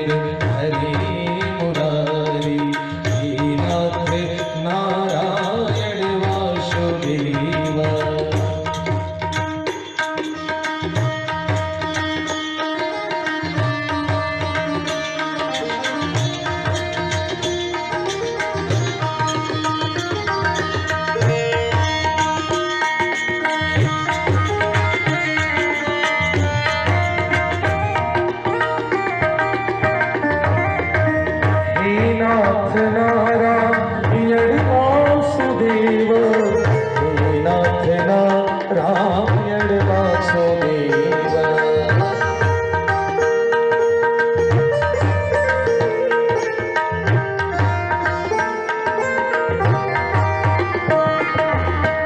हरि मुरारी, हे नाथ नारायण वासुदेवा। नाथ नारायण वासुदेव, हे नाथ नारायण वासुदेव।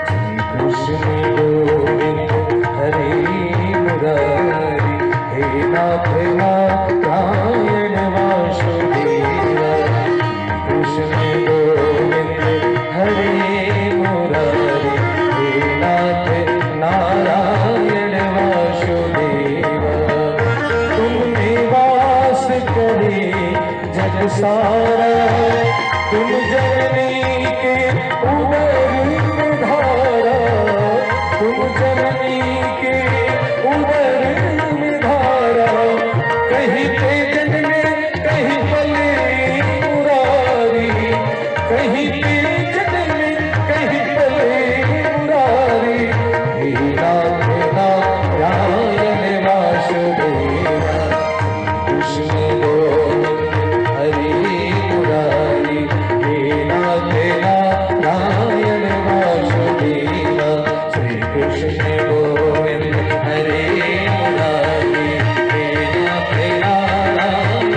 श्री कृष्ण गोविंद हरे मुरारी, हे नाथ नारायण वासुदेव। कृष्ण गोविंद हरे मुरारी, हे नाथ नारायण वासुदेव। तुमने वास करे जग सारा, तुम जननी के उदर में धारा, तुम जननी के उदर में धारा। कहीं पे जन्मे कहीं पले मुरारी, कहीं पे जन्मे कहीं पले मुरारी, हे नाथ नारायण वासुदेवा। कृष्ण गोविंद हरे मुरारी, हे नाथ नारायण वासुदेवा। श्री कृष्ण गोविंद हरे मुरारी, हे नाथ नारायण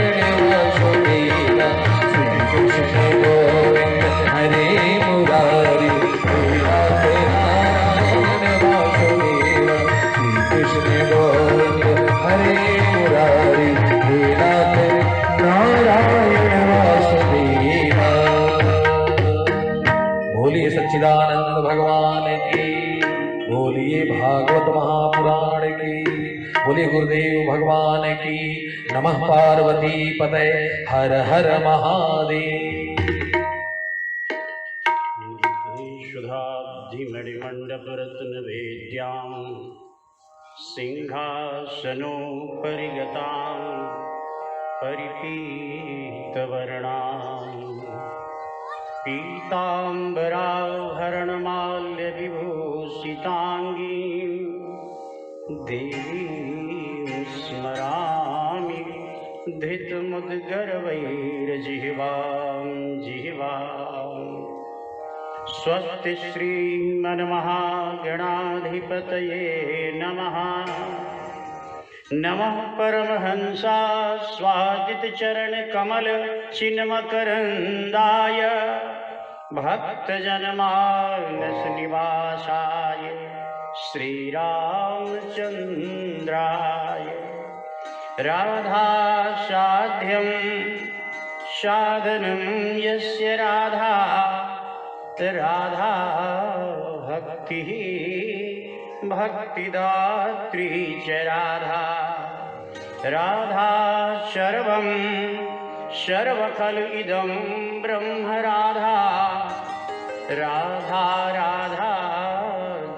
वासुदेवा। श्री कृष्ण गोविंद हरे मुरारी, हे नाथ नारायण वासुदेवा। श्री कृष्ण गोविंद हरे मुरारी, हे नाथ नारायण वासुदेवा। बोलिए सच्चिदानंद भगवान की, बोलिए भागवत महापुराण की, बोलिए गुरुदेव भगवान की। नमः पार्वती पतये, हर हर महादेव। शुद्धाब्धिमणिमण्डपरत्नवेद्यां सिंहासनोपरि गतां परिपीतवर्णां, पीताम्बराभरणमाल्यविभूषिताङ्गीं देवीं स्मरामि धृतमुद्गर्वैर्जिह्वां जिह्वाम्। स्वस्ति श्रीमन्महागणाधिपतये नमः। नमः परमहंसा स्वादितचरणकमल चिन्मकरन्दाय, भक्तजनमानस निवासाय श्रीरामचन्द्राय। राधासाध्यं साधनं यस्य राधा, राधा भक्तिः भक्तिदात्री च राधा। राधा सर्वं सर्वखलु इदं ब्रह्म राधा। राधा राधा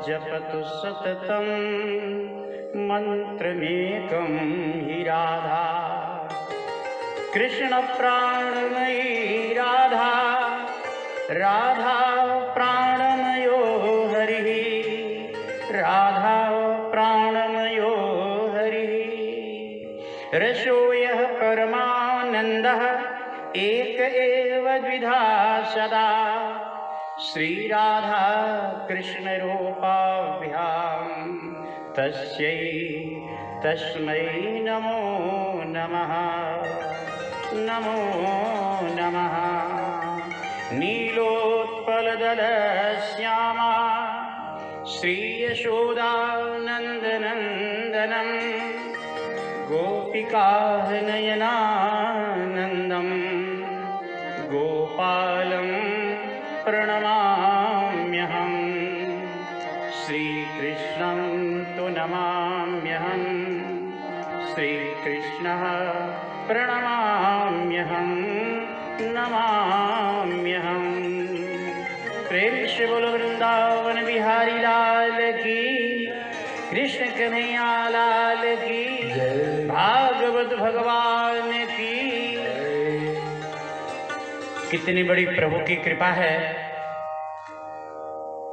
जपतु सततं मन्त्रमेकं हि राधा। कृष्ण प्राणमयी राधा, राधा प्राणमयो हरिः, राधा प्राणमयो हरिः। रसो यः परमानन्दः एक एव द्विधा सदा, श्रीराधा कृष्णरूपाभ्यां तस्यै तस्मै नमो नमः नमो नमः। नीलोत्पलदलश्यामा श्रीयशोदानन्दनन्दनं, गोपिकानयनानन्दं गोपालं प्रणमाम्यहं। श्रीकृष्णं तु नमाम्यहं, श्रीकृष्णः प्रणमाम्यहम्। नमाम्यहं नमाम्यहं। प्रेम से बोलो वृंदावन बिहारी लाल की, कृष्ण कन्हैया लाल की, भागवत भगवान की। कितनी बड़ी प्रभु की कृपा है।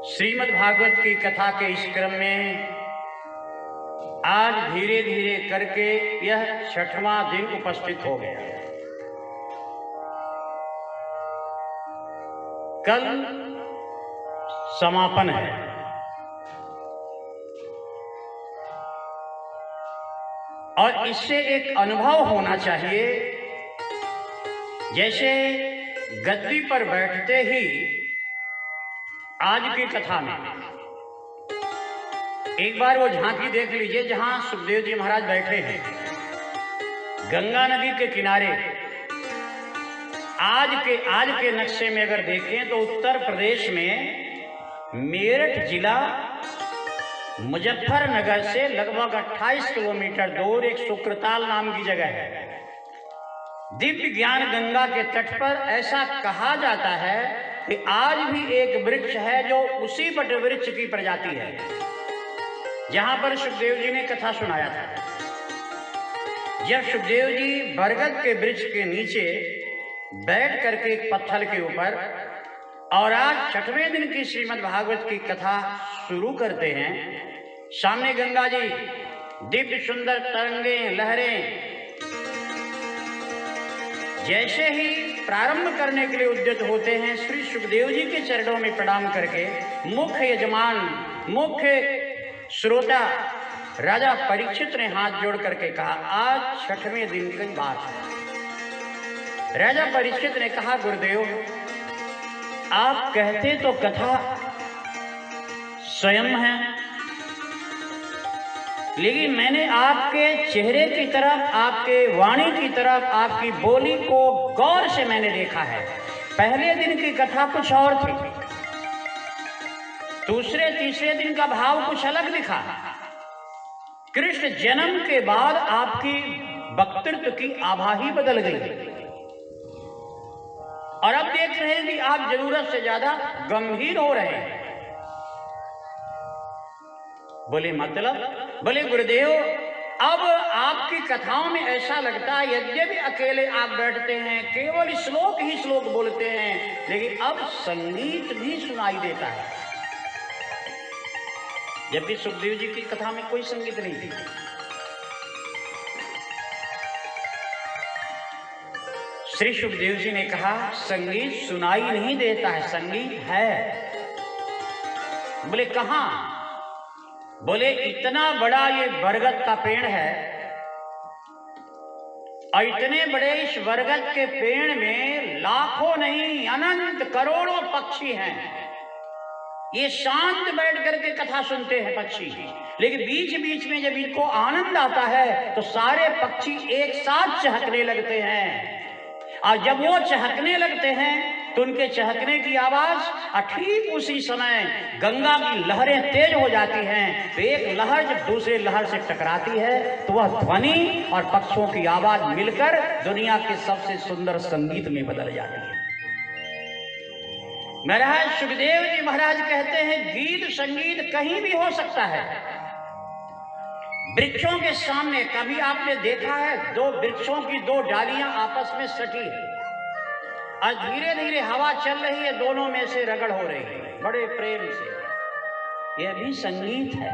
श्रीमद् भागवत की कथा के इस क्रम में आज धीरे धीरे करके यह 6वां दिन उपस्थित हो गया। कल समापन है। और इससे एक अनुभव होना चाहिए, जैसे गद्दी पर बैठते ही आज की कथा में एक बार वो झांकी देख लीजिए जहां सुखदेव जी महाराज बैठे हैं गंगा नदी के किनारे। आज के नक्शे में अगर देखें तो उत्तर प्रदेश में मेरठ जिला मुजफ्फरनगर से लगभग 28 किलोमीटर दूर एक सुक्रताल नाम की जगह है। दिव्य ज्ञान गंगा के तट पर ऐसा कहा जाता है कि आज भी एक वृक्ष है जो उसी बट वृक्ष की प्रजाति है जहां पर सुखदेव जी ने कथा सुनाया था। जब सुखदेव जी बरगद के वृक्ष के नीचे बैठ करके एक पत्थर के ऊपर और आज 6वें दिन की श्रीमद् भागवत की कथा शुरू करते हैं। सामने गंगा जी दिव्य सुंदर तरंगें लहरें। जैसे ही प्रारंभ करने के लिए उद्यत होते हैं, श्री सुखदेव जी के चरणों में प्रणाम करके मुख्य यजमान, मुख्य श्रोता राजा परीक्षित ने हाथ जोड़ करके कहा, आज 6वें दिन की बात है। राजा परीक्षित ने कहा, गुरुदेव आप कहते तो कथा स्वयं है, लेकिन मैंने आपके चेहरे की तरफ, आपके वाणी की तरफ, आपकी बोली को गौर से मैंने देखा है। पहले दिन की कथा कुछ और थी, दूसरे तीसरे दिन का भाव कुछ अलग दिखा। कृष्ण जन्म के बाद आपकी वक्तृत्व की आभा ही बदल गई और अब देख रहे हैं कि आप जरूरत से ज्यादा गंभीर हो रहे हैं। बोले मतलब? बोले गुरुदेव अब आपकी कथाओं में ऐसा लगता है यद्यपि अकेले आप बैठते हैं, केवल श्लोक ही श्लोक बोलते हैं, लेकिन अब संगीत भी सुनाई देता है, जबकि सुखदेव जी की कथा में कोई संगीत नहीं थी। श्री सुखदेव जी ने कहा, संगीत सुनाई नहीं देता है, संगीत है। बोले कहां? बोले इतना बड़ा ये बरगद का पेड़ है और इतने बड़े इस बरगद के पेड़ में लाखों नहीं अनंत करोड़ों पक्षी हैं। ये शांत बैठ करके कथा सुनते हैं पक्षी, लेकिन बीच बीच में जब इनको आनंद आता है तो सारे पक्षी एक साथ चहकने लगते हैं और जब वो चहकने लगते हैं तो उनके चहकने की आवाज ठीक उसी समय गंगा की लहरें तेज हो जाती हैं। तो एक लहर जब दूसरे लहर से टकराती है तो वह ध्वनि और पक्षियों की आवाज मिलकर दुनिया के सबसे सुंदर संगीत में बदल जाती है। महाराज सुखदेव जी महाराज कहते हैं गीत संगीत कहीं भी हो सकता है। वृक्षों के सामने कभी आपने देखा है दो वृक्षों की दो डालियां आपस में सटी है और धीरे धीरे हवा चल रही है, दोनों में से रगड़ हो रही है बड़े प्रेम से। यह भी संगीत है,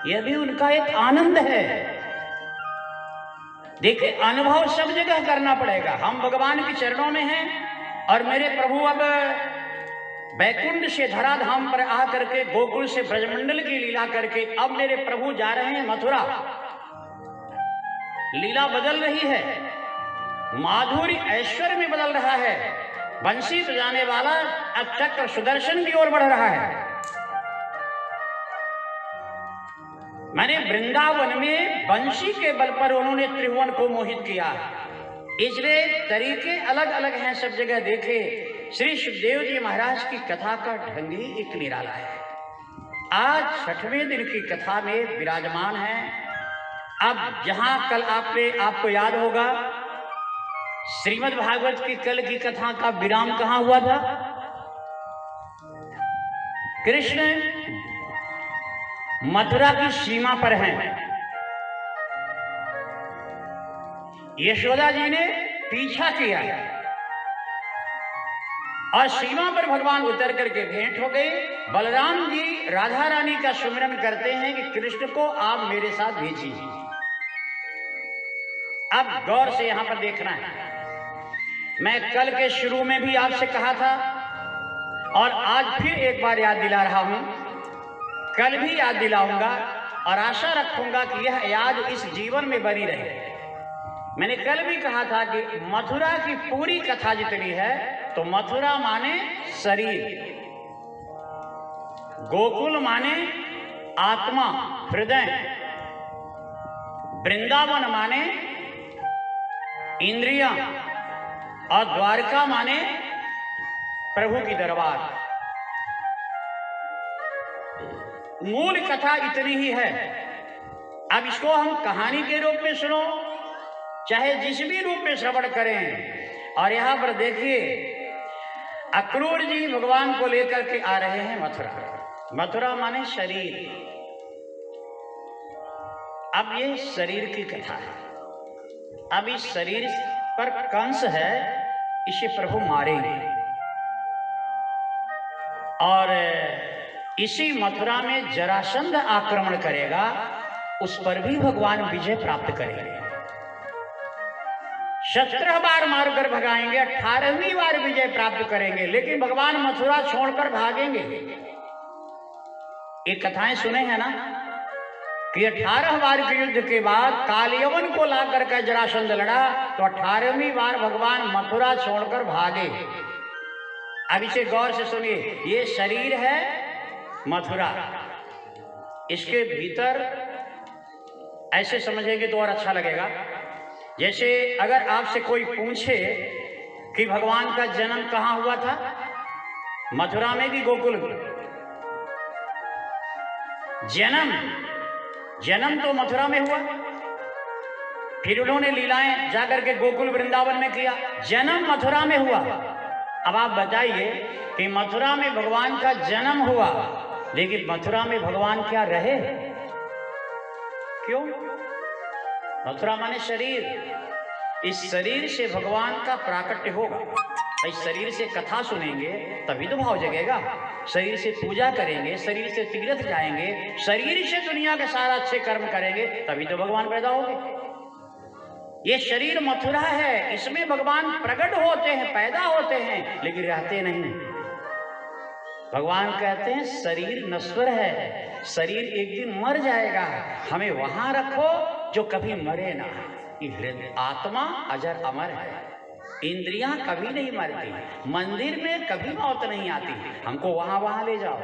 यह भी उनका एक आनंद है। देखिए अनुभव सब जगह करना पड़ेगा। हम भगवान के चरणों में हैं और मेरे प्रभु अब बैकुंठ से धराधाम पर आ करके गोकुल से ब्रजमंडल की लीला करके अब मेरे प्रभु जा रहे हैं मथुरा। लीला बदल रही है, माधुरी ऐश्वर्य में बदल रहा है। बंसी बजाने वाला अब चक्र सुदर्शन की ओर बढ़ रहा है। मैंने वृंदावन में बंसी के बल पर उन्होंने त्रिभुवन को मोहित किया। इसलिए तरीके अलग अलग हैं, सब जगह देखे। श्री सुखदेव जी महाराज की कथा का ढंग ही एक निराला है। आज 6वें दिन की कथा में विराजमान है। अब जहां कल आपको याद होगा श्रीमद् भागवत की कल की कथा का विराम कहां हुआ था? कृष्ण मथुरा की सीमा पर हैं। यशोदा जी ने पीछा किया और सीमा पर भगवान उतर करके भेंट हो गए। बलराम जी राधा रानी का सुमिरन करते हैं कि कृष्ण को आप मेरे साथ भेजिए। अब गौर से यहां पर देखना है, मैं कल के शुरू में भी आपसे कहा था और आज फिर एक बार याद दिला रहा हूं, कल भी याद दिलाऊंगा और आशा रखूंगा कि यह याद इस जीवन में बनी रहे। मैंने कल भी कहा था कि मथुरा की पूरी कथा जितनी है तो मथुरा माने शरीर, गोकुल माने आत्मा हृदय, वृंदावन माने इंद्रियां और द्वारका माने प्रभु की दरबार। मूल कथा इतनी ही है। अब इसको हम कहानी के रूप में सुनो, चाहे जिस भी रूप में श्रवण करें। और यहां पर देखिए, अक्रूर जी भगवान को लेकर के आ रहे हैं मथुरा। मथुरा माने शरीर। अब ये शरीर की कथा है। अब इस शरीर पर कंस है, इसे प्रभु मारेंगे और इसी मथुरा में जरासंध आक्रमण करेगा, उस पर भी भगवान विजय प्राप्त करेंगे। 17 बार मारकर भगाएंगे, 18वीं बार विजय प्राप्त करेंगे, लेकिन भगवान मथुरा छोड़कर भागेंगे। ये कथाएं सुने हैं ना कि 18 बार के युद्ध के बाद कालियवन को लाकर के जरासंध लड़ा तो 18वीं बार भगवान मथुरा छोड़कर भागे। अब इसे गौर से सुनिए, ये शरीर है मथुरा, इसके भीतर ऐसे समझेंगे तो और अच्छा लगेगा। जैसे अगर आपसे कोई पूछे कि भगवान का जन्म कहां हुआ था, मथुरा में भी गोकुल में। जन्म तो मथुरा में हुआ, फिर उन्होंने लीलाएं जाकर के गोकुल वृंदावन में किया, जन्म मथुरा में हुआ। अब आप बताइए कि मथुरा में भगवान का जन्म हुआ, लेकिन मथुरा में भगवान क्या रहे? क्यों? मथुरा माने शरीर। इस शरीर से भगवान का प्राकट्य होगा। इस शरीर से कथा सुनेंगे तभी तो भाव जगेगा। शरीर से पूजा करेंगे, शरीर से तीर्थ जाएंगे, शरीर से दुनिया के सारा अच्छे कर्म करेंगे तभी तो भगवान पैदा होंगे। ये शरीर मथुरा है, इसमें भगवान प्रकट होते हैं, पैदा होते हैं, लेकिन रहते नहीं। भगवान कहते हैं शरीर नश्वर है, शरीर एक दिन मर जाएगा, हमें वहां रखो जो कभी मरे ना। हृदय आत्मा अजर अमर है, इंद्रियां कभी नहीं मरती, मंदिर में कभी मौत नहीं आती, हमको वहां ले जाओ।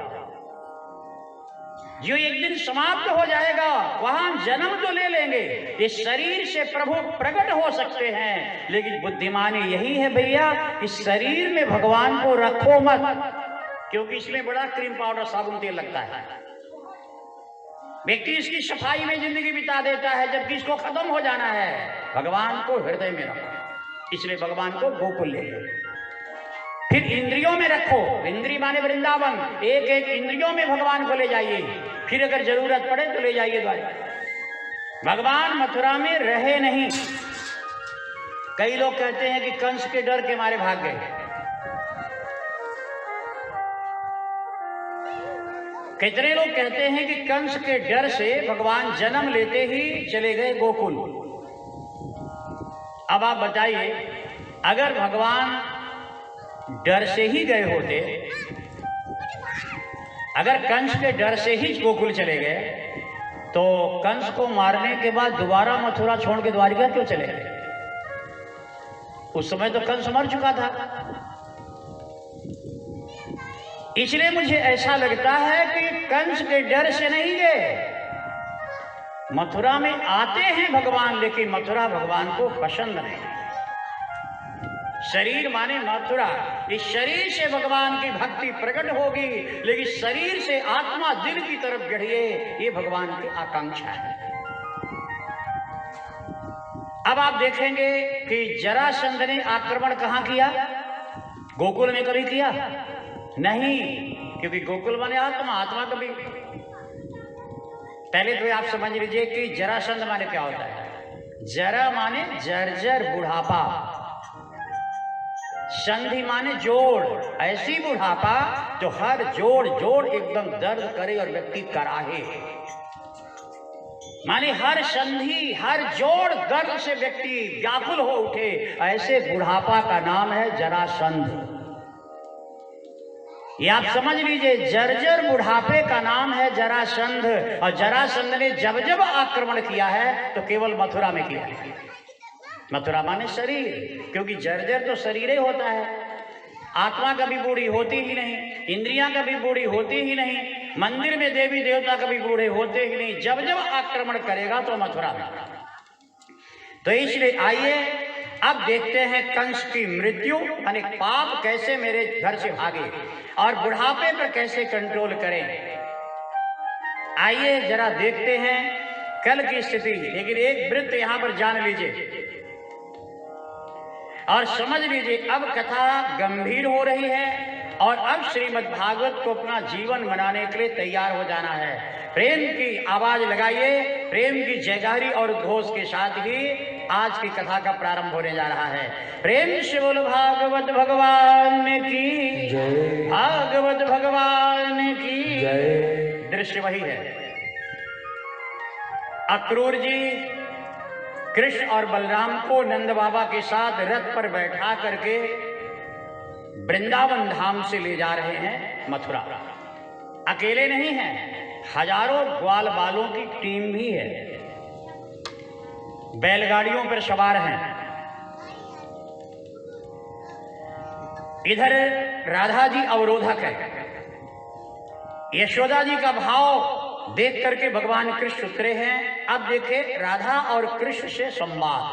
जो एक दिन समाप्त हो जाएगा वहां जन्म तो ले लेंगे, इस शरीर से प्रभु प्रकट हो सकते हैं, लेकिन बुद्धिमानी यही है भैया, इस शरीर में भगवान को रखो मत, क्योंकि इसमें बड़ा क्रीम पाउडर साबुन तेल लगता है। व्यक्ति इसकी सफाई में जिंदगी बिता देता है, जबकि इसको खत्म हो जाना है। भगवान को हृदय में रखो, इसलिए भगवान को गोकुल ले लो। फिर इंद्रियों में रखो, इंद्रिय माने वृंदावन, एक एक इंद्रियों में भगवान को ले जाइए, फिर अगर जरूरत पड़े तो ले जाइए द्वारा। भगवान मथुरा में रहे नहीं। कई लोग कहते हैं कि कंस के डर के मारे भाग गए। कितने लोग कहते हैं कि कंस के डर से भगवान जन्म लेते ही चले गए गोकुल। अब आप बताइए, अगर भगवान डर से ही गए होते, अगर कंस के डर से ही गोकुल चले गए, तो कंस को मारने के बाद दोबारा मथुरा छोड़ के द्वारिका क्यों चले गए? उस समय तो कंस मर चुका था। इसलिए मुझे ऐसा लगता है कि कंस के डर से नहीं गए, मथुरा में आते हैं भगवान, लेकिन मथुरा भगवान को पसंद नहीं। शरीर माने मथुरा, इस शरीर से भगवान की भक्ति प्रकट होगी, लेकिन शरीर से आत्मा दिल की तरफ बढ़िए, ये भगवान की आकांक्षा है। अब आप देखेंगे कि जरासंध ने आक्रमण कहां किया? गोकुल में कभी किया नहीं, क्योंकि गोकुल माने आत्मा, आत्मा कभी। पहले तो आप समझ लीजिए कि जरासंध माने क्या होता है। जरा माने जर्जर बुढ़ापा, संधि माने जोड़, ऐसी बुढ़ापा जो हर जोड़ जोड़ एकदम दर्द करे और व्यक्ति कराहे, माने हर संधि हर जोड़ दर्द से व्यक्ति व्याकुल हो उठे, ऐसे बुढ़ापा का नाम है जरासंध। ये आप समझ लीजिए, जर्जर बुढ़ापे का नाम है जरासंध। और जरासंध ने जब जब आक्रमण किया है तो केवल मथुरा में किया है। मथुरा माने शरीर, क्योंकि जर्जर तो शरीर ही होता है, आत्मा कभी बूढ़ी होती ही नहीं, इंद्रियां कभी बूढ़ी होती ही नहीं, मंदिर में देवी देवता कभी बूढ़े होते ही नहीं। जब जब आक्रमण करेगा तो मथुरा में। तो इसलिए आइए अब देखते हैं कंस की मृत्यु यानी पाप कैसे मेरे घर से भागे और बुढ़ापे पर कैसे कंट्रोल करें। आइए जरा देखते हैं कल की स्थिति। लेकिन एक वृत्त यहां पर जान लीजिए और समझ लीजिए, अब कथा गंभीर हो रही है और अब श्रीमद् भागवत को अपना जीवन बनाने के लिए तैयार हो जाना है। प्रेम की आवाज लगाइए, प्रेम की जयगारी और घोष के साथ ही आज की कथा का प्रारंभ होने जा रहा है। प्रेम से बोलो भागवत भगवान की जय, भागवत भगवान की जय। दृश्य वही है, अक्रूर जी कृष्ण और बलराम को नंद बाबा के साथ रथ पर बैठा करके वृंदावन धाम से ले जा रहे हैं मथुरा। अकेले नहीं हैं, हजारों ग्वाल बालों की टीम भी है, बैलगाड़ियों पर सवार हैं। इधर राधा जी अवरोधक है। यशोदा जी का भाव देख करके भगवान कृष्ण उतरे हैं। अब देखे राधा और कृष्ण से संवाद।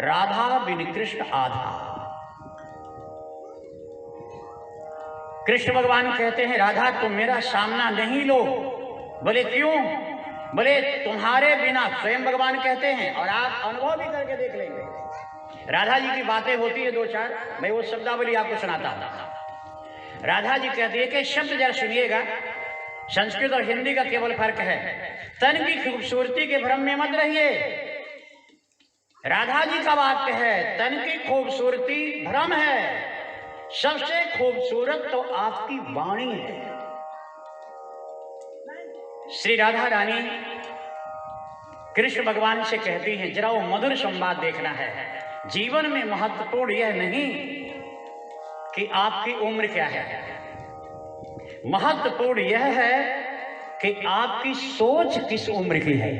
राधा बिन कृष्ण आधा। कृष्ण भगवान कहते हैं राधा तुम मेरा सामना नहीं लो। बोले क्यों? बोले तुम्हारे बिना, स्वयं भगवान कहते हैं और आप अनुभव भी करके देख लेंगे। राधा जी की बातें होती है दो चार, मैं वो शब्दावली आपको सुनाता हूं। राधा जी कहती है कि शब्द जरा सुनिएगा, संस्कृत और हिंदी का केवल फर्क है। तन की खूबसूरती के भ्रम में मत रहिए। राधा जी का वाक्य है तन की खूबसूरती भ्रम है, सबसे खूबसूरत तो आपकी वाणी है। श्री राधा रानी कृष्ण भगवान से कहती हैं जरा वो मधुर संवाद देखना है। जीवन में महत्वपूर्ण यह नहीं कि आपकी उम्र क्या है, महत्वपूर्ण यह है कि आपकी सोच किस उम्र की है।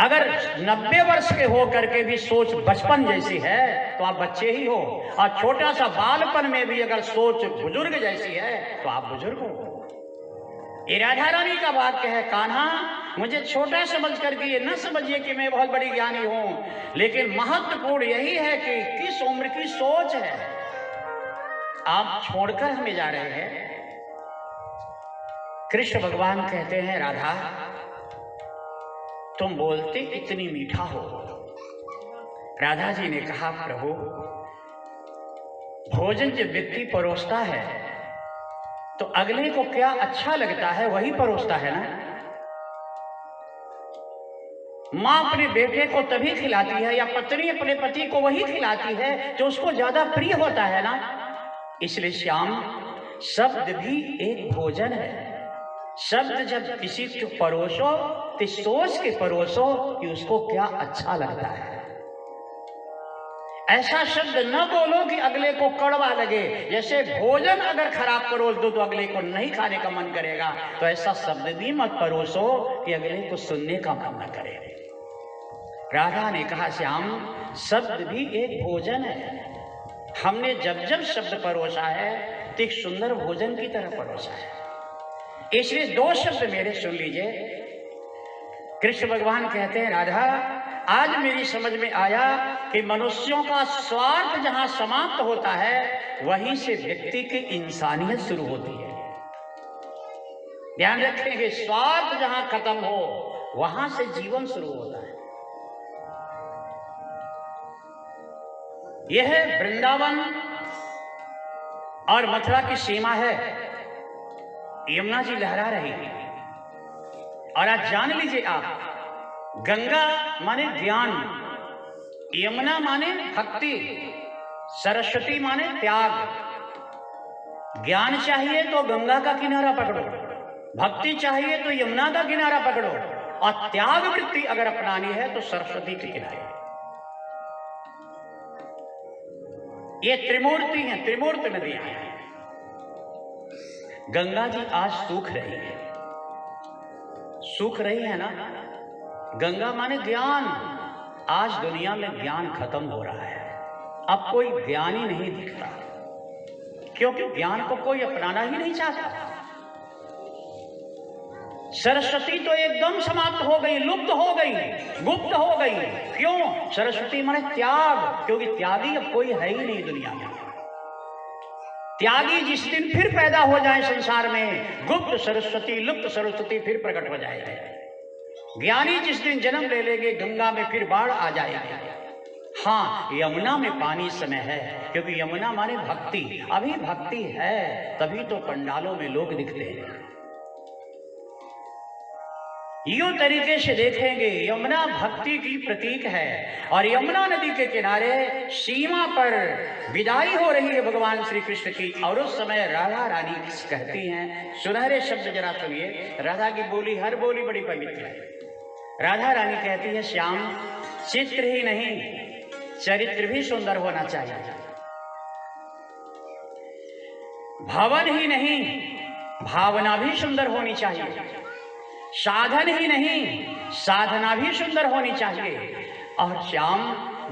अगर 90 वर्ष के हो करके भी सोच बचपन जैसी है तो आप बच्चे ही हो, और छोटा सा बालपन में भी अगर सोच बुजुर्ग जैसी है तो आप बुजुर्ग हो। ये राधा रानी का वाक्य है, कान्हा मुझे छोटा समझ करके ये न समझिए कि मैं बहुत बड़ी ज्ञानी हूं, लेकिन महत्वपूर्ण यही है कि किस उम्र की सोच है। आप छोड़कर हमें जा रहे हैं। कृष्ण भगवान कहते हैं राधा तुम बोलते इतनी मीठा हो। राधा जी ने कहा प्रभु भोजन जब व्यक्ति परोसता है तो अगले को क्या अच्छा लगता है वही परोसता है ना। मां अपने बेटे को तभी खिलाती है या पत्नी अपने पति को वही खिलाती है जो उसको ज्यादा प्रिय होता है ना। इसलिए श्याम शब्द भी एक भोजन है। शब्द जब किसी को परोसो तो सोच के परोसो कि उसको क्या अच्छा लगता है। ऐसा शब्द न बोलो कि अगले को कड़वा लगे। जैसे भोजन अगर खराब परोस दो तो अगले को नहीं खाने का मन करेगा, तो ऐसा शब्द भी मत परोसो कि अगले को सुनने का मन न करे। राधा ने कहा श्याम शब्द भी एक भोजन है। हमने जब जब शब्द परोसा है तो एक सुंदर भोजन की तरह परोसा है। इसलिए दो शब्द मेरे सुन लीजिए। कृष्ण भगवान कहते हैं राधा आज मेरी समझ में आया कि मनुष्यों का स्वार्थ जहां समाप्त होता है वहीं से व्यक्ति की इंसानियत शुरू होती है। ध्यान रखेंगे, स्वार्थ जहां खत्म हो वहां से जीवन शुरू होता है। यह वृंदावन और मथुरा की सीमा है। यमुना जी लहरा रही है। और आज जान लीजिए आप, गंगा माने ज्ञान, यमुना माने भक्ति, सरस्वती माने त्याग। ज्ञान चाहिए तो गंगा का किनारा पकड़ो, भक्ति चाहिए तो यमुना का किनारा पकड़ो, और त्याग वृत्ति अगर अपनानी है तो सरस्वती के किनारे। ये त्रिमूर्ति हैं, त्रिमूर्ति नदियां हैं। गंगा जी आज सूख रही है, सूख रही है ना। गंगा माने ज्ञान। आज दुनिया में ज्ञान खत्म हो रहा है, अब कोई ज्ञानी नहीं दिखता, क्योंकि ज्ञान को कोई अपनाना ही नहीं चाहता। सरस्वती तो एकदम समाप्त हो गई, लुप्त हो गई, गुप्त हो गई। क्यों? सरस्वती माने त्याग, क्योंकि त्यागी अब कोई है ही नहीं दुनिया में। त्यागी जिस दिन फिर पैदा हो जाए संसार में, गुप्त सरस्वती, लुप्त सरस्वती फिर प्रकट हो जाएगी। ज्ञानी जिस दिन जन्म ले लेंगे, गंगा में फिर बाढ़ आ जाएगी। हाँ, यमुना में पानी इस समय है, क्योंकि यमुना माने भक्ति। अभी भक्ति है, तभी तो पंडालों में लोग दिखते हैं। यूं तरीके से देखेंगे, यमुना भक्ति की प्रतीक है। और यमुना नदी के किनारे सीमा पर विदाई हो रही है भगवान श्री कृष्ण की। और उस समय राधा रानी कहती हैं, सुनहरे शब्द जरा सुनिए। राधा की बोली, हर बोली बड़ी पवित्र है। राधा रानी कहती है, श्याम, चित्र ही नहीं, चरित्र भी सुंदर होना चाहिए। भवन ही नहीं, भावना भी सुंदर होनी चाहिए। साधन ही नहीं, साधना भी सुंदर होनी चाहिए। और श्याम,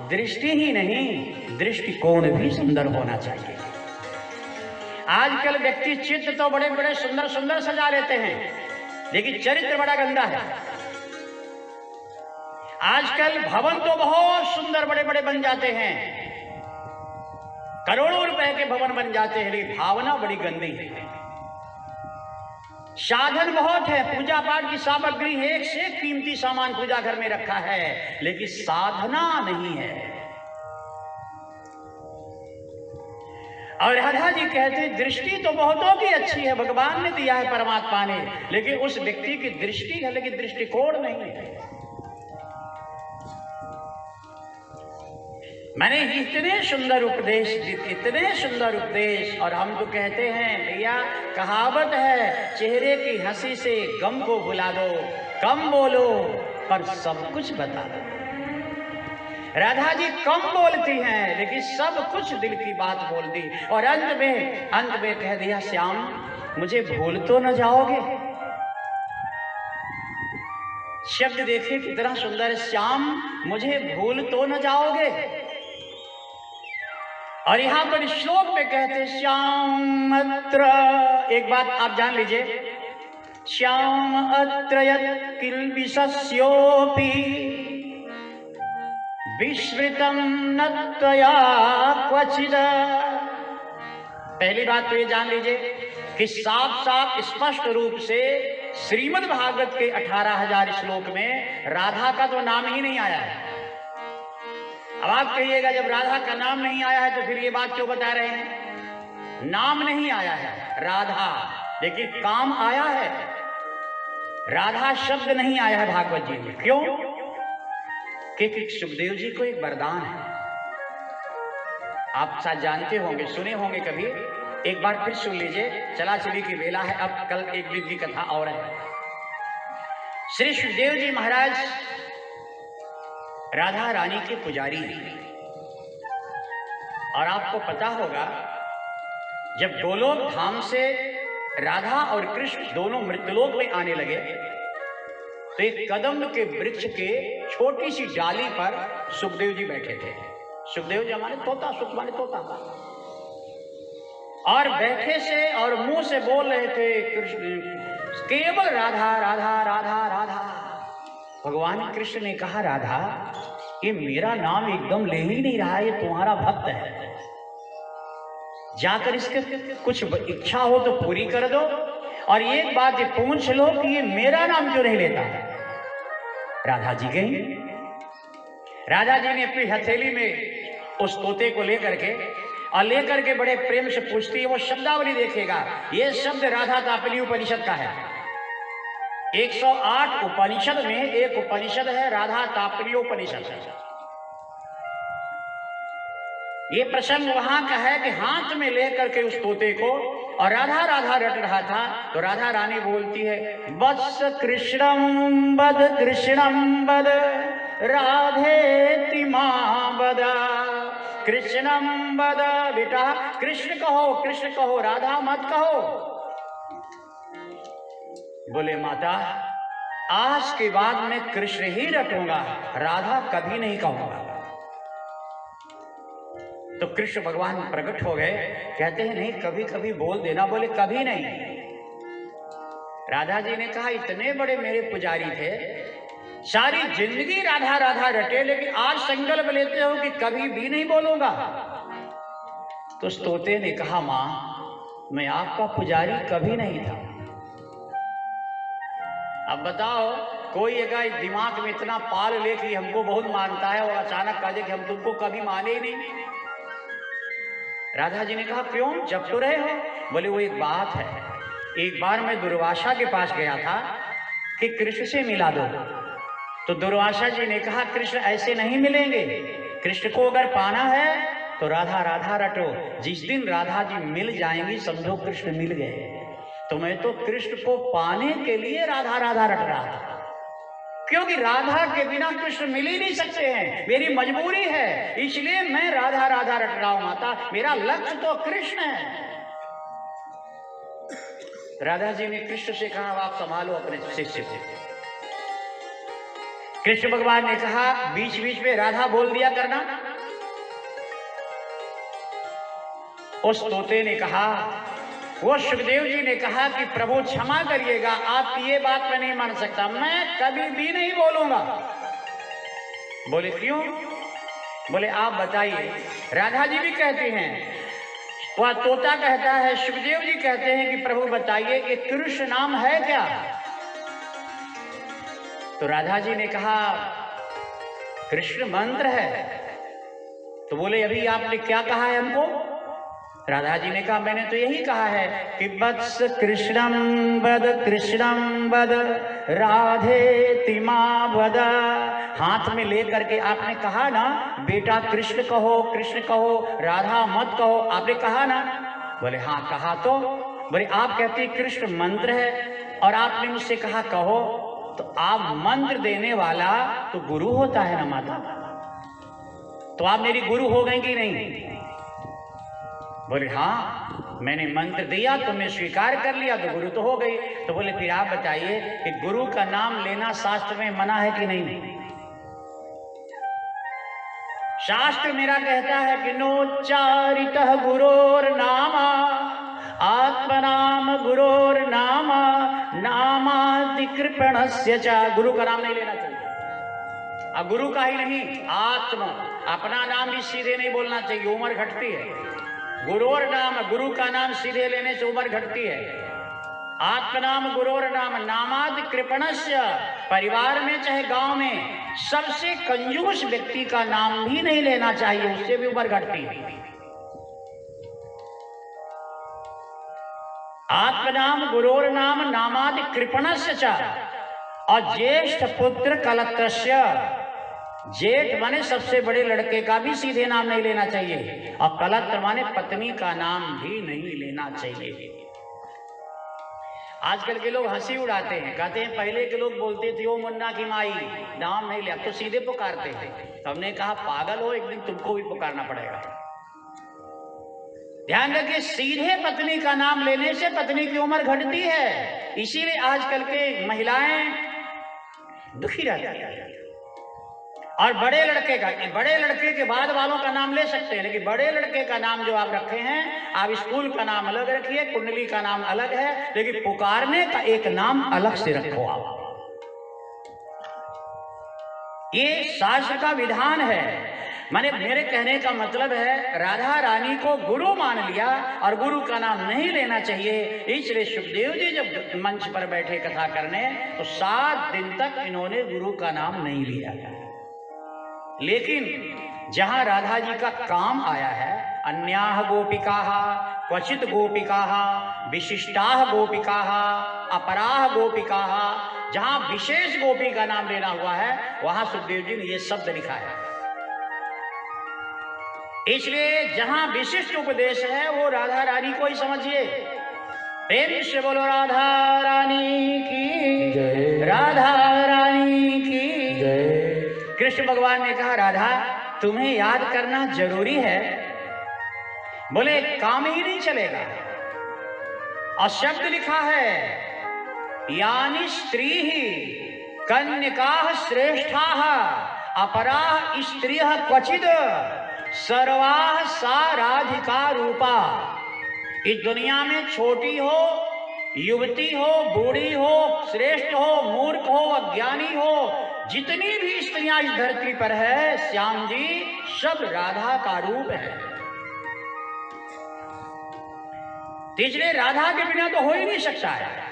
दृष्टि ही नहीं, दृष्टिकोण भी सुंदर होना चाहिए। आजकल व्यक्ति चित्र तो बड़े बड़े सुंदर सुंदर सजा लेते हैं, लेकिन चरित्र बड़ा गंदा है। आजकल भवन तो बहुत सुंदर बड़े बड़े बन जाते हैं, करोड़ों रुपए के भवन बन जाते हैं, लेकिन भावना बड़ी गंदी है। साधन बहुत है, पूजा पाठ की सामग्री एक से एक कीमती सामान पूजा घर में रखा है, लेकिन साधना नहीं है। और राधा जी कहते, दृष्टि तो बहुतों की अच्छी है, भगवान ने दिया है, परमात्मा ने, लेकिन उस व्यक्ति की दृष्टि है, लेकिन दृष्टिकोण नहीं है। मैंने इतने सुंदर उपदेश, इतने सुंदर उपदेश, और हम तो कहते हैं भैया, कहावत है, चेहरे की हंसी से गम को भुला दो, कम बोलो पर सब कुछ बता दो। राधा जी कम बोलती हैं, लेकिन सब कुछ दिल की बात बोल दी। और अंत में कह दिया, श्याम, मुझे भूल तो न जाओगे। शब्द देखिए कितना सुंदर, श्याम, मुझे भूल तो न जाओगे। और यहां पर श्लोक में कहते, श्याम अत्र, एक बात आप जान लीजिए, श्याम अत्र यत् किल्बिषस्योऽपि विस्मृतं न त्वया क्वचित्। पहली बात तो ये जान लीजिए कि साफ साफ स्पष्ट रूप से श्रीमद् भागवत के 18,000 श्लोक में राधा का तो नाम ही नहीं आया है। अब आप कहिएगा, जब राधा का नाम नहीं आया है तो फिर ये बात क्यों बता रहे हैं? नाम नहीं आया है राधा, लेकिन काम आया है। राधा शब्द नहीं आया है भागवत जी में। क्यों? क्योंकि सुखदेव जी को एक वरदान है, आप शायद जानते होंगे, सुने होंगे कभी। एक बार फिर सुन लीजिए, चला चली की वेला है, अब कल एक दिव्य कथा और है। श्री सुखदेव जी महाराज राधा रानी के पुजारी हैं। और आपको पता होगा, जब गोलोक धाम से राधा और कृष्ण दोनों मृत्यलोक में आने लगे, तो एक कदम के वृक्ष के छोटी सी डाली पर सुखदेव जी बैठे थे। सुखदेव जी हमारे तोता, सुख माने तोता, और बैठे से और मुंह से बोल रहे थे कृष्ण, केवल राधा राधा राधा राधा। भगवान कृष्ण ने कहा, राधा, ये मेरा नाम एकदम ले ही नहीं रहा, ये तुम्हारा भक्त है, जाकर इसके कुछ इच्छा हो तो पूरी कर दो, और एक बात ये पूछ लो कि ये मेरा नाम क्यों नहीं लेता। राधा जी गई। राधा जी ने अपनी हथेली में उस तोते को लेकर के, और लेकर के बड़े प्रेम से पूछती है। वो शब्दावली देखेगा, ये शब्द राधा तापली उपनिषद का है। 108 उपनिषद में एक उपनिषद है राधा तापली उपनिषद। ये प्रसंग वहां का है कि हाथ में लेकर के उस तोते को, और राधा राधा रट रहा था, तो राधा रानी बोलती है, वत्स कृष्णम बद राधे मां बद, कृष्णम बद, बेटा कृष्ण कहो राधा मत कहो। बोले माता, आज के बाद मैं कृष्ण ही रटूंगा, राधा कभी नहीं कहूंगा। तो कृष्ण भगवान प्रकट हो गए, कहते हैं नहीं कभी कभी बोल देना। बोले कभी नहीं। राधा जी ने कहा, इतने बड़े मेरे पुजारी थे, सारी जिंदगी राधा राधा रटे, लेकिन आज संकल्प लेते हो कि कभी भी नहीं बोलूंगा। तो उस तोते ने कहा, मां मैं आपका पुजारी कभी नहीं था। अब बताओ, कोई अगर दिमाग में इतना पाल ले कि हमको बहुत मानता है और अचानक कह दे कि हम तुमको कभी माने ही नहीं। राधा जी ने कहा, क्यों जब तो रहे हो? बोले वो एक बात है, एक बार मैं दुर्वासा के पास गया था कि कृष्ण से मिला दो। तो दुर्वासा जी ने कहा, कृष्ण ऐसे नहीं मिलेंगे, कृष्ण को अगर पाना है तो राधा राधा रटो। जिस दिन राधा जी मिल जाएंगी समझो कृष्ण मिल गए। तो मैं तो कृष्ण को पाने के लिए राधा राधा रट रहा था, क्योंकि राधा के बिना कृष्ण मिल ही नहीं सकते हैं, मेरी मजबूरी है, इसलिए मैं राधा राधा रट रहा हूं माता, मेरा लक्ष्य तो कृष्ण है। राधा जी ने कृष्ण से कहा, आप संभालो अपने शिष्य को। कृष्ण भगवान ने कहा, बीच बीच में राधा बोल दिया करना। उस तोते ने कहा, वो सुखदेव जी ने कहा कि प्रभु क्षमा करिएगा, आपकी ये बात मैं नहीं मान सकता, मैं कभी भी नहीं बोलूंगा। बोले क्यों? बोले आप बताइए। राधा जी भी कहती हैं, वह तोता कहता है, सुखदेव जी कहते हैं कि प्रभु बताइए कि कृष्ण नाम है क्या? तो राधा जी ने कहा, कृष्ण मंत्र है। तो बोले अभी आपने क्या कहा है हमको? राधा जी ने कहा, मैंने तो यही कहा है कि वत्स कृष्णम बद राधे तिमा बद। हाथ में लेकर के आपने कहा ना, बेटा कृष्ण कहो राधा मत कहो, आपने कहा ना? बोले हाँ कहा। तो बोले आप कहते कृष्ण मंत्र है और आपने मुझसे कहा कहो, तो आप मंत्र देने वाला तो गुरु होता है ना माता, तो आप मेरी गुरु हो गई कि नहीं? बोले हाँ, मैंने मंत्र दिया तुमने स्वीकार कर लिया तो गुरु तो हो गई। तो बोले फिर आप बताइए कि गुरु का नाम लेना शास्त्र में मना है कि नहीं? शास्त्र मेरा कहता है कि नोच्चारितः गुरोर नामा आत्मनाम गुरोर नामा नामादिकृपणस्य च। गुरु का नाम नहीं लेना चाहिए। अब गुरु का ही नहीं, आत्मा, अपना नाम भी सीधे नहीं बोलना चाहिए, उम्र घटती है। गुरोर नाम, गुरु का नाम सीधे लेने से उम्र घटती है। आत्मनाम गुरोर नाम नामादि कृपणस्य। परिवार में चाहे गांव में सबसे कंजूस व्यक्ति का नाम भी नहीं लेना चाहिए, उससे भी उम्र घटती है। आत्मनाम गुरोर नाम नामादि कृपणस्य च। और ज्येष्ठ पुत्र कलत्रस्य, जेठ माने सबसे बड़े लड़के का भी सीधे नाम नहीं लेना चाहिए, और कलत्र माने पत्नी का नाम भी नहीं लेना चाहिए। आजकल के लोग हंसी उड़ाते हैं, कहते हैं पहले के लोग बोलते थे ओ मुन्ना की माई, नाम नहीं लिया तो सीधे पुकारते थे। तो हमने कहा पागल हो, एक दिन तुमको भी पुकारना पड़ेगा। ध्यान रखिए, सीधे पत्नी का नाम लेने से पत्नी की उम्र घटती है, इसीलिए आजकल के महिलाएं दुखी रहती है। और बड़े लड़के के बाद वालों का नाम ले सकते हैं, लेकिन बड़े लड़के का नाम जो आप रखे हैं, आप स्कूल का नाम अलग रखिए, कुंडली का नाम अलग है, लेकिन पुकारने का एक नाम अलग से रखो आप। ये शास्त्र का विधान है। माने मेरे कहने का मतलब है, राधा रानी को गुरु मान लिया और गुरु का नाम नहीं लेना चाहिए। इसलिए सुखदेव जी जब मंच पर बैठे कथा करने, तो 7 दिन तक इन्होंने गुरु का नाम नहीं लिया। लेकिन जहां राधा जी का काम आया है, अन्याह गोपिकाः क्वचित गोपिकाः विशिष्टाः गोपिकाः अपराः गोपिकाः, जहां विशेष गोपी का नाम लेना हुआ है वहां सुखदेव जी ने ये शब्द लिखा है। इसलिए जहां विशिष्ट उपदेश है वो राधा रानी को ही समझिए। प्रेम से बोलो राधा रानी की जय। राधा रानी की जय। कृष्ण भगवान ने कहा राधा तुम्हें याद करना जरूरी है। बोले काम ही नहीं चलेगा। और शब्द लिखा है यानी स्त्री ही कन्यकाः श्रेष्ठाः अपराः स्त्रियः क्वचिद सर्वाः सा राधिका रूपा। इस दुनिया में छोटी हो, युवती हो, बूढ़ी हो, श्रेष्ठ हो, मूर्ख हो, अज्ञानी हो, जितनी भी स्त्रियां इस धरती पर है श्याम जी सब राधा का रूप है। इसलिए राधा के बिना तो हो ही नहीं सकता है।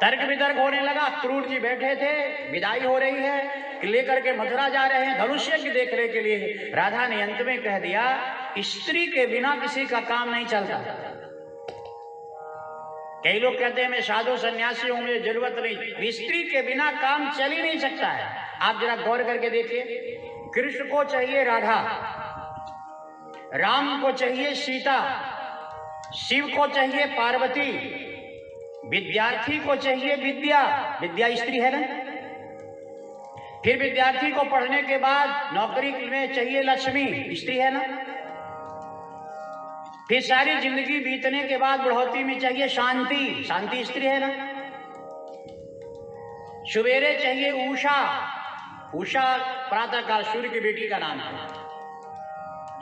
तर्क वितर्क होने लगा। क्रूर जी बैठे थे, विदाई हो रही है, लेकर के मथुरा जा रहे हैं धनुष्य की देखने के लिए। राधा ने अंत में कह दिया स्त्री के बिना किसी का काम नहीं चलता। कई लोग कहते हैं मैं साधु सन्यासी हूं, मुझे जरूरत नहीं। स्त्री के बिना काम चल ही नहीं सकता है। आप जरा गौर करके देखिए, कृष्ण को चाहिए राधा, राम को चाहिए सीता, शिव को चाहिए पार्वती, विद्यार्थी को चाहिए विद्या, विद्या स्त्री है ना। फिर विद्यार्थी को पढ़ने के बाद नौकरी में चाहिए लक्ष्मी, स्त्री है ना। फिर सारी जिंदगी बीतने के बाद बुढ़ौती में चाहिए शांति, शांति स्त्री है ना। सवेरे चाहिए उषा, उषा प्रातःकाल सूर्य की बेटी का नाम है।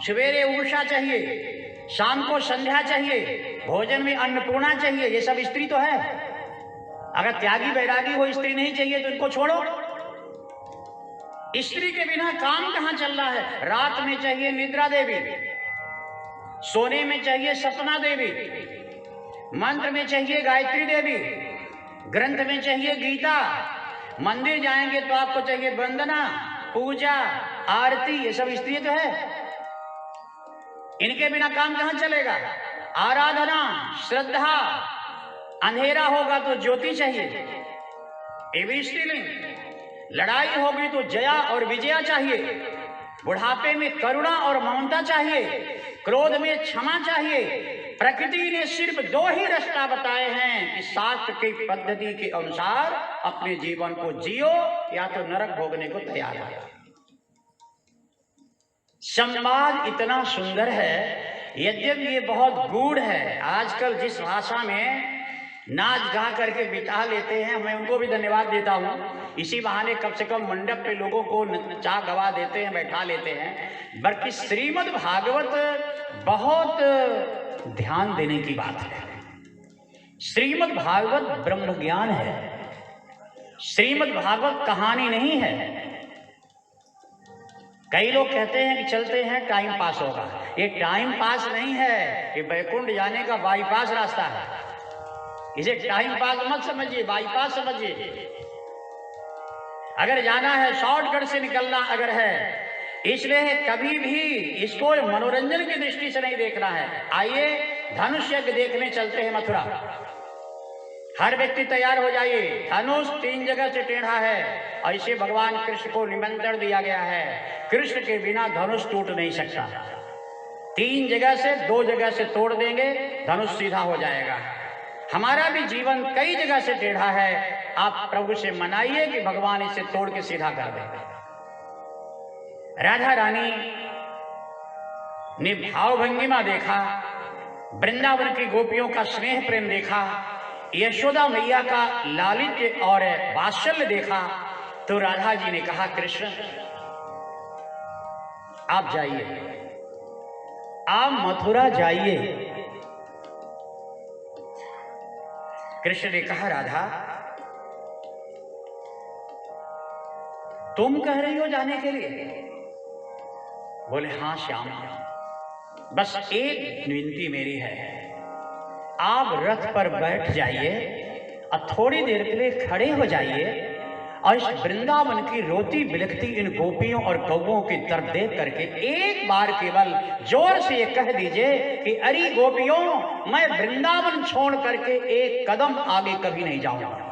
सवेरे उषा चाहिए, शाम को संध्या चाहिए, भोजन में अन्नपूर्णा चाहिए, ये सब स्त्री तो है। अगर त्यागी वैरागी हो स्त्री नहीं चाहिए तो इनको छोड़ो। स्त्री के बिना काम कहां चल रहा है। रात में चाहिए निद्रा देवी, सोने में चाहिए सपना देवी, मंत्र में चाहिए गायत्री देवी, ग्रंथ में चाहिए गीता, मंदिर जाएंगे तो आपको चाहिए वंदना, पूजा, आरती, ये सब स्त्री तो है। इनके बिना काम कहां चलेगा। आराधना, श्रद्धा, अंधेरा होगा तो ज्योति चाहिए, ये भी स्त्रीलिंग। लड़ाई होगी तो जया और विजया चाहिए, बुढ़ापे में करुणा और ममता चाहिए, क्रोध में क्षमा चाहिए। प्रकृति ने सिर्फ दो ही रास्ता बताए हैं कि शास्त्र की पद्धति के अनुसार अपने जीवन को जियो या तो नरक भोगने को तैयार हो। संवाद इतना सुंदर है, यद्यपि ये बहुत गूढ़ है। आजकल जिस भाषा में नाच गा करके बिता लेते हैं, मैं उनको भी धन्यवाद देता हूँ। इसी बहाने कम से कम मंडप पे लोगों को नचा गवा देते हैं, बैठा लेते हैं। बल्कि श्रीमद् भागवत बहुत ध्यान देने की बात है। श्रीमद् भागवत ब्रह्म ज्ञान है। श्रीमद् भागवत कहानी नहीं है। कई लोग कहते हैं कि चलते हैं टाइम पास होगा। ये टाइम पास नहीं है, ये बैकुंठ जाने का बाईपास रास्ता है। इसे टाइम पास मत समझिए, बाईपास समझिए। अगर जाना है शॉर्टकट से निकलना अगर है, इसलिए कभी भी इसको मनोरंजन की दृष्टि से नहीं देखना है। आइए धनुष यज्ञ देखने चलते हैं मथुरा। हर व्यक्ति तैयार हो जाइए। धनुष 3 जगह से टेढ़ा है और इसे भगवान कृष्ण को निमंत्रण दिया गया है। कृष्ण के बिना धनुष टूट नहीं सकता। 3 जगह से 2 जगह से तोड़ देंगे, धनुष सीधा हो जाएगा। हमारा भी जीवन कई जगह से टेढ़ा है। आप प्रभु से मनाइए कि भगवान इसे तोड़ के सीधा कर दे। राधा रानी ने भाव भंगिमा देखा, वृंदावन की गोपियों का स्नेह प्रेम देखा, यशोदा मैया का लालित्य और वात्सल्य देखा, तो राधा जी ने कहा कृष्ण आप जाइए, आप मथुरा जाइए। कृष्ण ने कहा राधा तुम कह रही हो जाने के लिए? बोले हाँ श्याम, बस एक विनती मेरी है, आप रथ पर बैठ जाइए और थोड़ी देर के लिए खड़े हो जाइए और इस वृंदावन की रोती बिलखती इन गोपियों और गौओं की तरफ देख करके एक बार केवल जोर से ये कह दीजिए कि अरे गोपियों, मैं वृंदावन छोड़ करके एक कदम आगे कभी नहीं जाऊंगा।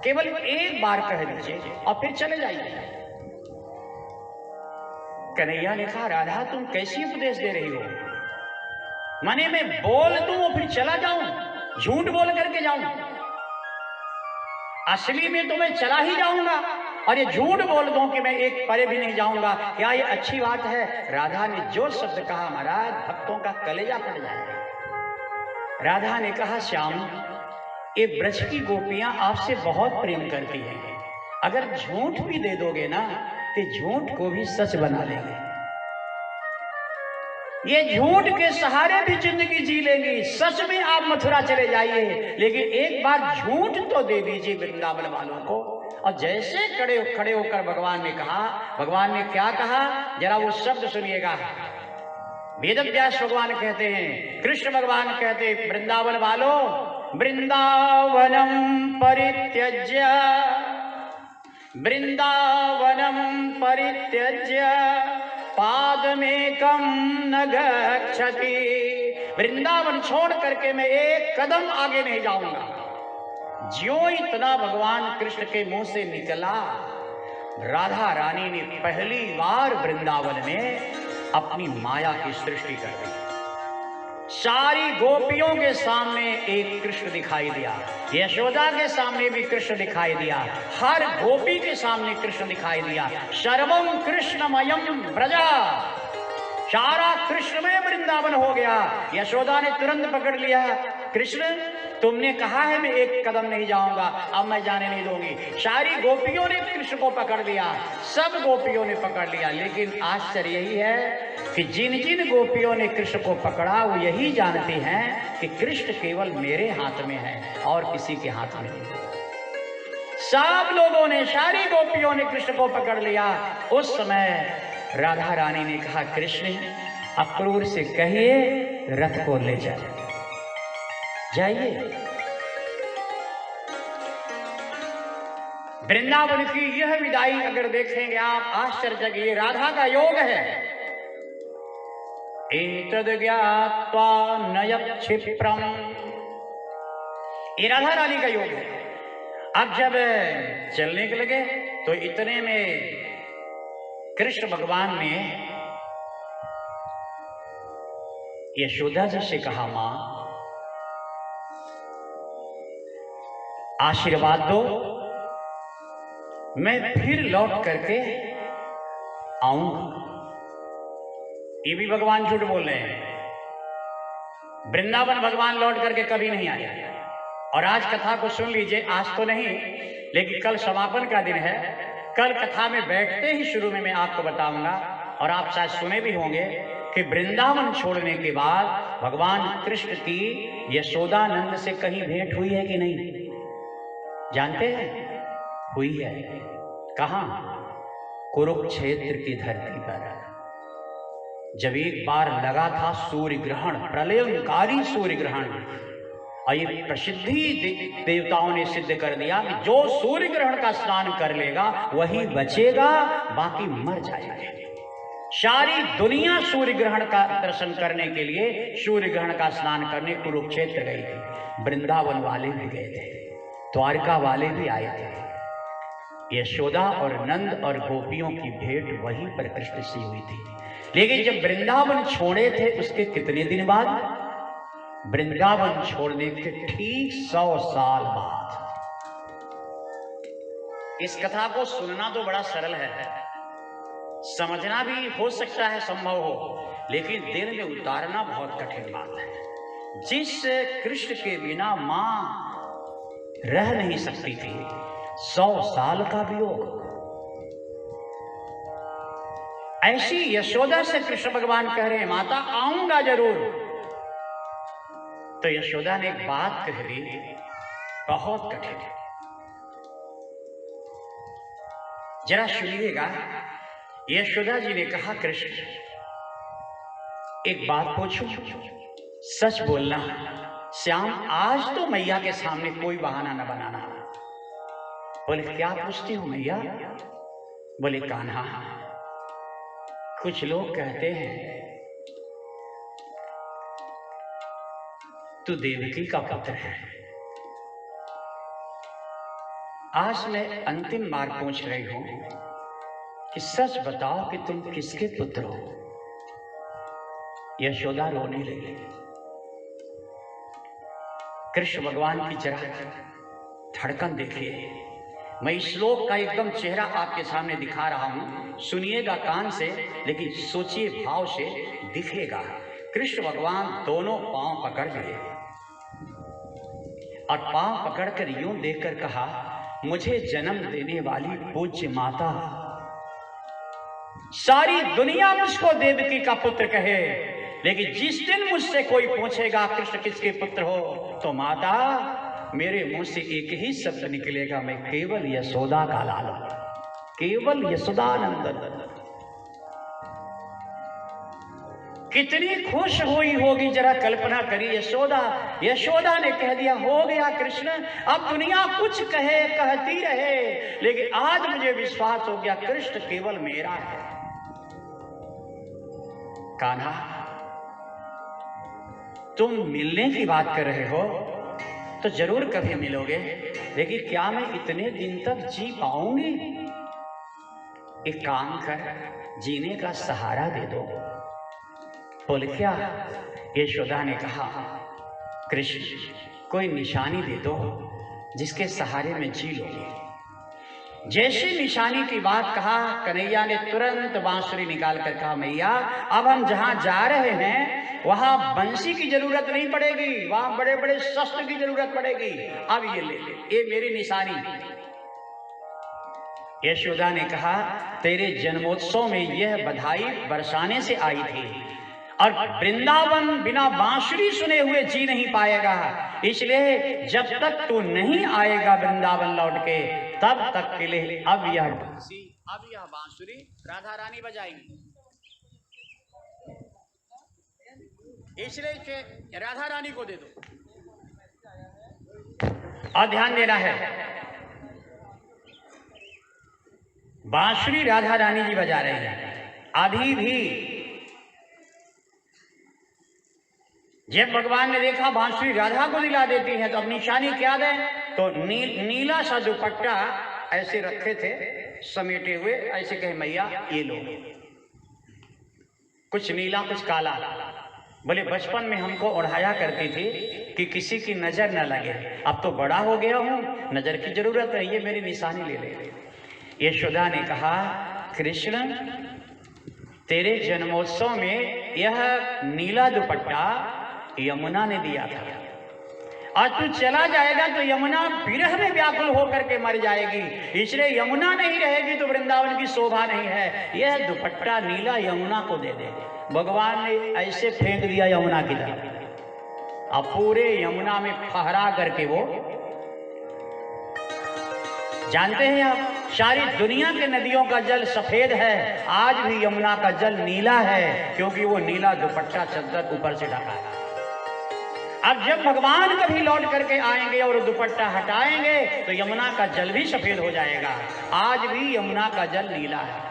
केवल एक बार कह दीजिए और फिर चले जाइए। कन्हैया ने कहा, राधा तुम कैसी उपदेश दे रही हो? मने में बोल दूं और फिर चला जाऊं, झूठ बोल करके जाऊं? असली में तो मैं चला ही जाऊंगा और ये झूठ बोल दूं कि मैं एक परे भी नहीं जाऊंगा, क्या ये अच्छी बात है? राधा ने जो शब्द कहा महाराज, भक्तों का कलेजा फट जाएगा। राधा ने कहा, श्याम, ये ब्रज की गोपियां आपसे बहुत प्रेम करती हैं, अगर झूठ भी दे दोगे ना तो झूठ को भी सच बना लेंगे। ये झूठ के सहारे भी जिंदगी जी लेंगी, सच में आप मथुरा चले जाइए, लेकिन एक बार झूठ तो दे दीजिए वृंदावन वालों को। और जैसे खड़े होकर भगवान ने कहा, भगवान ने क्या कहा जरा वो शब्द सुनिएगा। वेदव्यास भगवान कहते हैं, कृष्ण भगवान कहते हैं, वृंदावन वालों, वृंदावनम परित्यज्य, वृंदावनम परित्यज्य पादमेकम न गच्छति। वृंदावन छोड़ करके मैं एक कदम आगे नहीं जाऊंगा। ज्यों इतना भगवान कृष्ण के मुंह से निकला, राधा रानी ने पहली बार वृंदावन में अपनी माया की सृष्टि कर दी। सारी गोपियों के सामने एक कृष्ण दिखाई दिया, यशोदा के सामने भी कृष्ण दिखाई दिया, हर गोपी के सामने कृष्ण दिखाई दिया। सर्वम कृष्णमयम ब्रजा, सारा कृष्णमय वृंदावन हो गया। यशोदा ने तुरंत पकड़ लिया, कृष्ण तुमने कहा है मैं एक कदम नहीं जाऊंगा, अब मैं जाने नहीं दूंगी। सारी गोपियों ने कृष्ण को पकड़ लिया, सब गोपियों ने पकड़ लिया। लेकिन आश्चर्य यही है कि जिन जिन गोपियों ने कृष्ण को पकड़ा वो यही जानती हैं कि कृष्ण केवल मेरे हाथ में है और किसी के हाथ में नहीं। सब लोगों ने, सारी गोपियों ने कृष्ण को पकड़ लिया। उस समय राधा रानी ने कहा, कृष्ण अक्रूर से कहिए रथ को ले जाइए। वृंदावन की यह विदाई अगर देखेंगे आप, आश्चर्य, ये राधा का योग है। एतद् ज्ञात्वा नयत् क्षिप्रम, ये राधा रानी का योग है। अब जब चलने के लगे तो इतने में कृष्ण भगवान ने यशोदा जी से कहा, मां आशीर्वाद दो, मैं फिर लौट करके आऊंगा। ये भी भगवान झूठ बोल रहे हैं। वृंदावन भगवान लौट करके कभी नहीं आया। और आज कथा को सुन लीजिए, आज तो नहीं लेकिन कल समापन का दिन है। कल कथा में बैठते ही शुरू में मैं आपको बताऊंगा, और आप शायद सुने भी होंगे कि वृंदावन छोड़ने के बाद भगवान कृष्ण की यशोदानंद से कहीं भेंट हुई है कि नहीं? जानते हैं? हुई है। कहां? कुरुक्षेत्र की धरती पर। जब एक बार लगा था सूर्य ग्रहण, प्रलयंकारी सूर्य ग्रहण, और ये प्रसिद्धि देवताओं ने सिद्ध कर दिया कि जो सूर्य ग्रहण का स्नान कर लेगा वही बचेगा, बाकी मर जाएगा। सारी दुनिया सूर्य ग्रहण का दर्शन करने के लिए, सूर्य ग्रहण का स्नान करने कुरुक्षेत्र गई थी। वृंदावन वाले भी गए थे, द्वारका वाले भी आए थे। यशोदा और नंद और गोपियों की भेंट वहीं पर कृष्ण से हुई थी। लेकिन जब वृंदावन छोड़े थे उसके कितने दिन बाद? वृंदावन छोड़ने के ठीक 100 साल बाद। इस कथा को सुनना तो बड़ा सरल है, समझना भी हो सकता है संभव हो, लेकिन दिल में उतारना बहुत कठिन बात है। जिस कृष्ण के बिना मां रह नहीं सकती थी, 100 साल का वियोग। ऐसी यशोदा से कृष्ण भगवान कह रहे हैं, माता आऊंगा जरूर। तो यशोदा ने एक बात कह दी, बहुत कठिन है, जरा सुनिएगा। यशोदा जी ने कहा, कृष्ण एक बात पूछूं, सच बोलना। श्याम, आज तो मैया के सामने कोई बहाना न बनाना। बोले क्या पूछती हूँ मैया? बोले कान्हा, कुछ लोग कहते हैं तू देवकी का पुत्र है। आज मैं अंतिम बार पूछ रही हूं कि सच बताओ कि तुम किसके पुत्र हो? यशोदा रोने लगी। कृष्ण भगवान की जरा धड़कन देखिए। मैं इस श्लोक का एकदम चेहरा आपके सामने दिखा रहा हूं, सुनिएगा कान से, लेकिन सोचिए भाव से, दिखेगा। कृष्ण भगवान दोनों पांव पकड़ लिए और पांव पकड़कर यूं देखकर कहा, मुझे जन्म देने वाली पूज्य माता, सारी दुनिया मुझको देवकी का पुत्र कहे, लेकिन जिस दिन मुझसे कोई पूछेगा कृष्ण किसके पुत्र हो, तो माता मेरे मुंह से एक ही शब्द निकलेगा, मैं केवल यशोदा का लाल हूं, केवल यशोदानंदन। कितनी खुश हुई होगी, जरा कल्पना करिए। यशोदा ने कह दिया, हो गया कृष्ण, अब दुनिया कुछ कहे कहती रहे, लेकिन आज मुझे विश्वास हो गया कृष्ण केवल मेरा है। कान्हा, तुम मिलने की बात कर रहे हो तो जरूर कभी मिलोगे, लेकिन क्या मैं इतने दिन तक जी पाऊंगी? एक काम कर, जीने का सहारा दे दो। बोले क्या? यशोदा ने कहा, कृष्ण कोई निशानी दे दो जिसके सहारे में जी लोगे। जैसी निशानी की बात कहा, कन्हैया ने तुरंत बांसुरी निकाल कर कहा, मैया अब हम जहां जा रहे हैं वहां बंसी की जरूरत नहीं पड़ेगी, वहां बड़े बड़े शस्त्र की जरूरत पड़ेगी। अब ये ले, ये मेरी निशानी। यशोदा ने कहा, तेरे जन्मोत्सव में यह बधाई बरसाने से आई थी, और वृंदावन बिना बांसुरी सुने हुए जी नहीं पाएगा, इसलिए जब तक तू नहीं आएगा वृंदावन लौट के, तब तक के लिए अब यह बांसुरी राधा रानी बजाएंगी। इसलिए राधा रानी को दे दो। और ध्यान देना है, बांसुरी राधा रानी जी बजा रहे हैं। अभी भी जब भगवान ने देखा बांसुरी राधा को दिला देती है, तो अब निशानी क्या दें? तो नीला सा दुपट्टा ऐसे रखे थे समेटे हुए, ऐसे कहे मैया ये लो, कुछ नीला कुछ काला। बोले बचपन में हमको ओढ़ाया करती थी कि किसी की नजर न लगे, अब तो बड़ा हो गया हूं, नजर की जरूरत है, ये मेरी निशानी ले ले। यशोदा ने कहा, कृष्ण तेरे जन्मोत्सव में यह नीला दुपट्टा यमुना ने दिया था, आज तू चला जाएगा तो यमुना विरह में व्याकुल होकर के मर जाएगी, इसलिए यमुना नहीं रहेगी तो वृंदावन की शोभा नहीं है, यह दुपट्टा नीला यमुना को दे दे। भगवान ने ऐसे फेंक दिया यमुना की तरफ, अब पूरे यमुना में फहरा करके वो, जानते हैं आप, सारी दुनिया के नदियों का जल सफेद है, आज भी यमुना का जल नीला है, क्योंकि वो नीला दुपट्टा चद्दर ऊपर से ढका है। अब जब भगवान कभी लौट करके आएंगे और दुपट्टा हटाएंगे तो यमुना का जल भी सफेद हो जाएगा, आज भी यमुना का जल नीला है।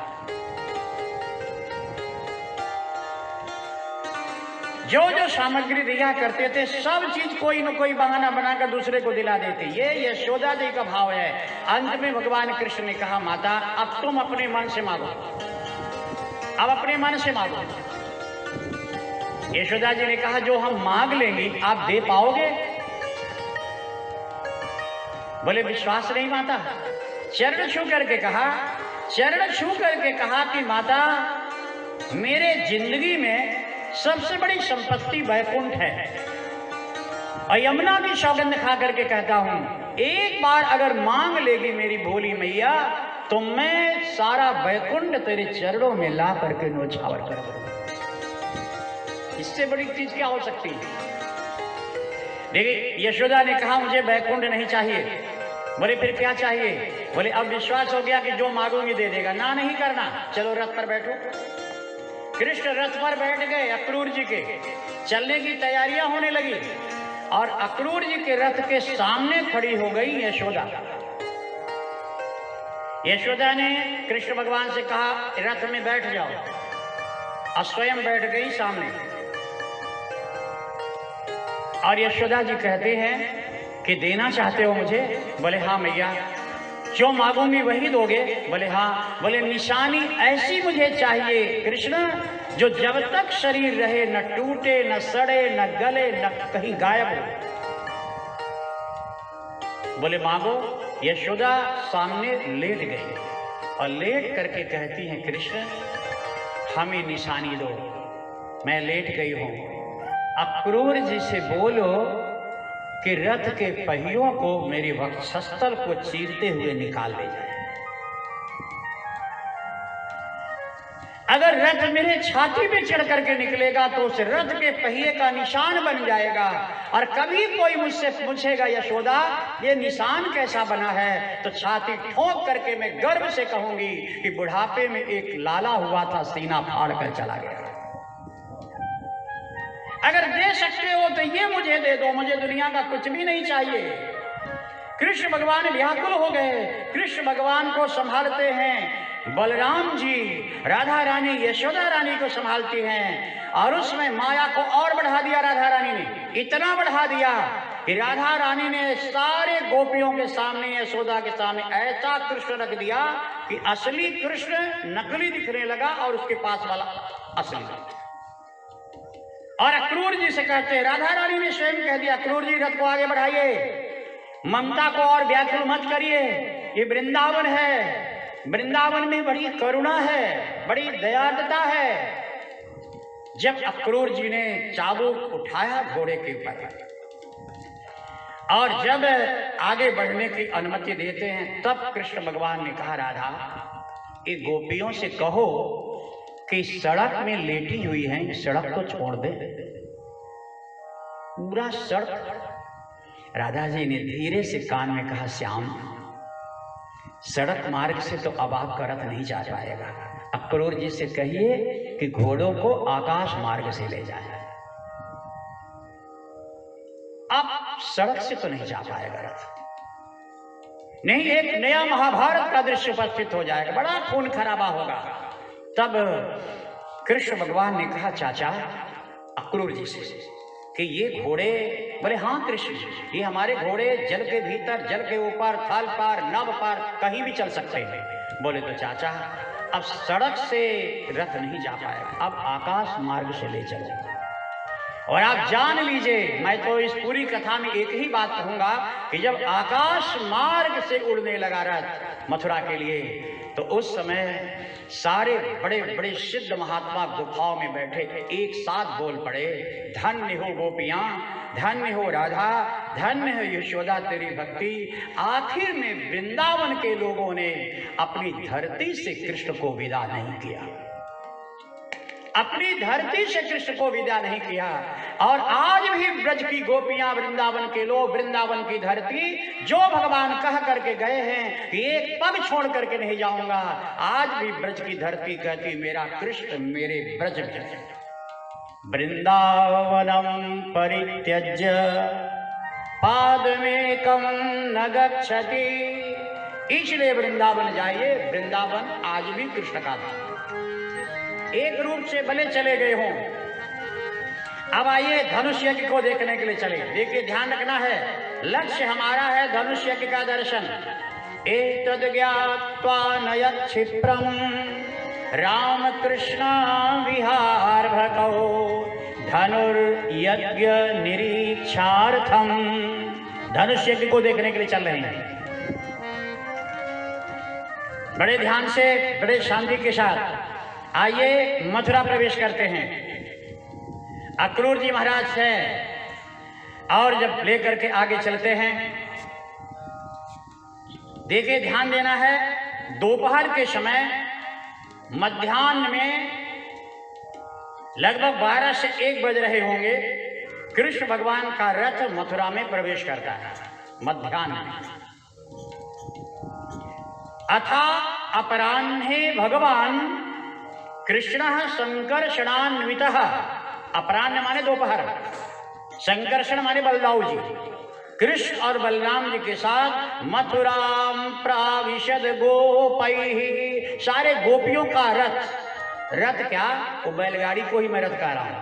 जो जो सामग्री दिया करते थे, सब चीज कोई न कोई बहाना बनाकर दूसरे को दिला देते, ये यशोदा जी का भाव है। अंत में भगवान कृष्ण ने कहा, माता अब तुम अपने मन से मांगो, अब अपने मन से मांगो। यशोदा जी ने कहा, जो हम मांग लेंगे आप दे पाओगे? बोले विश्वास नहीं माता। चरण छू करके कहा कि माता मेरे जिंदगी में सबसे बड़ी संपत्ति वैकुंठ है, और यमुना की सौगंध खा करके कहता हूं, एक बार अगर मांग लेगी मेरी भोली मैया तो मैं सारा वैकुंठ तेरे चरणों में ला करके न्योछावर कर दूंगा। इससे बड़ी चीज क्या हो सकती है? देखिए यशोदा ने कहा, मुझे वैकुंठ नहीं चाहिए। बोले फिर क्या चाहिए? बोले अब विश्वास हो गया कि जो मांगूंगी दे देगा, ना नहीं करना, चलो रथ पर बैठो। कृष्ण रथ पर बैठ गए, अक्रूर जी के चलने की तैयारियां होने लगी, और अक्रूर जी के रथ के सामने खड़ी हो गई यशोदा। यशोदा ने कृष्ण भगवान से कहा रथ में बैठ जाओ, और स्वयं बैठ गई सामने। और यशोदा जी कहते हैं कि देना चाहते हो मुझे? बोले हाँ मैया, जो मांगूंगी वही दोगे? बोले हाँ। बोले निशानी ऐसी मुझे चाहिए कृष्ण जो जब तक शरीर रहे न टूटे, न सड़े, न गले, न कहीं गायब हो। बोले मांगो। यशोदा सामने लेट गई और लेट करके कहती हैं कृष्ण हमें निशानी दो, मैं लेट गई हूं। अक्रूर जी से बोलो कि रथ के पहियों को मेरे वक्षस्थल को चीरते हुए निकाल ले जाए। अगर रथ मेरे छाती में चढ़ करके निकलेगा तो उस रथ के पहिए का निशान बन जाएगा। और कभी कोई मुझसे पूछेगा यशोदा ये निशान कैसा बना है, तो छाती ठोक करके मैं गर्व से कहूंगी कि बुढ़ापे में एक लाला हुआ था, सीना फाड़ कर चला गया। अगर दे सकते हो तो ये मुझे दे दो, मुझे दुनिया का कुछ भी नहीं चाहिए। कृष्ण भगवान व्याकुल हो गए। कृष्ण भगवान को संभालते हैं बलराम जी, राधा रानी यशोदा रानी को संभालती हैं। और उसमें माया को और बढ़ा दिया राधा रानी ने, इतना बढ़ा दिया कि राधा रानी ने सारे गोपियों के सामने, यशोदा के सामने ऐसा कृष्ण रख दिया कि असली कृष्ण नकली दिखने लगा और उसके पास वाला असली। और अक्रूर जी से कहते हैं, राधा रानी ने स्वयं कह दिया अक्रूर जी रथ को आगे बढ़ाइए, ममता को और व्याकुल मत करिए, ये वृंदावन है, वृंदावन में बड़ी करुणा है, बड़ी दयालुता है। जब अक्रूर जी ने चाबुक उठाया घोड़े के ऊपर और जब आगे बढ़ने की अनुमति देते हैं, तब कृष्ण भगवान ने कहा राधा ये गोपियों से कहो कि सड़क में लेटी हुई है, सड़क तो छोड़ दे। पूरा सड़क। राधा जी ने धीरे से कान में कहा श्याम सड़क मार्ग से तो अब आपका रथ नहीं जा पाएगा, अक्रूर जी से कहिए कि घोड़ों को आकाश मार्ग से ले जाए। अब सड़क से तो नहीं जा पाएगा रथ, नहीं एक नया महाभारत का दृश्य उपस्थित हो जाएगा, बड़ा खून खराबा होगा। तब कृष्ण भगवान ने कहा चाचा अक्रूर जी से कि ये घोड़े, बोले हाँ कृष्ण ये हमारे घोड़े जल के भीतर, जल के ऊपर, थल पार, नभ पार कहीं भी चल सकते हैं। बोले तो चाचा अब सड़क से रथ नहीं जा पाएगा, अब आकाश मार्ग से ले चलो। और आप जान लीजिए मैं तो इस पूरी कथा में एक ही बात कहूंगा कि जब आकाश मार्ग से उड़ने लगा रथ मथुरा के लिए, तो उस समय सारे बड़े बड़े सिद्ध महात्मा गुफाओं में बैठे एक साथ बोल पड़े धन्य हो गोपियां, धन्य हो राधा, धन्य हो यशोदा तेरी भक्ति। आखिर में वृंदावन के लोगों ने अपनी धरती से कृष्ण को विदा नहीं किया, अपनी धरती से कृष्ण को विदा नहीं किया। और आज भी ब्रज की गोपियां, वृंदावन के लोग, वृंदावन की धरती जो भगवान कह करके गए हैं कि एक पग छोड़ करके नहीं जाऊंगा, आज भी ब्रज की धरती कहती मेरा कृष्ण मेरे ब्रज में। वृंदावनम परित्यज्य पादमेकम न गच्छति, इसलिए वृंदावन जाइए, वृंदावन आज भी कृष्ण का था। एक रूप से भले चले गए हों। अब आइए धनुष यज्ञ को देखने के लिए चले। देखिए ध्यान रखना है, लक्ष्य हमारा है धनुष यज्ञ का दर्शन। एतद् ज्ञात्वा नयत् क्षिप्रम रामकृष्ण विहारभकौ धनुर्यज्ञ निरीक्षार्थम। धनुष यज्ञ को देखने के लिए चल रहे हैं। बड़े ध्यान से, बड़े शांति के साथ आइए मथुरा प्रवेश करते हैं। अक्रूर जी महाराज से और जब लेकर के आगे चलते हैं, देखिए ध्यान देना है, दोपहर के समय मध्याह्न में लगभग 12 से 1 बज रहे होंगे, कृष्ण भगवान का रथ मथुरा में प्रवेश करता है मध्याह्न में। अथा अपराह्ने भगवान कृष्ण संकर्षणान्वित। अपराह्न माने दोपहर, संकर्षण माने बलदाऊ जी। कृष्ण और बलराम जी के साथ मथुराम प्राविशद गोपैः। सारे गोपियों का रथ क्या, वो बैलगाड़ी को ही मैं रथ कह रहा हूं,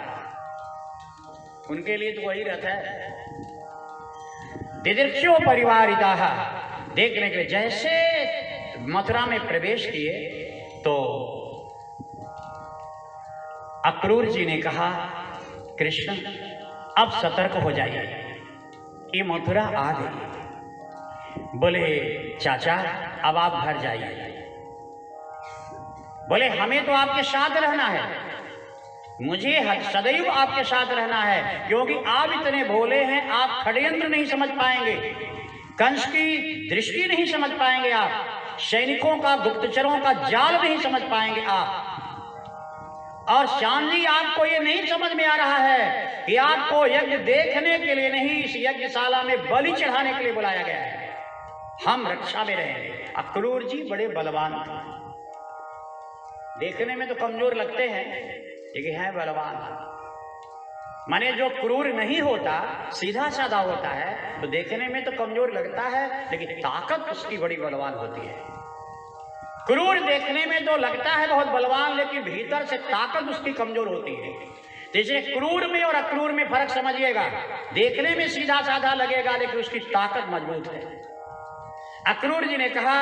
उनके लिए तो वही रथ है। दिदृक्षो परिवारिताः, देखने के लिए जैसे मथुरा में प्रवेश किए तो अक्रूर जी ने कहा, कृष्ण अब सतर्क हो जाइए, ये मथुरा आ गई। बोले चाचा अब आप घर जाइए। बोले हमें तो आपके साथ रहना है, मुझे सदैव आपके साथ रहना है, क्योंकि आप इतने भोले हैं, आप षड्यंत्र नहीं समझ पाएंगे, कंस की दृष्टि नहीं समझ पाएंगे, आप सैनिकों का गुप्तचरों का जाल नहीं समझ पाएंगे आप। और श्याम जी आपको ये नहीं समझ में आ रहा है कि आपको यज्ञ देखने के लिए नहीं, इस यज्ञशाला में बलि चढ़ाने के लिए बुलाया गया है। हम रक्षा में रहेंगे। अक्रूर जी बड़े बलवान थे, देखने में तो कमजोर लगते हैं लेकिन है बलवान। माने जो क्रूर नहीं होता, सीधा साधा होता है, तो देखने में तो कमजोर लगता है लेकिन ताकत उसकी बड़ी बलवान होती है। क्रूर देखने में तो लगता है बहुत बलवान, लेकिन भीतर से ताकत उसकी कमजोर होती है। जैसे क्रूर में और अक्रूर में फर्क समझिएगा, देखने में सीधा साधा लगेगा लेकिन उसकी ताकत मजबूत है। अक्रूर जी ने कहा,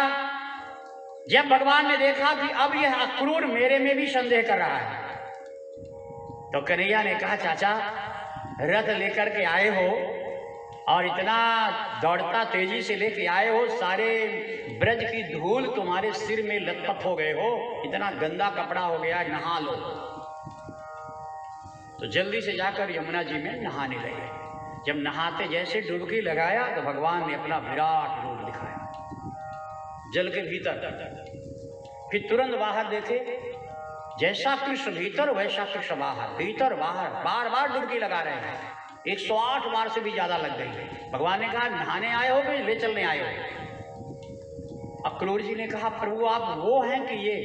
जब भगवान ने देखा कि अब यह अक्रूर मेरे में भी संदेह कर रहा है, तो कन्हैया ने कहा, चाचा रथ लेकर के आए हो और इतना दौड़ता तेजी से लेके आए हो, सारे ब्रज की धूल तुम्हारे सिर में लथपथ हो गए हो, इतना गंदा कपड़ा हो गया, नहा लो। तो जल्दी से जाकर यमुना जी में नहाने लगे। जब नहाते जैसे डुबकी लगाया तो भगवान ने अपना विराट रूप दिखाया जल के भीतर। फिर तुरंत बाहर देखे, जैसा कृष्ण भीतर वैसा कृष्ण बाहर, भीतर बाहर बार बार डुबकी लगा रहे हैं। 108 बार से भी ज्यादा लग गई। भगवान ने कहा, नहाने आए हो कि ले चलने आए हो? अक्रूर जी ने कहा, प्रभु आप वो हैं कि ये?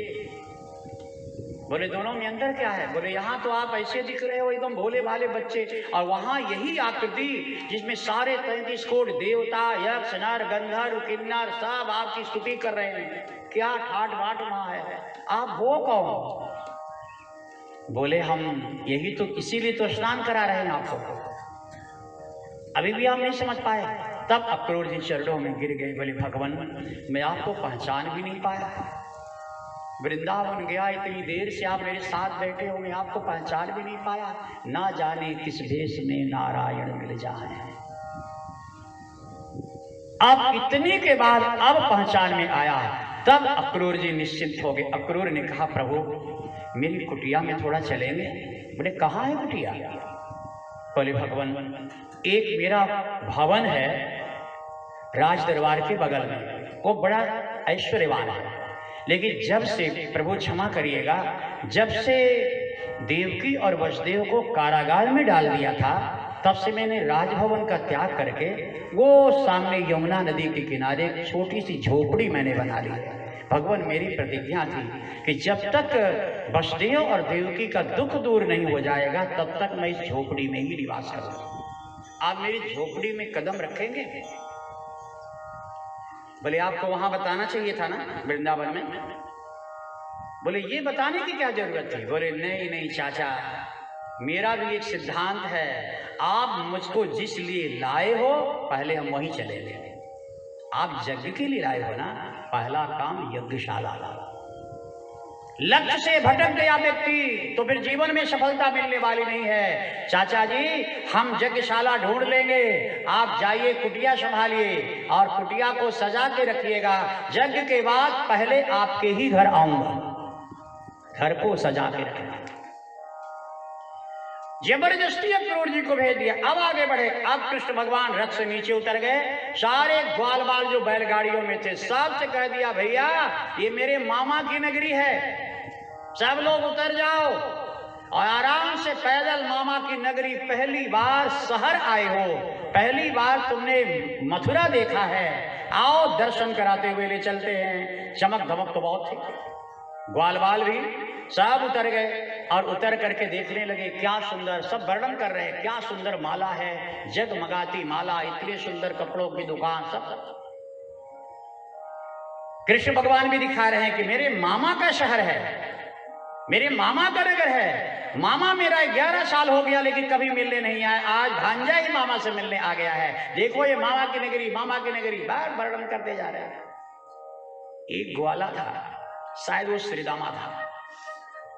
बोले दोनों में अंतर क्या है? बोले यहाँ तो आप ऐसे दिख रहे हो एकदम भोले भाले बच्चे, और वहां यही आकृति जिसमें सारे 33 कोटि देवता, यक्ष, नर, गंधर्व, किन्नर सब आपकी स्तुति कर रहे हैं, क्या ठाट बाट वहां है, आप वो कौन? बोले हम यही तो, इसीलिए तो स्नान करा रहे हैं आपको, अभी भी आप नहीं समझ पाए। तब अक्रूर जी चरणों में गिर गए। बोले भगवान मैं आपको पहचान भी नहीं पाया, वृंदावन गया इतनी देर से आप मेरे साथ बैठे हो, मैं आपको पहचान भी नहीं पाया, ना जाने किस भेष में नारायण मिल जाए। अब इतने के बाद अब पहचान में आया। तब अक्रूर जी निश्चिंत हो गए। अक्रूर ने कहा, प्रभु मेरी कुटिया में थोड़ा चलेंगे? बोले कहाँ है कुटिया? बोले भगवान एक मेरा भवन है राज दरबार के बगल में, वो बड़ा ऐश्वर्यवान है, लेकिन जब से प्रभु क्षमा करिएगा, जब से देवकी और वसुदेव को कारागार में डाल दिया था, तब से मैंने राजभवन का त्याग करके वो सामने यमुना नदी के किनारे एक छोटी सी झोपड़ी मैंने बना ली है। भगवान मेरी प्रतिज्ञा थी कि जब तक वसुदेव और देवकी का दुख दूर नहीं हो जाएगा तब तक मैं इस झोपड़ी में ही निवास करूंगा। आप मेरी झोपड़ी में कदम रखेंगे? बोले आपको वहां बताना चाहिए था ना वृंदावन में। बोले ये बताने की क्या जरूरत थी? बोले नहीं नहीं चाचा, मेरा भी एक सिद्धांत है, आप मुझको जिस लिए लाए हो पहले हम वहीं चले गए। आप यज्ञ के लिए लाए हो ना, पहला काम यज्ञशाला लाओ। लक्ष्य से भटक गया व्यक्ति तो फिर जीवन में सफलता मिलने वाली नहीं है। चाचा जी हम यज्ञशाला ढूंढ लेंगे, आप जाइए कुटिया संभालिए और कुटिया को सजा के रखिएगा। यज्ञ के बाद पहले आपके ही घर आऊंगा, घर को सजा के रखना। जबरदस्ती अक्रूर जी को भेज दिया। अब आगे बढ़े। अब कृष्ण भगवान रथ से नीचे उतर गए। सारे ग्वाल बाल जो बैलगाड़ियों में थे सबसे कह दिया, भैया ये मेरे मामा की नगरी है, सब लोग उतर जाओ और आराम से पैदल मामा की नगरी। पहली बार शहर आए हो, पहली बार तुमने मथुरा देखा है, आओ दर्शन कराते हुए ले चलते हैं। चमक धमक तो बहुत थी। ग्वाल बाल भी सब उतर गए और उतर करके देखने लगे, क्या सुंदर, सब वर्णन कर रहे हैं, क्या सुंदर माला है, जगमगाती माला, इतने सुंदर कपड़ों की दुकान, सब कृष्ण भगवान भी दिखा रहे हैं कि मेरे मामा का शहर है, मेरे मामा का नगर है। मामा मेरा 11 साल हो गया लेकिन कभी मिलने नहीं आया, आज भांजा ही मामा से मिलने आ गया है। देखो ये मामा की नगरी, मामा की नगरी, बार वर्णन करते जा रहे हैं। एक ग्वाला था, शायद वो श्रीदामा था,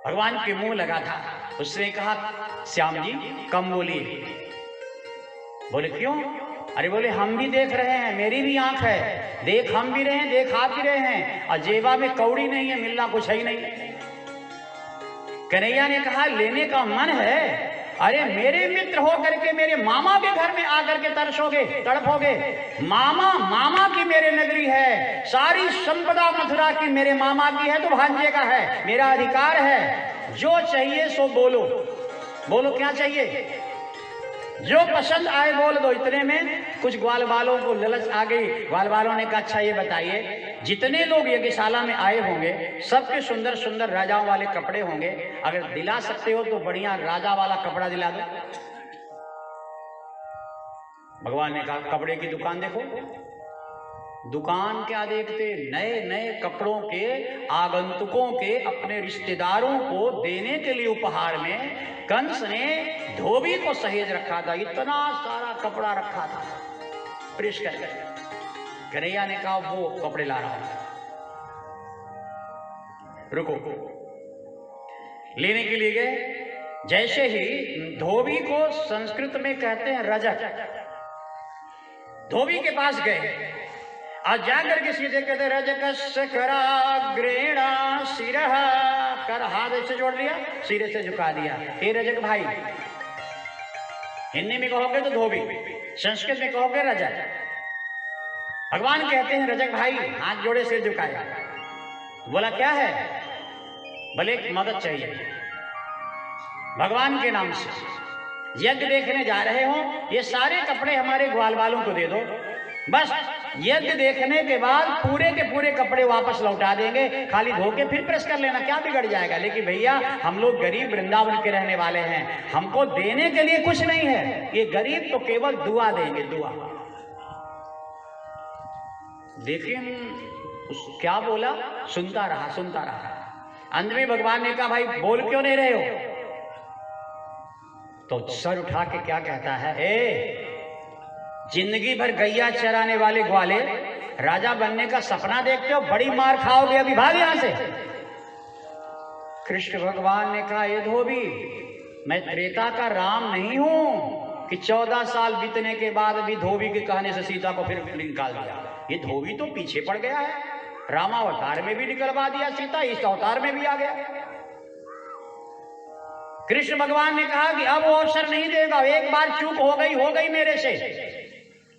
भगवान के मुंह लगा था। उसने कहा श्याम जी कम बोलिए। बोले क्यों? अरे बोले हम भी देख रहे हैं, मेरी भी आंख है, देख हम भी रहे हैं, देख आप भी रहे हैं, और जेबा में कौड़ी नहीं है, मिलना कुछ है ही नहीं। कन्हैया ने कहा लेने का मन है, अरे मेरे मित्र हो करके मेरे मामा के घर में आकर के तरसोगे, तड़पोगे। मामा, मामा की मेरे नगरी है, सारी संपदा मथुरा की मेरे मामा की है, तो भांजे का है, मेरा अधिकार है। जो चाहिए सो बोलो, बोलो क्या चाहिए, जो पसंद आए बोल दो। इतने में कुछ ग्वाल वालों को ललच आ गई। ग्वाल वालों ने कहा अच्छा ये बताइए, जितने लोग यज्ञशाला में आए होंगे सबके सुंदर सुंदर राजाओं वाले कपड़े होंगे, अगर दिला सकते हो तो बढ़िया राजा वाला कपड़ा दिला दो। भगवान ने कहा कपड़े की दुकान देखो। दुकान क्या देखते, नए नए कपड़ों के आगंतुकों के अपने रिश्तेदारों को देने के लिए उपहार में कंस ने धोबी को सहेज रखा था, इतना सारा कपड़ा रखा था। प्रेस कर कन्हैया ने कहा वो कपड़े ला रहा हूं, रुको। लेने के लिए गए। जैसे ही धोबी को संस्कृत में कहते हैं रजक, धोबी के पास गए और जाकर के सीधे कहते रजकस्य कराग्रेणा सिरह, कर हाथ से जोड़ लिया, सिरे से झुका दिया। हे रजक भाई, हिंदी में कहोगे तो धोबी, संस्कृत में कहोगे रजक। भगवान कहते हैं रजक भाई, हाथ जोड़े सिर झुकाया। बोला क्या है? बोले एक मदद चाहिए भगवान के नाम से। यज्ञ देखने जा रहे हो, ये सारे कपड़े हमारे ग्वाल वालों को दे दो, बस यज्ञ देखने के बाद पूरे के पूरे कपड़े वापस लौटा देंगे, खाली धो के फिर प्रेस कर लेना, क्या बिगड़ जाएगा। लेकिन भैया हम लोग गरीब वृंदावन के रहने वाले हैं, हमको देने के लिए कुछ नहीं है, ये गरीब तो केवल दुआ देंगे, दुआ। लेकिन क्या बोला, सुनता रहा सुनता रहा। अंत में भगवान ने कहा भाई बोल क्यों नहीं रहे हो? तो सर उठा के क्या कहता है, ए जिंदगी भर गैया चराने वाले ग्वाले राजा बनने का सपना देखते हो, बड़ी मार खाओगे, अभी भाग यहां से। कृष्ण भगवान ने कहा ये धोबी, मैं त्रेता का राम नहीं हूं कि 14 साल बीतने के बाद भी धोबी के कहने से सीता को फिर निकाल दिया। ये धोबी तो पीछे पड़ गया है, रामावतार में भी निकलवा दिया सीता, इस अवतार में भी आ गया। कृष्ण भगवान ने कहा कि अब वो अवसर नहीं देगा, एक बार चूक हो गई मेरे से।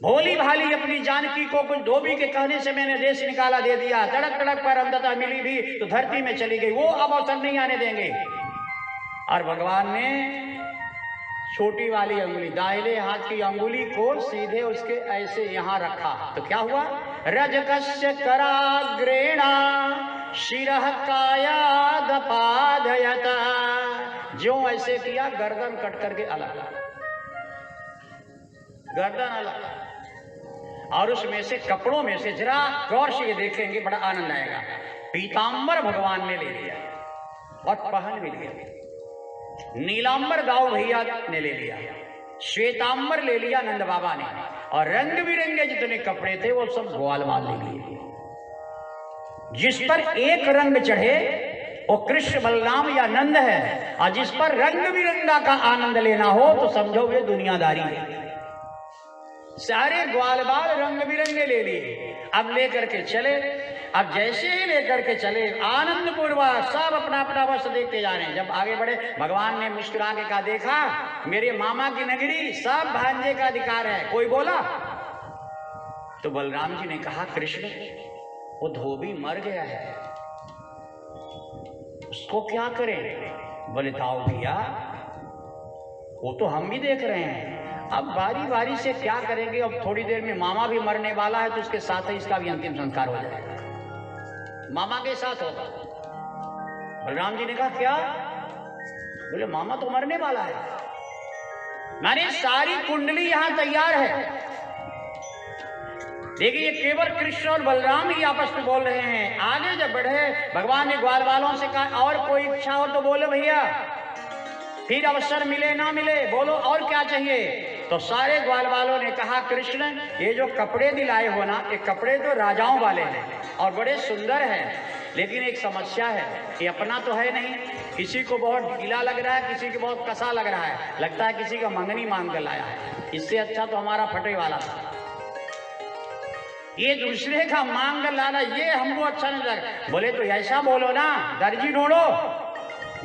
भोली भाली अपनी जानकी को कुछ धोबी के कहने से मैंने देश निकाला, दे दिया, तड़क तड़क पर अंततः मिली भी तो धरती में चली गई, वो अब अवसर नहीं आने देंगे। और भगवान ने छोटी वाली अंगुली, दाहिने हाथ की अंगुली को सीधे उसके ऐसे यहां रखा, तो क्या हुआ, रजकस्य कराग्रेणा शिरः कायादपादयत, जो ऐसे किया गर्दन कट करके अलग, गर्दन अलग। और उसमें से कपड़ों में से जरा गौर से ये देखेंगे, बड़ा आनंद आएगा। पीतांबर भगवान ने ले लिया और पहन भी लिया, नीलांबर दाऊ भैया ने ले लिया, श्वेतांबर ले लिया नंद बाबा ने, और रंग बिरंगे जितने कपड़े थे वो सब ग्वालवाल ले लिए। जिस पर एक रंग चढ़े वो कृष्ण बलराम या नंद है, और जिस पर रंग बिरंगा का आनंद लेना हो तो समझो वे दुनियादारी है। सारे ग्वालबाल रंग बिरंगे ले लिए, अब लेकर के चले। अब जैसे ही लेकर के चले आनंद पूर्वक सब अपना अपना वस्त्र देखते जा रहे हैं। जब आगे बढ़े भगवान ने मुस्कुरा के कहा, देखा मेरे मामा की नगरी, सब भांजे का अधिकार है। कोई बोला तो बलराम जी ने कहा, कृष्ण वो धोबी मर गया है, उसको क्या करें? बोले दाऊ भैया वो तो हम भी देख रहे हैं, अब बारी बारी से क्या करेंगे, अब थोड़ी देर में मामा भी मरने वाला है तो उसके साथ ही इसका भी अंतिम संस्कार हो जाएगा, मामा के साथ होगा। बलराम जी ने कहा क्या? बोले मामा तो मरने वाला है, मैंने सारी कुंडली यहां तैयार है, देखिए, ये केवल कृष्ण और बलराम ही आपस में बोल रहे हैं। आगे जब बढ़े, भगवान ने ग्वाल वालों से कहा, और कोई इच्छा हो तो बोलो भैया, फिर अवसर मिले ना मिले, बोलो और क्या चाहिए। तो सारे ग्वाल वालों ने कहा, कृष्ण ये जो कपड़े दिलाए हो ना, ये कपड़े तो राजाओं वाले हैं और बड़े सुंदर हैं, लेकिन एक समस्या है कि अपना तो है नहीं, किसी को बहुत ढीला लग रहा है, किसी को बहुत कसा लग रहा है, लगता है किसी का मंगनी मांग कर लाया है। इससे अच्छा तो हमारा फटे वाला था। ये दूसरे का मांग कर लाना, ये हमको अच्छा नहीं लगा। बोले तो ऐसा बोलो ना, दर्जी ढूंढो,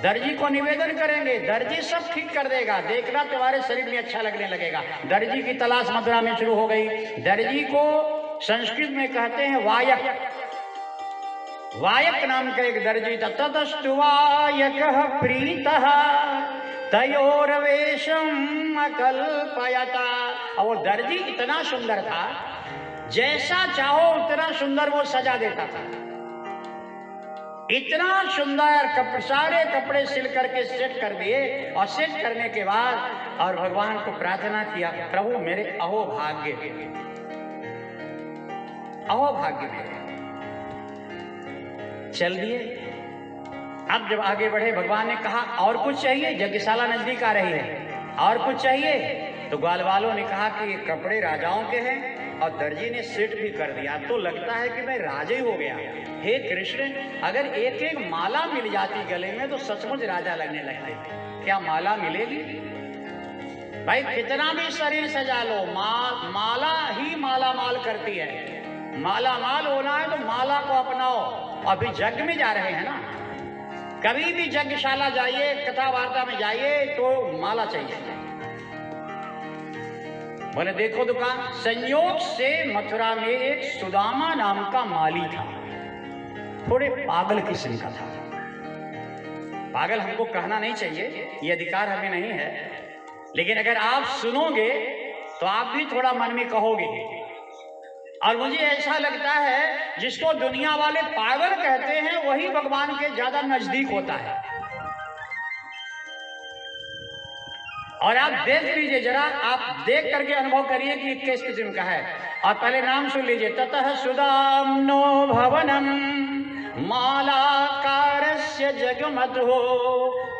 दर्जी को निवेदन करेंगे, दर्जी सब ठीक कर देगा, देखना तुम्हारे शरीर में अच्छा लगने लगेगा। दर्जी की तलाश मथुरा में शुरू हो गई। दर्जी को संस्कृत में कहते हैं वायक। वायक नाम का एक दर्जी था। ततस्तु वायकः प्रीतः तयोर्वेशम् अकल्पयता। और वो दर्जी इतना सुंदर था, जैसा चाहो उतना सुंदर वो सजा देता था। इतना सुंदर सारे कपड़े सिल करके सेट कर दिए, और सेट करने के बाद और भगवान को प्रार्थना किया, प्रभु मेरे अहो भाग्य, अहो भाग्य मेरे। चल दिए। अब जब आगे बढ़े, भगवान ने कहा और कुछ चाहिए, यज्ञशाला नजदीक आ रही है, और कुछ चाहिए। तो ग्वाल वालों ने कहा कि ये कपड़े राजाओं के हैं, और दर्जी ने सेट भी कर दिया, तो लगता है कि मैं राजा ही हो गया। हे कृष्ण, अगर एक एक माला मिल जाती गले में तो सचमुच राजा लगने लगते। क्या माला मिलेगी? भाई कितना भी शरीर सजा लो, माला ही माला माल करती है। माला माल होना है तो माला को अपनाओ। अभी यज्ञ में जा रहे हैं ना, कभी भी यज्ञशाला जाइए, कथा वार्ता में जाइए तो माला चाहिए। बोले देखो दुकान। संयोग से मथुरा में एक सुदामा नाम का माली था, थोड़े पागल किस्म का था। पागल हमको कहना नहीं चाहिए, ये अधिकार हमें नहीं है, लेकिन अगर आप सुनोगे तो आप भी थोड़ा मन में कहोगे। और मुझे ऐसा लगता है जिसको दुनिया वाले पागल कहते हैं वही भगवान के ज्यादा नजदीक होता है। और आप देख लीजिए जरा, आप देख करके अनुभव करिए कि किस किस्म का है। और पहले नाम सुन लीजिए। ततः सुदाम्नो भवनम मालाकारस्य जगमतो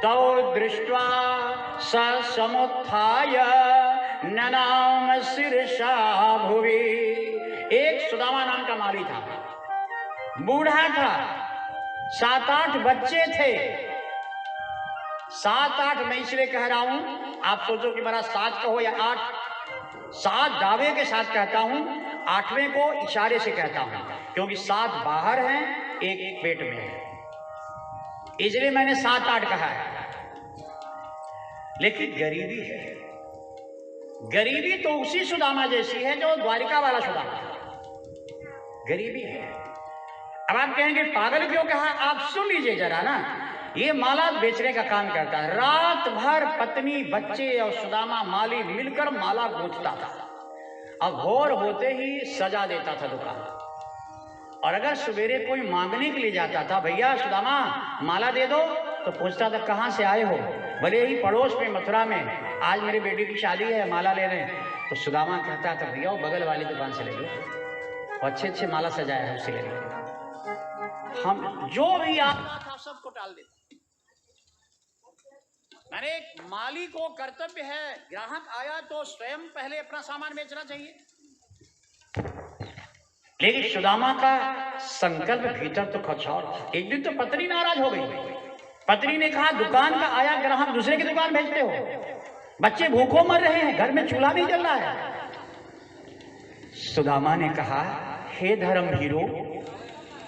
तौ दृष्ट्वा स समुत्थाय ननाम शीर्षा भुवि। एक सुदामा नाम का माली था, बूढ़ा था, 7-8 बच्चे थे। 7-8 मैं इसलिए कह रहा हूं, आप सोचो कि मेरा 7 कहो या 8, 7 दावे के साथ कहता हूं, 8वें को इशारे से कहता हूं, क्योंकि 7 बाहर हैं, एक पेट में है, इसलिए मैंने 7-8 कहा है। लेकिन गरीबी है, गरीबी तो उसी सुदामा जैसी है जो द्वारिका वाला सुदामा, गरीबी है। अब आप कहेंगे पागल क्यों कहा? आप सुन लीजिए जरा ना। ये माला बेचने का काम करता है, रात भर पत्नी बच्चे और सुदामा माली मिलकर माला गूंथता था। अब भोर होते ही सजा देता था दुकान। और अगर सवेरे कोई मांगने के लिए जाता था, भैया सुदामा माला दे दो, तो पूछता था कहां से आए हो? भले ही पड़ोस में मथुरा में, आज मेरी बेटी की शादी है, माला ले रहे हैं। तो सुदामा कहता था भैया वो बगल वाली दुकान से ले लो, अच्छे माला सजाया है, उससे ले लो। हम जो भी आता था सबको टाल देता। मैंने माली को कर्तव्य है, ग्राहक आया तो स्वयं पहले अपना सामान बेचना चाहिए। लेकिन सुदामा का संकल्प भीतर तो कुछ और। एक दिन तो पत्नी नाराज हो गई। पत्नी ने कहा दुकान का आया ग्राहक दूसरे की दुकान भेजते हो, बच्चे भूखों मर रहे हैं, घर में चूल्हा नहीं जल रहा है। सुदामा ने कहा हे धर्म हीरो,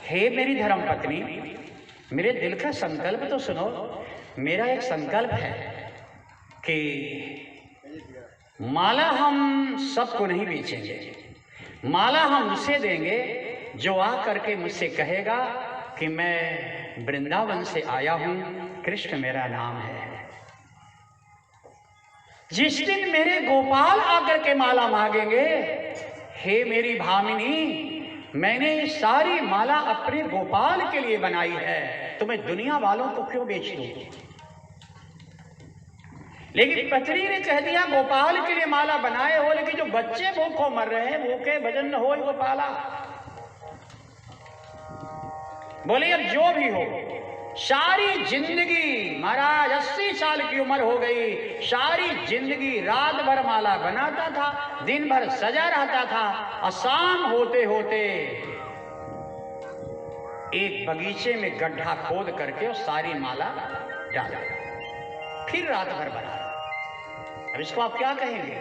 हे मेरी धर्म पत्नी, मेरे दिल का संकल्प तो सुनो। मेरा एक संकल्प है कि माला हम सबको नहीं बेचेंगे, माला हम उसे देंगे जो आ करके मुझसे कहेगा कि मैं वृंदावन से आया हूं, कृष्ण मेरा नाम है। जिस दिन मेरे गोपाल आकर के माला मांगेंगे, हे मेरी भामिनी, मैंने ये सारी माला अपने गोपाल के लिए बनाई है, तो मैं दुनिया वालों को क्यों बेच दूं? लेकिन पत्नी ने कह दिया गोपाल के लिए माला बनाए हो, लेकिन जो बच्चे भूखों मर रहे हैं, भूखे भजन न हो गोपाला। बोले अब जो भी हो, सारी जिंदगी महाराज 80 साल की उम्र हो गई, सारी जिंदगी रात भर माला बनाता था, दिन भर सजा रहता था, और शाम होते होते एक बगीचे में गड्ढा खोद करके और सारी माला डाला, फिर रात भर बना। अब इसको आप क्या कहेंगे?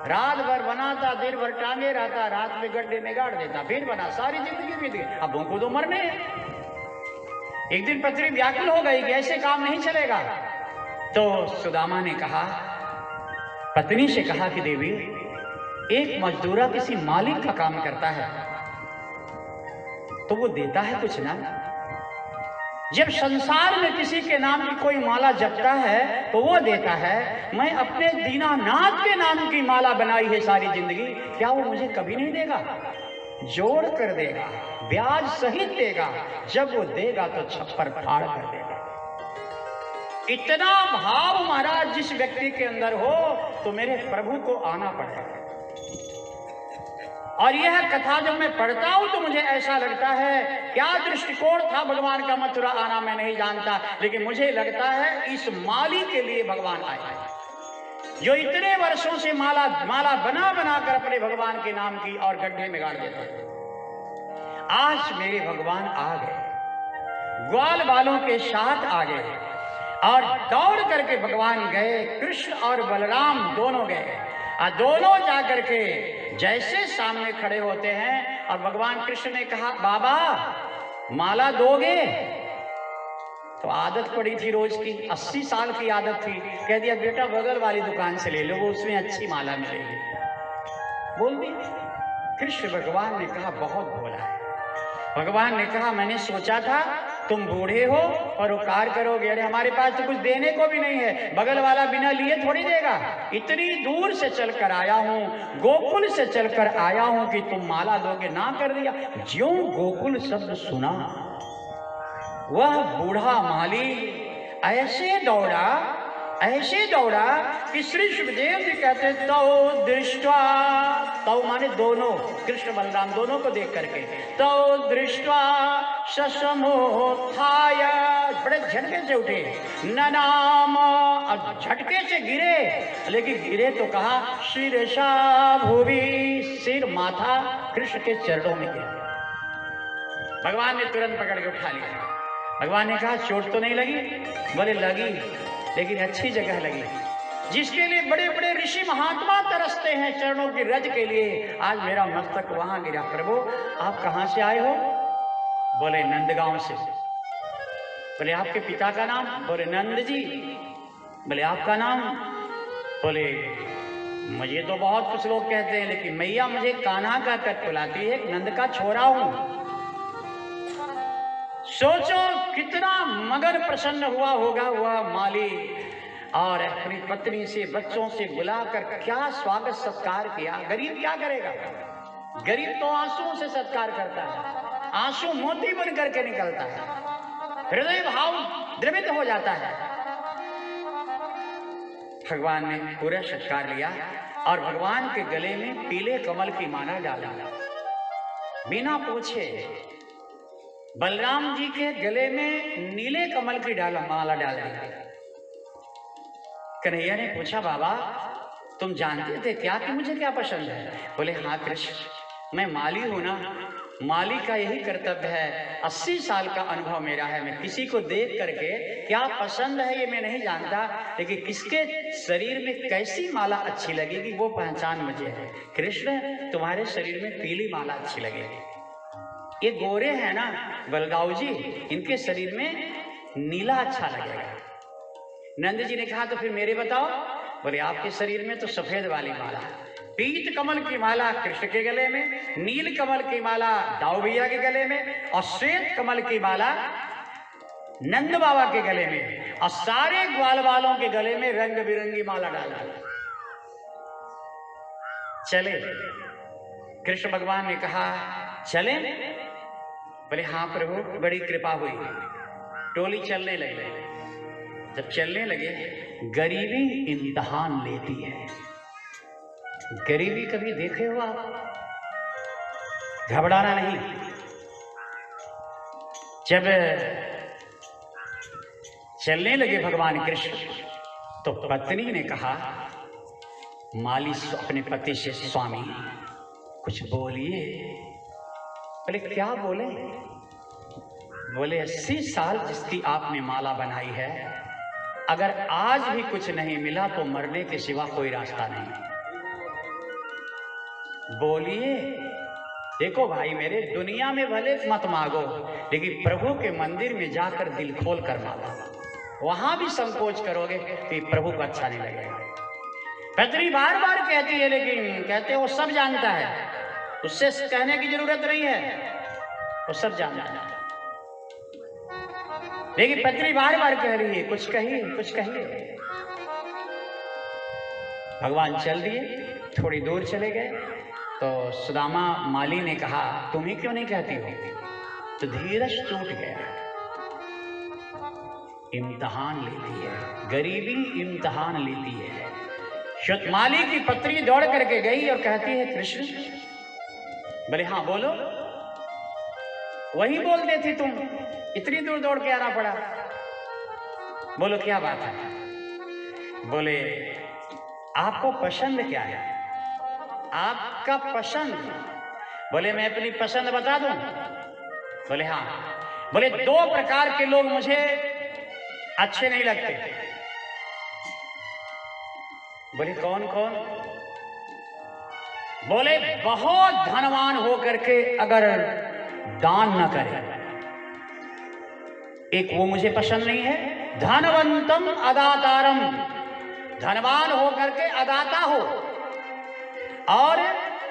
रात भर बनाता, दिन भर टांगे रहता, रात में गड्ढे में गाड़ देता, फिर बना, सारी जिंदगी बीत गई। अब उनको तो मरने हैं। एक दिन पत्नी व्याकुल हो गई कि ऐसे काम नहीं चलेगा। तो सुदामा ने कहा, पत्नी से कहा कि देवी, एक मजदूरा किसी मालिक का काम करता है तो वो देता है कुछ ना। जब संसार में किसी के नाम की कोई माला जपता है तो वो देता है। मैं अपने दीनानाथ के नाम की माला बनाई है सारी जिंदगी, क्या वो मुझे कभी नहीं देगा? जोड़ कर देगा, ब्याज सहित देगा, जब वो देगा तो छप्पर फाड़ कर देगा। इतना भाव महाराज जिस व्यक्ति के अंदर हो तो मेरे प्रभु को आना पड़ेगा। और यह कथा जब मैं पढ़ता हूं तो मुझे ऐसा लगता है, क्या दृष्टिकोण था भगवान का मथुरा आना मैं नहीं जानता, लेकिन मुझे लगता है इस माली के लिए भगवान आए, जो इतने वर्षों से माला बना बना कर अपने भगवान के नाम की और गड्ढे में गाड़ देते। आज मेरे भगवान आ गए, ग्वाल बालों के साथ आ गए, और दौड़ करके भगवान गए। कृष्ण और बलराम दोनों गए, और दोनों जाकर के जैसे सामने खड़े होते हैं, और भगवान कृष्ण ने कहा, बाबा माला दोगे? तो आदत पड़ी थी रोज की, 80 साल की आदत थी। कह दिया, बेटा बगल वाली दुकान से ले लो, वो उसमें अच्छी माला मिलेगी। बोल दिया। कृष्ण भगवान ने कहा, बहुत भोला है। भगवान ने कहा, मैंने सोचा था तुम बूढ़े हो और उपकार करोगे, अरे हमारे पास तो कुछ देने को भी नहीं है, बगल वाला बिना लिए थोड़ी देगा। इतनी दूर से चलकर आया हूं, गोकुल से चलकर आया हूं कि तुम माला दोगे, ना कर दिया। ज्यों गोकुल शब्द सुना, वह बूढ़ा माली ऐसे दौड़ा कि श्री सुखदेव जी कहते, तो दृष्टवा, तो माने दोनों, कृष्ण बलराम दोनों को देख करके, तो दृष्टवा ससमोत्थाय, बड़े झटके से उठे, ननाम, और झटके से गिरे, लेकिन गिरे तो कहा शीर्षा भूवि, सिर माथा कृष्ण के चरणों में गिरा। भगवान ने तुरंत पकड़ के उठा लिया। भगवान ने कहा, चोट तो नहीं लगी? बोले लगी, लेकिन अच्छी जगह लगी। जिसके लिए बड़े बड़े ऋषि महात्मा तरसते हैं चरणों की रज के लिए, आज मेरा मस्तक वहां गिरा। प्रभु आप कहां से आए हो? बोले नंदगांव से। बोले आपके पिता का नाम? बोले नंद जी। बोले आपका नाम? बोले मुझे तो बहुत कुछ लोग कहते हैं, लेकिन मैया मुझे कान्हा का तक बुलाती है, नंद का छोरा हूं। सोचो कितना मगन प्रसन्न हुआ होगा वह माली, और अपनी पत्नी से बच्चों से बुलाकर क्या स्वागत सत्कार किया। गरीब क्या करेगा? गरीब तो आंसुओं से सत्कार करता है, आंसू मोती बन करके निकलता है, हृदय भाव द्रवित हो जाता है। भगवान ने पूरा सत्कार लिया, और भगवान के गले में पीले कमल की माला डाला, बिना पूछे। बलराम जी के गले में नीले कमल की माला डाल दी। कन्हैया ने पूछा, बाबा तुम जानते थे क्या कि मुझे क्या पसंद है? बोले हाँ कृष्ण, मैं माली हूं ना, माली का यही कर्तव्य है। 80 साल का अनुभव मेरा है, मैं किसी को देख करके क्या पसंद है ये मैं नहीं जानता, लेकिन किसके शरीर में कैसी माला अच्छी लगेगी वो पहचान मुझे है। कृष्ण तुम्हारे शरीर में पीली माला अच्छी लगेगी। ये गोरे हैं ना बलदाऊ जी, इनके शरीर में नीला अच्छा लगेगा। नंद जी ने कहा, तो फिर मेरे बताओ। बोले आपके शरीर में तो सफेद वाली माला, पीत कमल की माला कृष्ण के गले में, नील कमल की माला दाऊ भैया के गले में, और श्वेत कमल की माला नंद बाबा के गले में, और सारे ग्वाल वालों के गले में रंग बिरंगी माला डाला। चले। कृष्ण भगवान ने कहा, चले? बोले हाँ प्रभु, बड़ी कृपा हुई। टोली चलने लगे। जब चलने लगे, गरीबी इम्तिहान लेती है। गरीबी कभी देखे हो आप? घबराना नहीं। जब चलने लगे भगवान कृष्ण, तो पत्नी ने कहा, माली अपने पति से, स्वामी कुछ बोलिए। बोले क्या बोले? बोले 80 साल जिसकी आपने माला बनाई है, अगर आज भी कुछ नहीं मिला तो मरने के सिवा कोई रास्ता नहीं। बोलिए। देखो भाई मेरे, दुनिया में भले मत मांगो, लेकिन प्रभु के मंदिर में जाकर दिल खोल कर मांगो। वहां भी संकोच करोगे तो प्रभु को अच्छा नहीं लगेगा। पत्नी बार बार कहती है, लेकिन कहते वो सब जानता है, उससे कहने की जरूरत नहीं है, वो सब जानता है। लेकिन पत्नी बार बार कह रही है, कुछ कहिए, कुछ कहिए। भगवान चल दिए, थोड़ी दूर चले गए, तो सुदामा माली ने कहा, तुम ही क्यों नहीं कहती हो? तो धीरज टूट गया। इम्तिहान लेती है, गरीबी इम्तिहान लेती है। माली की पत्नी दौड़ करके गई और कहती है, कृष्ण। बोले हाँ बोलो। वही बोल देती तुम, इतनी दूर दौड़ के आना पड़ा। बोलो क्या बात है? बोले आपको पसंद क्या है? आपका पसंद? बोले मैं अपनी पसंद बता दूं? बोले हाँ। बोले 2 प्रकार के लोग मुझे अच्छे नहीं लगते। बोले कौन कौन? बोले बहुत धनवान होकर के अगर दान न करे, एक वो मुझे पसंद नहीं है। धनवंतम अदातारम, धनवान होकर के अदाता हो। और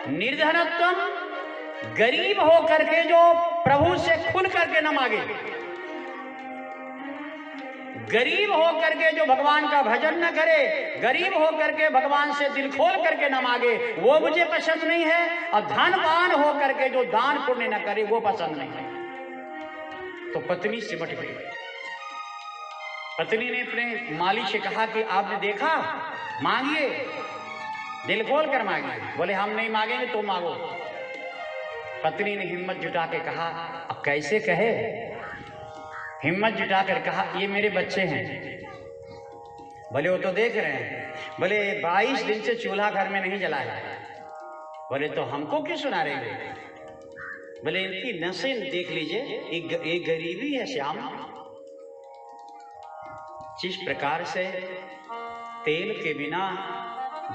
निर्धनत्वम, गरीब होकर के जो प्रभु से खुल करके न मांगे। गरीब होकर के जो भगवान का भजन न करे, गरीब होकर के भगवान से दिल खोल करके न मांगे, वो मुझे पसंद नहीं है। और धनवान होकर के जो दान पुण्य न करे, वो पसंद नहीं है। तो पत्नी सिमट गई। पत्नी ने अपने माली से कहा कि आपने देखा, मांगिए, दिल खोल कर मांगिए। बोले हम नहीं मांगेंगे, तो मांगो। पत्नी ने हिम्मत जुटा के कहा, अब कैसे कहे? हिम्मत जुटाकर कहा, ये मेरे बच्चे हैं। बोले वो तो देख रहे हैं। बोले 22 दिन से चूल्हा घर में नहीं जला है। बोले तो हमको क्यों सुना रहे हो? बोले इनकी नसें देख लीजिए, एक गरीबी है श्याम। जिस प्रकार से तेल के बिना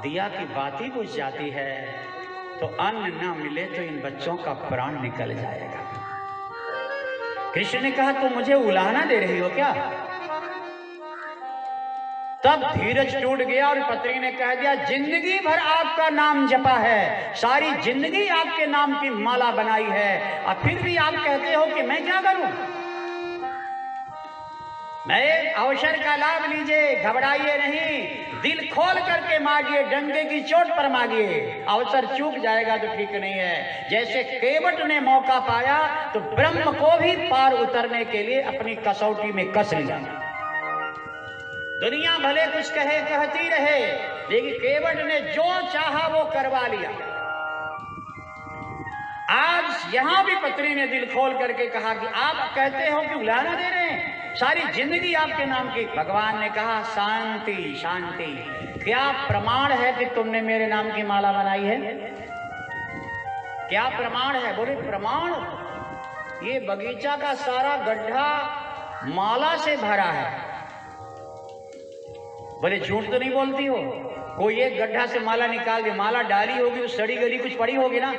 दिया की बाती बुझ जाती है, तो अन्न न मिले तो इन बच्चों का प्राण निकल जाएगा। कृष्ण ने कहा, तुम मुझे उलाहना दे रही हो क्या? तब धीरज टूट गया और पत्नी ने कह दिया, जिंदगी भर आपका नाम जपा है, सारी जिंदगी आपके नाम की माला बनाई है, और फिर भी आप कहते हो कि मैं क्या करूं? मैं अवसर का लाभ लीजिए, घबराइए नहीं, दिल खोल करके मांगिए, डंडे की चोट पर मांगिए। अवसर चूक जाएगा तो ठीक नहीं है। जैसे केवट ने मौका पाया तो ब्रह्म को भी पार उतरने के लिए अपनी कसौटी में कस लिया। दुनिया भले कुछ कहे, कहती रहे, लेकिन केवट ने जो चाहा वो करवा लिया। आज यहां भी पत्नी ने दिल खोल करके कहा कि आप कहते हो कि उलाहना दे रहे हैं, सारी जिंदगी आपके नाम की। भगवान ने कहा, शांति शांति, क्या प्रमाण है कि तुमने मेरे नाम की माला बनाई है? क्या प्रमाण है? बोले प्रमाण, ये बगीचा का सारा गड्ढा माला से भरा है। बोले झूठ तो नहीं बोलती हो? कोई एक गड्ढा से माला निकाल दे, माला डाली होगी तो सड़ी गली कुछ पड़ी होगी ना।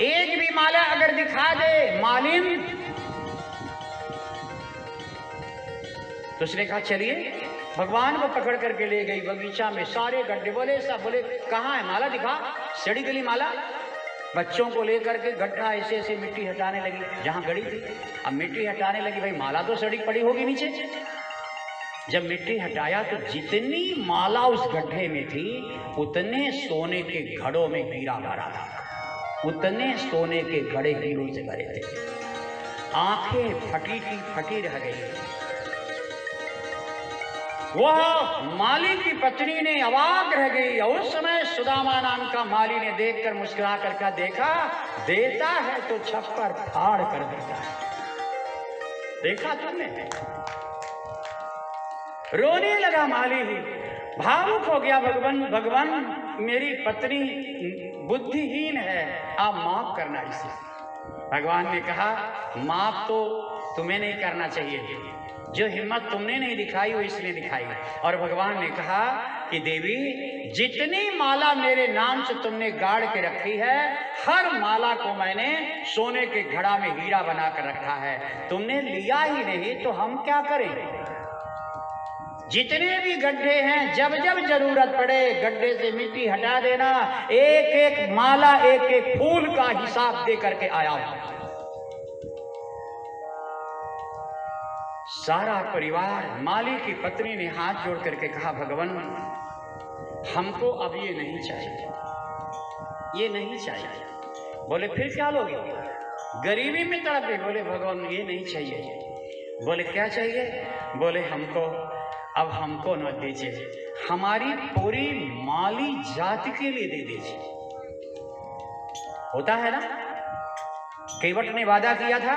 एक भी माला अगर दिखा दे मालिन, तो उसने कहा चलिए, भगवान को पकड़ करके ले गई बगीचा में, सारे गड्ढे। बोले सब, बोले कहाँ है माला, दिखा, सड़ी गली माला। बच्चों को लेकर के गड्ढा ऐसे ऐसे मिट्टी हटाने लगी जहां गड़ी थी। अब मिट्टी हटाने लगी, भाई माला तो सड़ी पड़ी होगी नीचे। जब मिट्टी हटाया तो जितनी माला उस गड्ढे में थी, उतने सोने के घड़ों में हीरा भरा था। उतने सोने के घड़े हीरों से भरे थे। आंखें फटी की फटी रह गई। वह माली की पत्नी ने अवाक रह गई। और उस समय सुदामा नाम का माली ने देखकर मुस्कुरा कर देखा, देता है तो छप्पर फाड़ कर देता है। देखा तुमने? रोने लगा माली ही, भावुक हो गया। भगवान मेरी पत्नी बुद्धिहीन है, आप माफ करना इसे। भगवान ने कहा, माफ तो तुम्हें नहीं करना चाहिए, जो हिम्मत तुमने नहीं दिखाई वो इसने दिखाई। और भगवान ने कहा कि देवी, जितनी माला मेरे नाम से तुमने गाड़ के रखी है, हर माला को मैंने सोने के घड़ा में हीरा बनाकर रखा है। तुमने लिया ही नहीं तो हम क्या करें? जितने भी गड्ढे हैं, जब जब जरूरत पड़े गड्ढे से मिट्टी हटा देना। एक एक माला, एक एक फूल का हिसाब दे करके आया हूं। सारा परिवार, माली की पत्नी ने हाथ जोड़ करके कहा, भगवान हमको अब ये नहीं चाहिए, ये नहीं चाहिए। बोले फिर क्या लोगे? गरीबी में तड़पे। बोले भगवान ये नहीं चाहिए। बोले क्या चाहिए? बोले हमको अब हमको न दीजिए, हमारी पूरी माली जाति के लिए दे दीजिए। होता है ना, केवट ने वादा किया था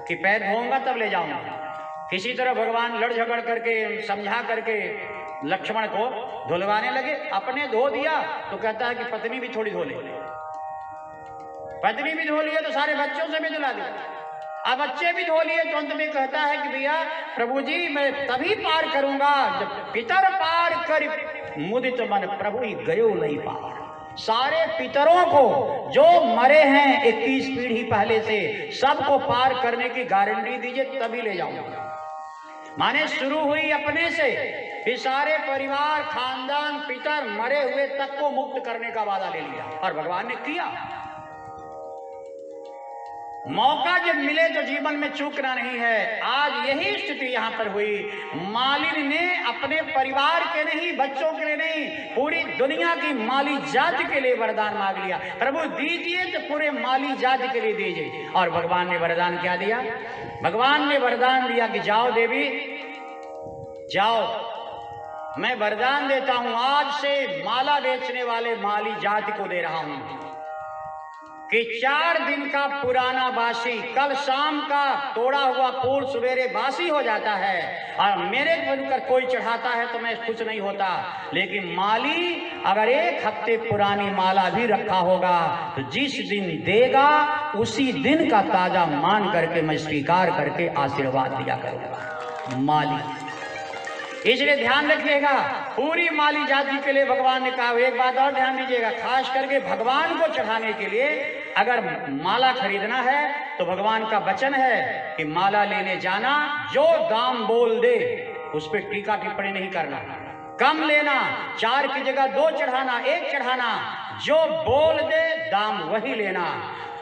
कि पैर धोऊंगा तब ले जाऊंगा। किसी तरह भगवान लड़ झगड़ करके समझा करके लक्ष्मण को धुलवाने लगे। अपने धो दिया तो कहता है कि पत्नी भी थोड़ी धो ले। पत्नी भी धो लिया तो सारे बच्चों से भी धुला दिया। अब बच्चे भी धो लिए तो अंत में कहता है कि भैया प्रभु जी, मैं तभी पार करूंगा जब पितर पार कर मुदित मन प्रभु ही गयो नहीं पार। सारे पितरों को जो मरे हैं 21 पीढ़ी पहले से, सबको पार करने की गारंटी दीजिए तभी ले जाऊंगा। माने शुरू हुई अपने से, फिर सारे परिवार, खानदान, पितर मरे हुए तक को मुक्त करने का वादा ले लिया और भगवान ने किया। मौका जब मिले तो जीवन में चूकना नहीं है। आज यही स्थिति यहां पर हुई। मालिन ने अपने परिवार के नहीं, बच्चों के लिए नहीं, पूरी दुनिया की माली जाति के लिए वरदान मांग लिया। प्रभु दीजिए तो पूरे माली जाति के लिए दीजिए। और भगवान ने वरदान क्या दिया? भगवान ने वरदान दिया कि जाओ देवी, जाओ, मैं वरदान देता हूं, आज से माला बेचने वाले माली जाति को दे रहा हूं कि 4 दिन का पुराना बासी, कल शाम का तोड़ा हुआ फूल सवेरे बासी हो जाता है। और मेरे बनकर कोई चढ़ाता है तो मैं खुश नहीं होता, लेकिन माली अगर 1 हफ्ते पुरानी माला भी रखा होगा तो जिस दिन देगा उसी दिन का ताजा मान करके मैं स्वीकार करके आशीर्वाद दिया करूंगा। माली, इसलिए ध्यान रखिएगा, पूरी माली जाति के लिए भगवान ने कहा। एक बात और ध्यान दीजिएगा, खास करके भगवान को चढ़ाने के लिए अगर माला खरीदना है तो भगवान का वचन है कि माला लेने जाना, जो दाम बोल दे उस पर टीका टिप्पणी नहीं करना, कम लेना, 4 की जगह 2 चढ़ाना, 1 चढ़ाना, जो बोल दे दाम वही लेना,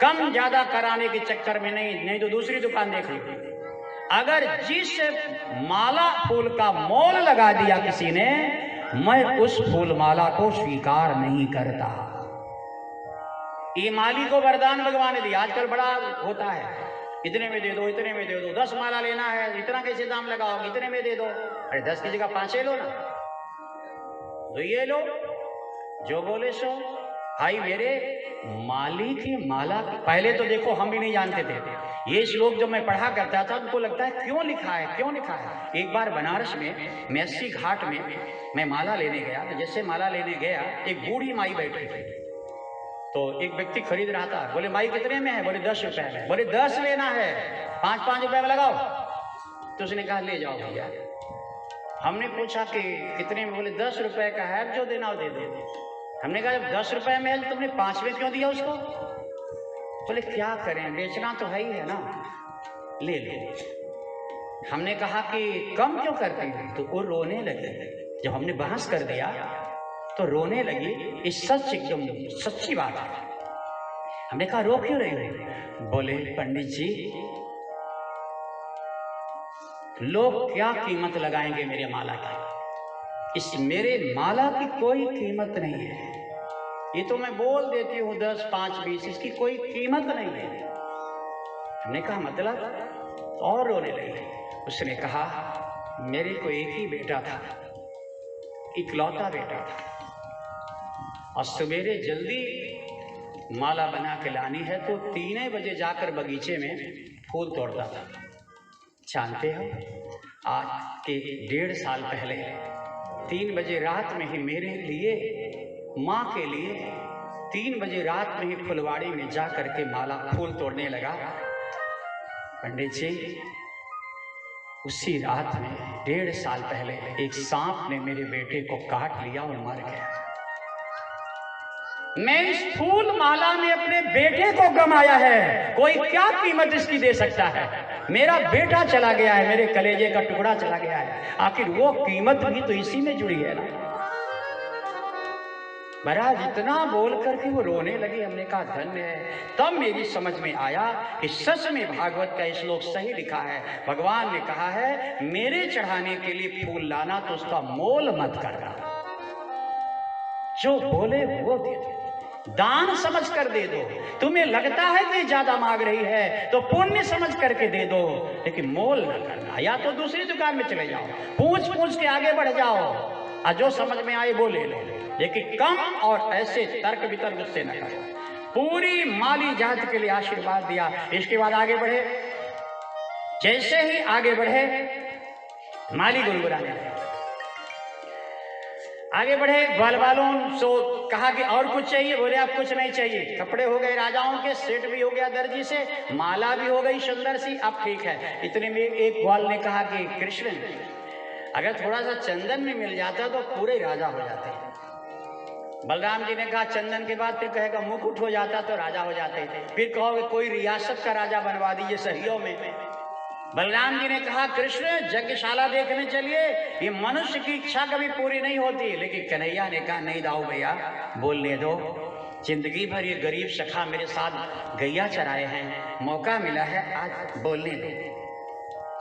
कम ज्यादा कराने के चक्कर में नहीं तो दूसरी दुकान देख लो। अगर जिस माला फूल का मोल लगा दिया किसी ने, मैं उस फूल माला को स्वीकार नहीं करता। ये माली को वरदान भगवान ने दिया। आजकल बड़ा होता है, इतने में दे दो, इतने में दे दो, 10 माला लेना है, इतना कैसे दाम लगाओ, इतने में दे दो। अरे 10 की जगह 5 लो ना, तो ये लो, जो बोले सो। भाई मेरे, माली की माला, पहले तो देखो हम भी नहीं जानते थे ये श्लोक। जब मैं पढ़ा करता था उनको लगता है क्यों लिखा है, क्यों लिखा है। एक बार बनारस में मेस्सी घाट में मैं माला लेने गया, तो जैसे माला लेने गया, एक बूढ़ी माई बैठी थी। तो एक व्यक्ति खरीद रहा था, बोले माई कितने में है? बोले 10 रुपए में। बोले 10 लेना है, 5-5 रुपए में लगाओ। तो उसने कहा ले जाओ भैया। हमने पूछा कि कितने में? बोले 10 रुपए का है, जो देना हो दे दो। हमने कहा जब 10 रुपए में है तुमने 5 में क्यों दिया उसको? बोले क्या करें, बेचना तो है ही है ना, ले लो। हमने कहा कि कम क्यों करते हैं? तो वो रोने लगे। जब हमने बहस कर दिया तो रोने लगी। इस सच, एकदम सच्ची बात है। हमने कहा रो क्यों रही हो? बोले पंडित जी, लोग क्या कीमत लगाएंगे मेरे माला की? इस मेरे माला की कोई कीमत नहीं है। ये तो मैं बोल देती हूँ 10, 5, 20, इसकी कोई कीमत नहीं है। हमने कहा मतलब? और रोने लगी। उसने कहा मेरे को एक ही बेटा था, इकलौता बेटा था और सवेरे जल्दी माला बना के लानी है तो 3 बजे जाकर बगीचे में फूल तोड़ता था। जानते हो, आज के 1.5 साल पहले 3 बजे रात में ही मेरे लिए, माँ के लिए 3 बजे रात में ही फुलवाड़ी में जा करके माला फूल तोड़ने लगा। पंडित जी, उसी रात में 1.5 साल पहले एक सांप ने मेरे बेटे को काट लिया और मर गया। मैं इस फूल माला में अपने बेटे को गंवाया है, कोई क्या कीमत इसकी दे सकता है। मेरा बेटा चला गया है, मेरे कलेजे का टुकड़ा चला गया है, आखिर वो कीमत भी तो इसी में जुड़ी है ना। महाराज इतना बोल करके वो रोने लगे। हमने कहा धन्य है। तब मेरी समझ में आया कि सच में भागवत का श्लोक सही लिखा है। भगवान ने कहा है मेरे चढ़ाने के लिए फूल लाना तो उसका मोल मत करना, जो बोले वो दे दो, दान समझ कर दे दो। तुम्हें लगता है कि ज्यादा मांग रही है तो पुण्य समझ करके दे दो, लेकिन मोल न करना। या तो दूसरी दुकान में चले जाओ, पूछ पूछ के आगे बढ़ जाओ और जो समझ में आए वो ले लो, लेकिन कम और ऐसे तर्क वितर्क उससे न करो। पूरी माली जात के लिए आशीर्वाद दिया। इसके बाद आगे बढ़े। जैसे ही आगे बढ़े माली गुनगुनाने लगे। आगे बढ़े, ग्वाल वालों सो कहा कि और कुछ चाहिए? बोले अब कुछ नहीं चाहिए। कपड़े हो गए राजाओं के, सेट भी हो गया दर्जी से, माला भी हो गई सुंदर सी, अब ठीक है। इतने में एक ग्वाल ने कहा कि कृष्ण, अगर थोड़ा सा चंदन में मिल जाता तो पूरे राजा हो जाते। बलराम जी ने कहा चंदन के बाद फिर कहेगा मुकुट हो जाता तो राजा हो जाते, फिर कहोगे कोई रियासत का राजा बनवा दीजिए सहियों में। बलराम जी ने कहा कृष्ण यज्ञशाला देखने चलिए, ये मनुष्य की इच्छा कभी पूरी नहीं होती। लेकिन कन्हैया ने कहा नहीं दाऊ भैया, बोलने दो, जिंदगी भर ये गरीब सखा मेरे साथ गैया चराए हैं, मौका मिला है आज बोलने दो।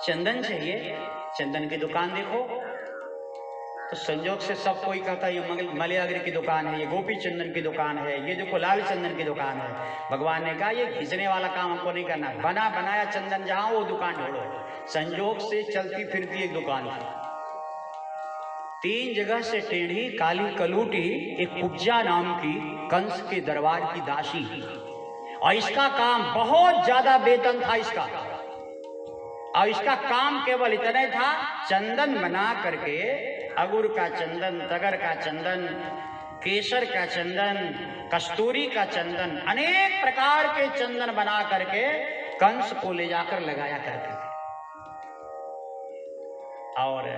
चंदन चाहिए, चंदन की दुकान देखो। तो संजोग से सब कोई कहता है ये मलयागिरी की दुकान है, ये गोपी चंदन की दुकान है, ये देखो लाल चंदन की दुकान है। भगवान ने कहा ये घिसने वाला काम हमको नहीं करना, बना बनाया चंदन जहां वो दुकान ढूंढो। संजोग से चलती फिरती एक दुकान थी, 3 जगह से टेढ़ी काली कलूटी एक कुब्जा नाम की कंस के दरबार की दासी, और इसका काम बहुत ज्यादा वेतन था इसका, और इसका काम केवल इतना था चंदन बना करके, अगुर का चंदन, तगर का चंदन, केसर का चंदन, कस्तूरी का चंदन, अनेक प्रकार के चंदन बना करके कंस को ले जाकर लगाया करते थे। और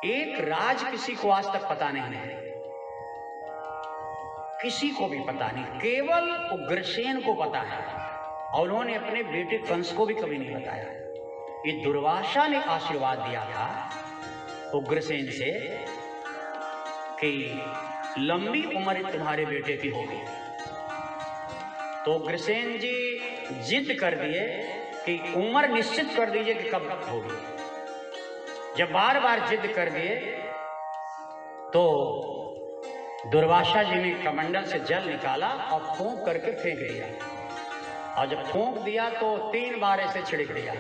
एक राज किसी को आज तक पता नहीं है, किसी को भी पता नहीं, केवल उग्रसेन को पता है, और उन्होंने अपने बेटे कंस को भी कभी नहीं बताया। ये दुर्वासा ने आशीर्वाद दिया था उग्रसेन से कि लंबी उम्र तुम्हारे बेटे की होगी। तो उग्रसेन जी जिद कर दिए कि उम्र निश्चित कर दीजिए कि कब होगी। जब बार बार जिद कर दिए तो दुर्वासा जी ने कमंडल से जल निकाला और फूंक करके फेंक दिया, और जब फूंक दिया तो 3 बार ऐसे छिड़क दिया।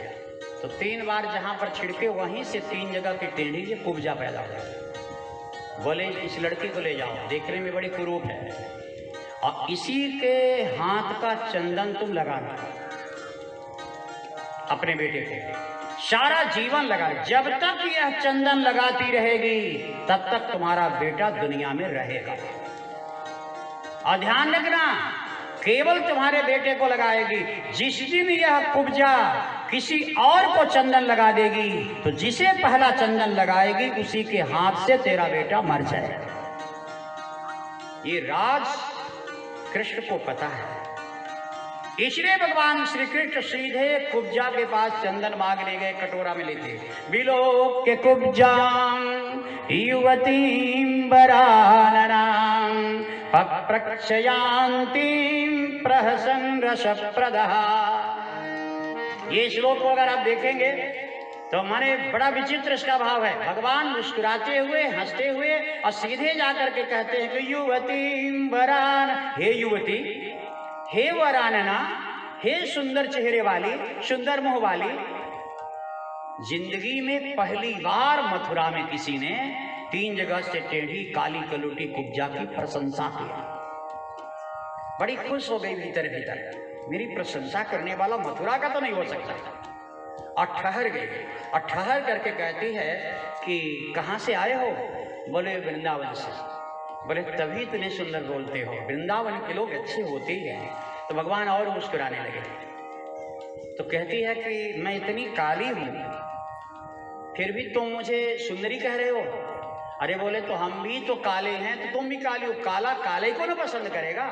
तो 3 बार जहां पर छिड़के वहीं से 3 जगह की टेढ़ी ये कुब्जा पैदा हो गया। बोले इस लड़की को ले जाओ, देखने में बड़ी कुरूप है, और इसी के हाथ का चंदन तुम लगाना अपने बेटे को, सारा जीवन लगा। जब तक यह चंदन लगाती रहेगी तब तक तुम्हारा बेटा दुनिया में रहेगा। और ध्यान रखना, केवल तुम्हारे बेटे को लगाएगी। जिस दिन यह कुब्जा किसी और को चंदन लगा देगी तो जिसे पहला चंदन लगाएगी उसी के हाथ से तेरा बेटा मर जाएगा। ये राज कृष्ण को पता है, इसलिए भगवान श्री कृष्ण सीधे कुब्जा के पास चंदन मांगने गए, कटोरा में लेते। बिलोक के कुब्जां युवतीं वराननां प्रक्षयांतीं प्रहसन रसप्रदः। ये श्लोक को अगर आप देखेंगे तो माने बड़ा विचित्र इसका भाव है। भगवान मुस्कुराते हुए, हंसते हुए, और सीधे जाकर के कहते हैं कि युवतीं वरान, हे युवती, हे वरानना, हे सुंदर चेहरे वाली, सुंदर मुंह वाली। जिंदगी में पहली बार मथुरा में किसी ने 3 जगह से टेढ़ी काली कलुटी कुब्जा की प्रशंसा की। बड़ी खुश हो गई भीतर भीतर, मेरी प्रशंसा करने वाला मथुरा का तो नहीं हो सकता। और ठहर गई, और ठहर करके कहती है कि कहाँ से आए हो? बोले वृंदावन से। बोले तभी इतने सुंदर बोलते हो, वृंदावन के लोग अच्छे होते ही हैं। तो भगवान और मुस्कुराने लगे। तो कहती है कि मैं इतनी काली हूं फिर भी तुम मुझे सुंदरी कह रहे हो? अरे बोले तो हम भी तो काले हैं, तो तुम भी काली हो। काला काले को ना पसंद करेगा।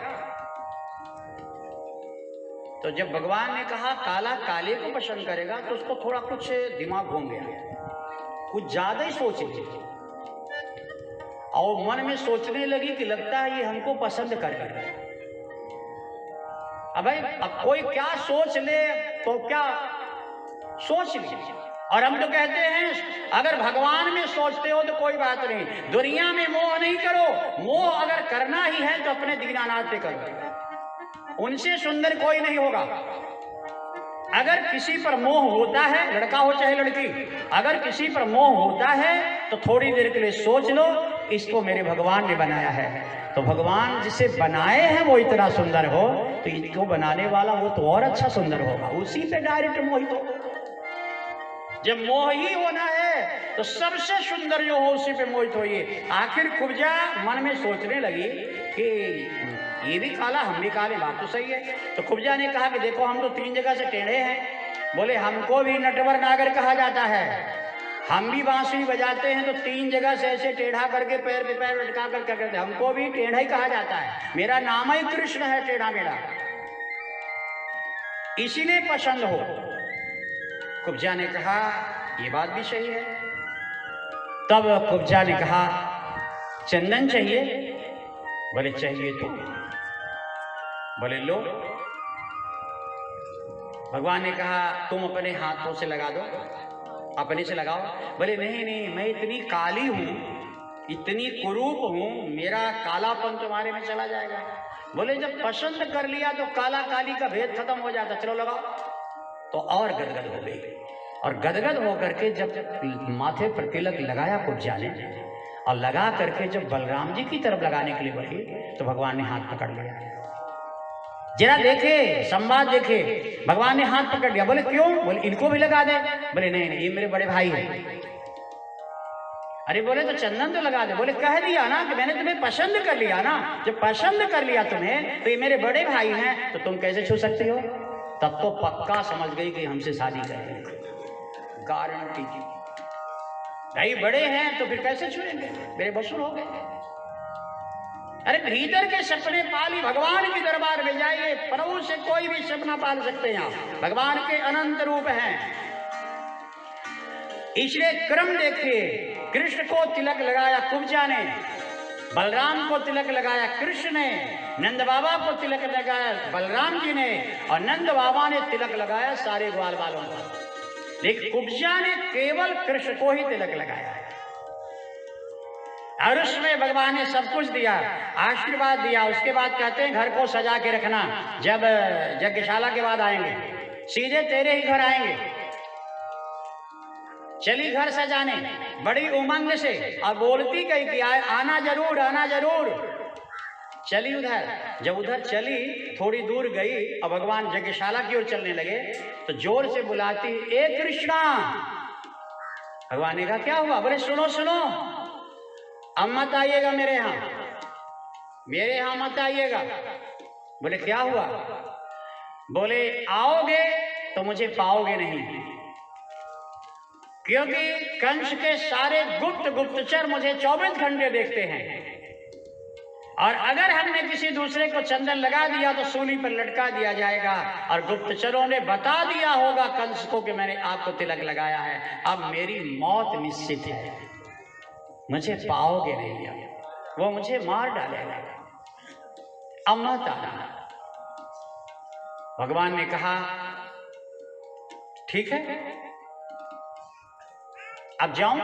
तो जब भगवान ने कहा काला काले को पसंद करेगा, तो उसको थोड़ा कुछ दिमाग घूम गया, कुछ ज्यादा ही सोच लिया और मन में सोचने लगी कि लगता है ये हमको पसंद करेगा। अब भाई अब कोई क्या सोच ले तो क्या सोच ले। और हम तो कहते हैं अगर भगवान में सोचते हो तो कोई बात नहीं, दुनिया में मोह नहीं करो। मोह अगर करना ही है तो अपने दीनानाथ से करो, उनसे सुंदर कोई नहीं होगा। अगर किसी पर मोह होता है, लड़का हो चाहे लड़की, अगर किसी पर मोह होता है तो थोड़ी देर के लिए सोच लो, इसको मेरे भगवान ने बनाया है। तो भगवान जिसे बनाए हैं वो इतना सुंदर हो, तो इसको बनाने वाला वो तो और अच्छा सुंदर होगा, उसी पे डायरेक्ट मोहित हो। जब मोह ही होना है तो सबसे सुंदर जो हो उसी पे मोहित होइए। आखिर कुब्जा मन में सोचने लगी कि ये भी काला हम भी काले, बात तो सही है। तो कुब्जा ने कहा कि देखो हम तो 3 जगह से टेढ़े हैं। बोले हमको भी नटवर नागर कहा जाता है, हम भी बांसुरी बजाते हैं तो 3 जगह से ऐसे टेढ़ा करके पैर पे पैर लटका कर क्या करते हैं, हमको भी टेढ़ा ही कहा जाता है। मेरा नाम ही कृष्ण है, टेढ़ा मेरा, इसीलिए पसंद हो। कुब्जा ने कहा ये बात भी सही है। तब कुब्जा ने कहा चंदन चाहिए? बोले चाहिए तो। बोले लो। भगवान ने कहा तुम अपने हाथों से लगा दो, अपने से लगाओ। बोले नहीं नहीं, मैं इतनी काली हूं, इतनी कुरूप हूं, मेरा कालापन तुम्हारे में चला जाएगा। बोले जब पसंद कर लिया तो काला काली का भेद खत्म हो जाता, चलो लगाओ। तो और गदगद हो गई, और गदगद होकर के जब माथे पर तिलक लगाया कुब्जा ने, और लगा करके जब बलराम जी की तरफ लगाने के लिए बढ़ी तो भगवान ने हाथ पकड़ लिया। जरा देखे, संवाद देखे, भगवान ने हाथ पकड़ लिया। बोले क्यों? बोले इनको भी लगा दे। बोले नहीं नहीं, ये मेरे बड़े भाई हैं। अरे बोले तो चंदन तो लगा दे। बोले कह दिया ना कि मैंने तुम्हें पसंद कर लिया ना, जब पसंद कर लिया तुम्हें तो ये मेरे बड़े भाई हैं, तो तुम कैसे छू सकती हो? तब तो पक्का समझ गई कि हमसे शादी करेंगे, गारंटी थी। भाई बड़े हैं तो फिर कैसे छुएंगे, मेरे बसुर हो गए। अरे भीतर के सपने पाली, भगवान के दरबार में जाइए, प्रभु से कोई भी सपना पाल सकते हैं आप, भगवान के अनंत रूप हैं। इसलिए क्रम देखिए, कृष्ण को तिलक लगाया कुब्जा ने, बलराम को तिलक लगाया कृष्ण ने, नंद बाबा को तिलक लगाया बलराम जी ने, और नंद बाबा ने तिलक लगाया सारे ग्वाल वालों को। लेकिन कुब्जा ने केवल कृष्ण को ही तिलक लगाया, और उसमें भगवान ने सब कुछ दिया, आशीर्वाद दिया। उसके बाद कहते हैं घर को सजा के रखना, जब यज्ञशाला के बाद आएंगे सीधे तेरे ही घर आएंगे। चली घर सजाने बड़ी उमंग से, और बोलती गई कि आना जरूर, आना जरूर। चली उधर, जब उधर चली थोड़ी दूर गई और भगवान यज्ञशाला की ओर चलने लगे तो जोर से बुलाती, ए कृष्णा। भगवान ने कहा क्या हुआ? बोले सुनो सुनो, अब मत आइएगा मेरे यहाँ, मेरे यहाँ मत आइएगा। बोले क्या हुआ? बोले आओगे तो मुझे पाओगे नहीं, क्योंकि कंस के सारे गुप्तचर मुझे 24 घंटे देखते हैं, और अगर हमने किसी दूसरे को चंदन लगा दिया तो सूली पर लटका दिया जाएगा, और गुप्तचरों ने बता दिया होगा कंस को कि मैंने आपको तिलक लगाया है। अब मेरी मौत निश्चित है, मुझे पाओगे नहीं, वो मुझे मार डालेगा, अब मत आना। भगवान ने कहा ठीक है अब जाऊं?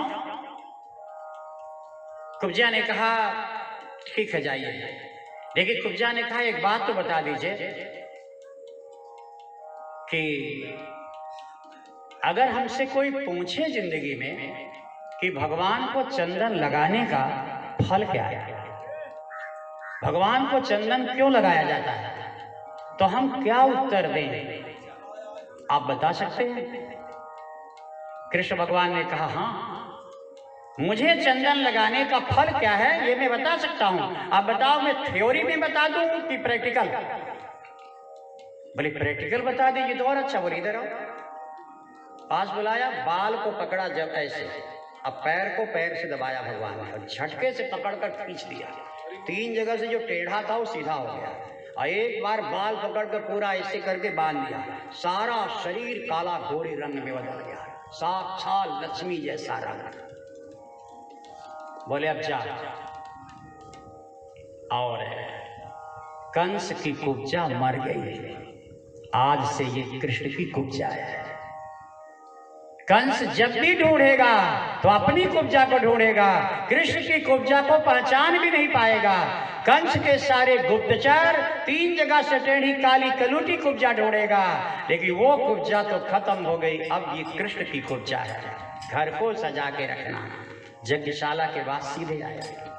कुब्जा ने कहा ठीक है जाइए। लेकिन कुब्जा ने कहा एक बात तो बता दीजिए कि अगर हमसे कोई पूछे जिंदगी में कि भगवान को चंदन लगाने का फल क्या है, भगवान को चंदन क्यों लगाया जाता है, तो हम क्या उत्तर दें, आप बता सकते हैं? कृष्ण भगवान ने कहा, हाँ, मुझे चंदन लगाने का फल क्या है ये मैं बता सकता हूं। आप बताओ, मैं थ्योरी में बता दूं कि प्रैक्टिकल? बोले प्रैक्टिकल बता दीजिए तो और अच्छा। बोले इधर आओ। पास बुलाया, बाल को पकड़ा जब ऐसे, अब पैर को पैर से दबाया भगवान ने और झटके से पकड़कर खींच दिया। 3 जगह से जो टेढ़ा था वो सीधा हो गया और एक बार बाल पकड़कर पूरा ऐसे करके बांध दिया। सारा शरीर काला घोरे रंग में बदल गया, साक्षात लक्ष्मी जैसा रंग। बोले अब जा। और कंस की कुब्जा मर गई, आज से ये कृष्ण की कुब्जा है। कंस जब भी ढूंढेगा तो अपनी कुब्जा को ढूंढेगा, कृष्ण की कुब्जा को पहचान भी नहीं पाएगा। कंस के सारे गुप्तचर 3 जगह से टेढ़ी काली कलूटी कुब्जा ढूंढेगा, लेकिन वो कुब्जा तो खत्म हो गई। अब ये कृष्ण की कुब्जा है। घर को सजा के रखना, यज्ञशाला के बाद सीधे आएगा।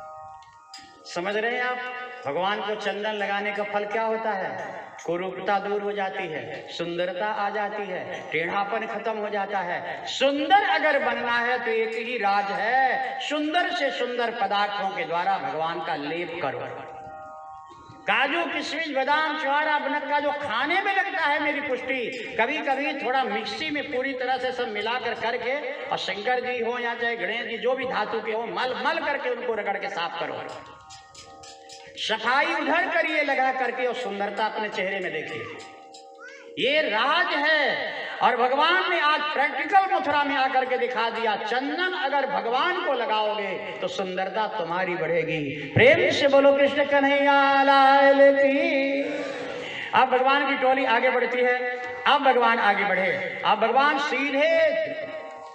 समझ रहे हैं आप? भगवान को चंदन लगाने का फल क्या होता है? कुरूपता दूर हो जाती है, सुंदरता आ जाती है, टेढ़ापन खत्म हो जाता है। सुंदर अगर बनना है तो एक ही राज है, सुंदर से सुंदर पदार्थों के द्वारा भगवान का लेप करो। काजू किशमिश बादाम छुआरा बनक्का जो खाने में लगता है मेरी पुष्टि, कभी कभी थोड़ा मिक्सी में पूरी तरह से सब मिलाकर करके, और शंकर जी हो या चाहे गणेश जी जो भी धातु के हो, मल मल करके उनको रगड़ के साफ करो। सफाई उधर करिए लगा करके और सुंदरता अपने चेहरे में देखिए। ये राज है। और भगवान ने आज प्रैक्टिकल मथुरा में आकर के दिखा दिया, चंदन अगर भगवान को लगाओगे तो सुंदरता तुम्हारी बढ़ेगी। प्रेम से बोलो कृष्ण कन्हैया लाल की। अब भगवान की टोली आगे बढ़ती है। अब भगवान आगे बढ़े, अब भगवान सीधे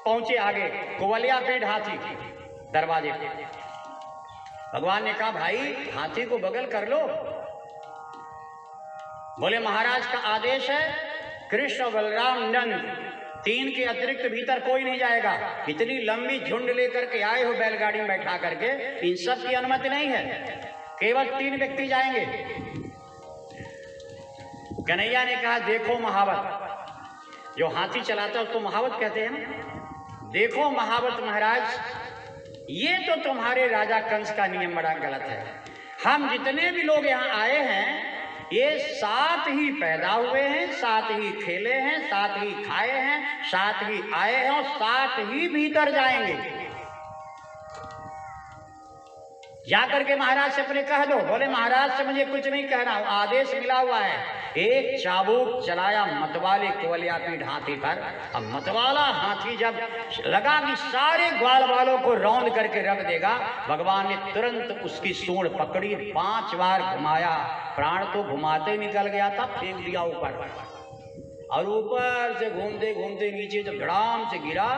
पहुंचे आगे कुवलिया पीठ हाथी दरवाजे पे। भगवान ने कहा, भाई हाथी को बगल कर लो। बोले महाराज का आदेश है, कृष्ण बलराम नंद 3 के अतिरिक्त भीतर कोई नहीं जाएगा। इतनी लंबी झुंड लेकर के आए हो बैलगाड़ी में बैठा करके, इन सब की अनुमति नहीं है, केवल 3 व्यक्ति जाएंगे। कन्हैया ने कहा, देखो महावत, जो हाथी चलाता है उसको महावत कहते हैं ना। देखो महावत महाराज, ये तो तुम्हारे राजा कंस का नियम बड़ा गलत है। हम जितने भी लोग यहाँ आए हैं ये साथ ही पैदा हुए हैं, साथ ही खेले हैं, साथ ही खाए हैं, साथ ही आए हैं और साथ ही भीतर जाएंगे। जाकर के महाराज से अपने कह दो। बोले महाराज से मुझे कुछ नहीं कहना, आदेश मिला हुआ है। एक चाबुक चलाया मतवाले कुवलिया पीठ हाथी पर। अब मतवाला हाथी जब लगा कि सारे ग्वाल वालों को रौंद करके रख देगा, भगवान ने तुरंत उसकी सूंड पकड़ी, 5 बार घुमाया। प्राण तो घुमाते निकल गया था, फेंक दिया ऊपर, और ऊपर से घूमते घूमते नीचे जब धड़ाम से गिरा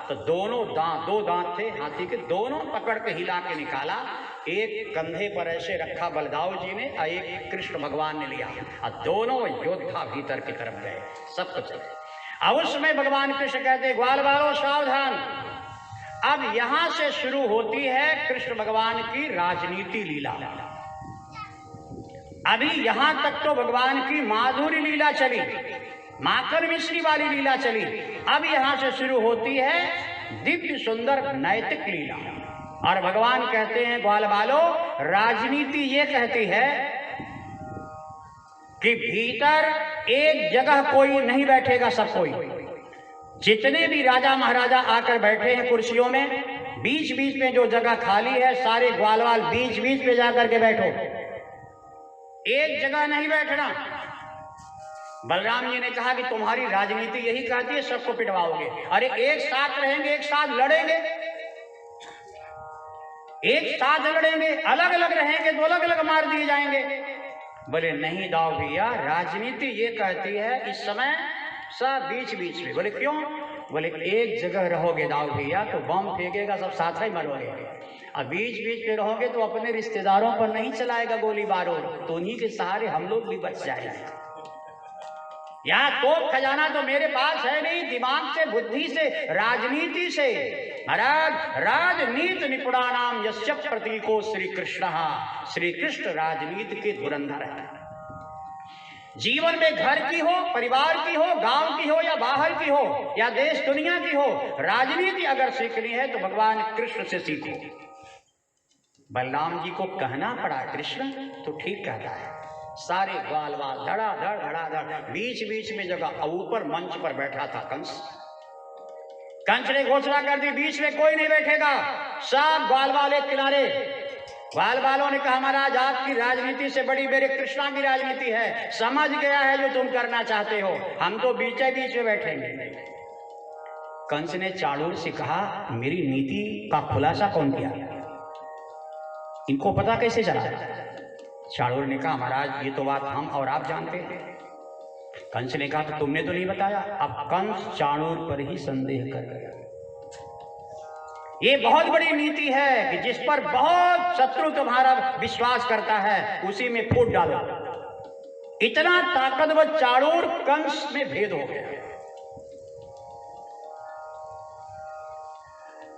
तो दोनों दांत, 2 दांत थे हाथी के, दोनों पकड़ के हिला के निकाला। एक कंधे पर ऐसे रखा बलदाऊ जी ने और एक कृष्ण भगवान ने लिया, और दोनों योद्धा भीतर की तरफ गए। सब कुछ अब उस समय भगवान कृष्ण कहते, ग्वाल वालों सावधान। अब यहां से शुरू होती है कृष्ण भगवान की राजनीति लीला। अभी यहां तक तो भगवान की माधुरी लीला चली, माखन मिश्री वाली लीला चली। अब यहां से शुरू होती है दिव्य सुंदर नैतिक लीला। और भगवान कहते हैं, ग्वाल बालो, राजनीति ये कहती है कि भीतर एक जगह कोई नहीं बैठेगा, सब कोई, जितने भी राजा महाराजा आकर बैठे हैं कुर्सियों में, बीच बीच में जो जगह खाली है सारे ग्वालवाल बीच बीच में जाकर के बैठो, एक जगह नहीं बैठना। बलराम जी ने कहा कि तुम्हारी राजनीति यही कहती है सबको पिटवाओगे। अरे एक साथ रहेंगे, एक साथ लड़ेंगे, एक साथ लड़ेंगे, अलग अलग रहेंगे तो अलग अलग मार दिए जाएंगे। बोले नहीं दाऊ भैया, राजनीति ये कहती है इस समय सब बीच बीच में। बोले क्यों? बोले एक जगह रहोगे दाऊ भैया तो बम फेंकेगा, सब साथ ही मरोगे। अब बीच बीच में रहोगे तो अपने रिश्तेदारों पर नहीं चलाएगा गोली बारूद, तो उन्हीं के सहारे हम लोग भी बच जाएंगे। यहाँ तो खजाना तो मेरे पास है नहीं, दिमाग से, बुद्धि से, राजनीति से महाराज राजनीति निपुणानाम यस्य प्रतीको श्री कृष्ण, श्री कृष्ण राजनीति के धुरंधर है। जीवन में घर की हो, परिवार की हो, गांव की हो या बाहर की हो या देश दुनिया की हो, राजनीति अगर सीखनी है तो भगवान कृष्ण से सीखो। बलराम जी को कहना पड़ा कृष्ण, तो ठीक कहता है। सारे ग्वाल वाल धड़ाधड़ बीच बीच में जगह, ऊपर मंच पर बैठा था कंस। कंस ने घोषणा कर दी बीच में कोई नहीं बैठेगा, सब ग्वाल वाल एक किनारे। ग्वाल वालों ने कहा महाराज आपकी राजनीति से बड़ी मेरे कृष्णा की राजनीति है, समझ गया है जो तुम करना चाहते हो, हम तो बीचे बीच में बैठेंगे। कंस ने चाणूर से कहा मेरी नीति का खुलासा कौन किया, इनको पता कैसे चला? चाणूर ने कहा महाराज ये तो बात हम और आप जानते हैं। कंस ने कहा तो तुमने तो नहीं बताया। अब कंस चाणूर पर ही संदेह कर गया। ये बहुत बड़ी नीति है कि जिस पर बहुत शत्रु तुम्हारा विश्वास करता है उसी में फूट डालो। इतना ताकतवर चाणूर कंस में भेद हो गया।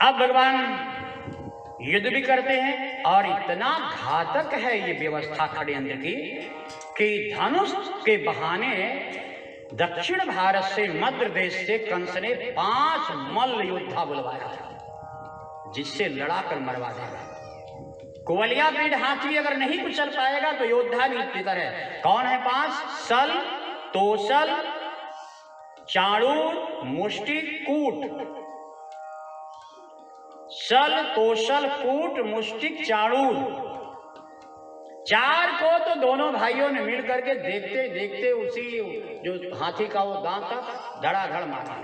अब भगवान युद्ध भी करते हैं और इतना घातक है ये व्यवस्था षड्यंत्र की कि धनुष के बहाने दक्षिण भारत से, मध्य देश से कंस ने 5 मल्ल योद्धा बुलवाया था जिससे लड़ाकर मरवा देगा। कुवलिया पीठ हाथी अगर नहीं कुछ चल पाएगा तो योद्धा नीति तरह। कौन है 5? सल, तोसल, चाणूर, मुष्टिक, कूट। सल, तोसल, कूट, मुष्टिक, चाणूर, 4 को तो दोनों भाइयों ने मिल करके देखते देखते उसी जो हाथी का वो दांत था धड़ाधड़ मारा।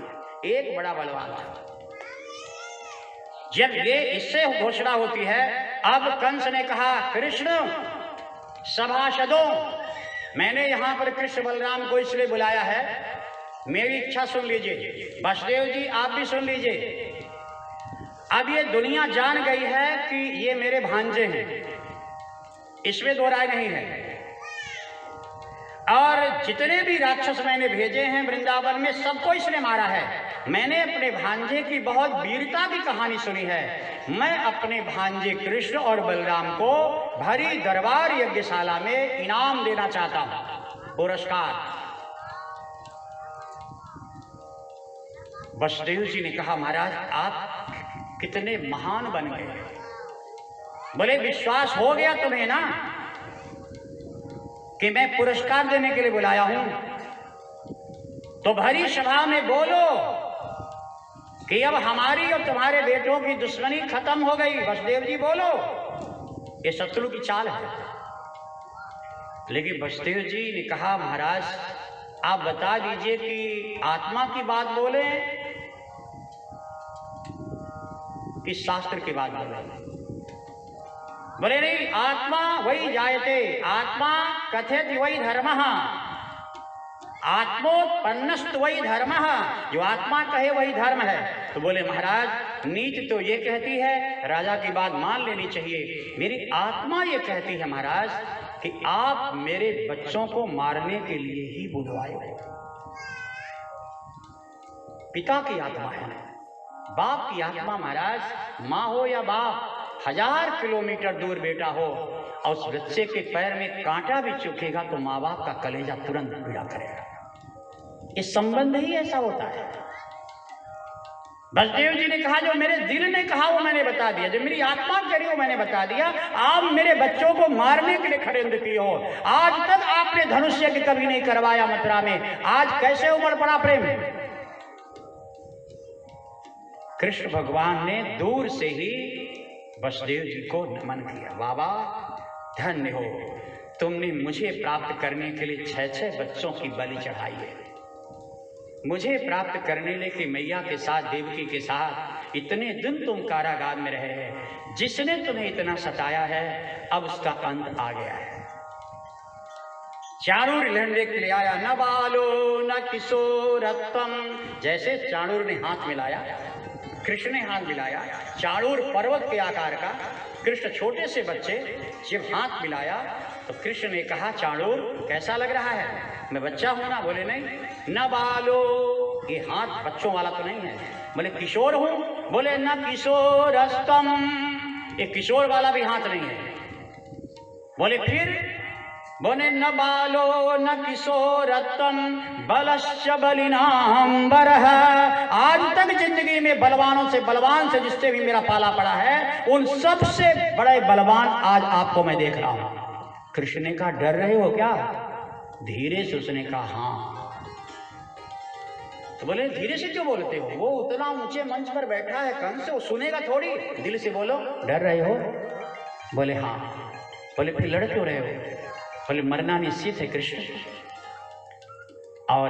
एक बड़ा बलवान था। जब ये इससे घोषणा होती है, अब कंस ने कहा कृष्ण सभासदों, मैंने यहां पर कृष्ण बलराम को इसलिए बुलाया है, मेरी इच्छा सुन लीजिए। वसुदेव जी आप भी सुन लीजिए। अब ये दुनिया जान गई है कि ये मेरे भांजे हैं, इसमें दो राय नहीं है। और जितने भी राक्षस मैंने भेजे हैं वृंदावन में सबको इसने मारा है। मैंने अपने भांजे की बहुत वीरता की कहानी सुनी है। मैं अपने भांजे कृष्ण और बलराम को भरी दरबार यज्ञशाला में इनाम देना चाहता हूं, पुरस्कार। वसुदेव जी ने कहा महाराज आप कितने महान बन गए। बोले विश्वास हो गया तुम्हें ना कि मैं पुरस्कार देने के लिए बुलाया हूं, तो भरी सभा में बोलो कि अब हमारी और तुम्हारे बेटों की दुश्मनी खत्म हो गई। वसुदेव जी बोलो, ये शत्रु की चाल है। लेकिन वसुदेव जी ने कहा महाराज आप बता दीजिए कि आत्मा की बात बोले कि शास्त्र की बात बोले। बोले नहीं, आत्मा वही जायते, आत्मा कथेति वही धर्मः, आत्मोत्पन्नस्त वही धर्म, जो आत्मा कहे वही धर्म है। तो बोले महाराज नीति तो ये कहती है, राजा की बात मान लेनी चाहिए, मेरी आत्मा ये कहती है महाराज कि आप मेरे बच्चों को मारने के लिए ही बुलवाए हो। पिता की आत्मा है, बाप की आत्मा महाराज, माँ हो या बाप, 1000 किलोमीटर दूर बेटा हो और उस बच्चे के पैर में कांटा भी चुकेगा तो माँ बाप का कलेजा तुरंत पीड़ा करेगा। इस संबंध ही ऐसा होता है। वसुदेव जी ने कहा जो मेरे दिल ने कहा वो मैंने बता दिया, जो मेरी आत्मा कह रही हो मैंने बता दिया। आप मेरे बच्चों को मारने के लिए षड्यंत्र किए हो। आज तक आपने धनुष यज्ञ कभी नहीं करवाया मथुरा में, आज कैसे उमड़ पड़ा प्रेम। कृष्ण भगवान ने दूर से ही वसुदेव जी को नमन किया। बाबा धन्य हो, तुमने मुझे प्राप्त करने के लिए 6 बच्चों की बलि चढ़ाई है। मुझे प्राप्त करने ले कि मैया के साथ, देवकी के साथ इतने दिन तुम कारागार में रहे हैं, जिसने तुम्हें इतना सताया है अब उसका अंत आ गया है। चाणूर लड़ने के लिए आया, न बालो न किशोरत्वम। जैसे चाणूर ने हाथ मिलाया, कृष्ण ने हाथ मिलाया, चाणूर पर्वत के आकार का, कृष्ण छोटे से बच्चे, जब हाथ मिलाया तो कृष्ण ने कहा चाणूर कैसा लग रहा है, मैं बच्चा हूं ना? बोले नहीं। न बालो, ये हाथ बच्चों वाला तो नहीं है। बोले किशोर हूं, बोले नहीं। न बालो, ये पर्वत के आकार का, कृष्ण छोटे से बच्चे, जब हाथ मिलाया तो कृष्ण ने कहा चाणूर कैसा लग रहा है, मैं बच्चा हूं ना? बोले नहीं। न बालो, ये हाथ बच्चों वाला तो नहीं है। बोले न किशोरस्तम, ये किशोर वाला भी हाथ नहीं है। बोले फिर, बोले न बालो न किशोरत्तम बलश्च बलिनाम बरह। आज तक जिंदगी में बलवानों से बलवान से जिससे भी मेरा पाला पड़ा है, उन सबसे बड़े बलवान आज आपको मैं देख रहा हूं। कृष्ण ने कहा डर रहे हो क्या? धीरे से उसने कहा हाँ। तो बोले धीरे से क्यों बोलते हो? वो उतना ऊंचे मंच पर बैठा है, कंस, वो सुनेगा थोड़ी, दिल से बोलो। डर रहे हो? बोले हाँ। बोले फिर लड़ क्यों रहे हो? बोले मरना निश्चित है कृष्ण, और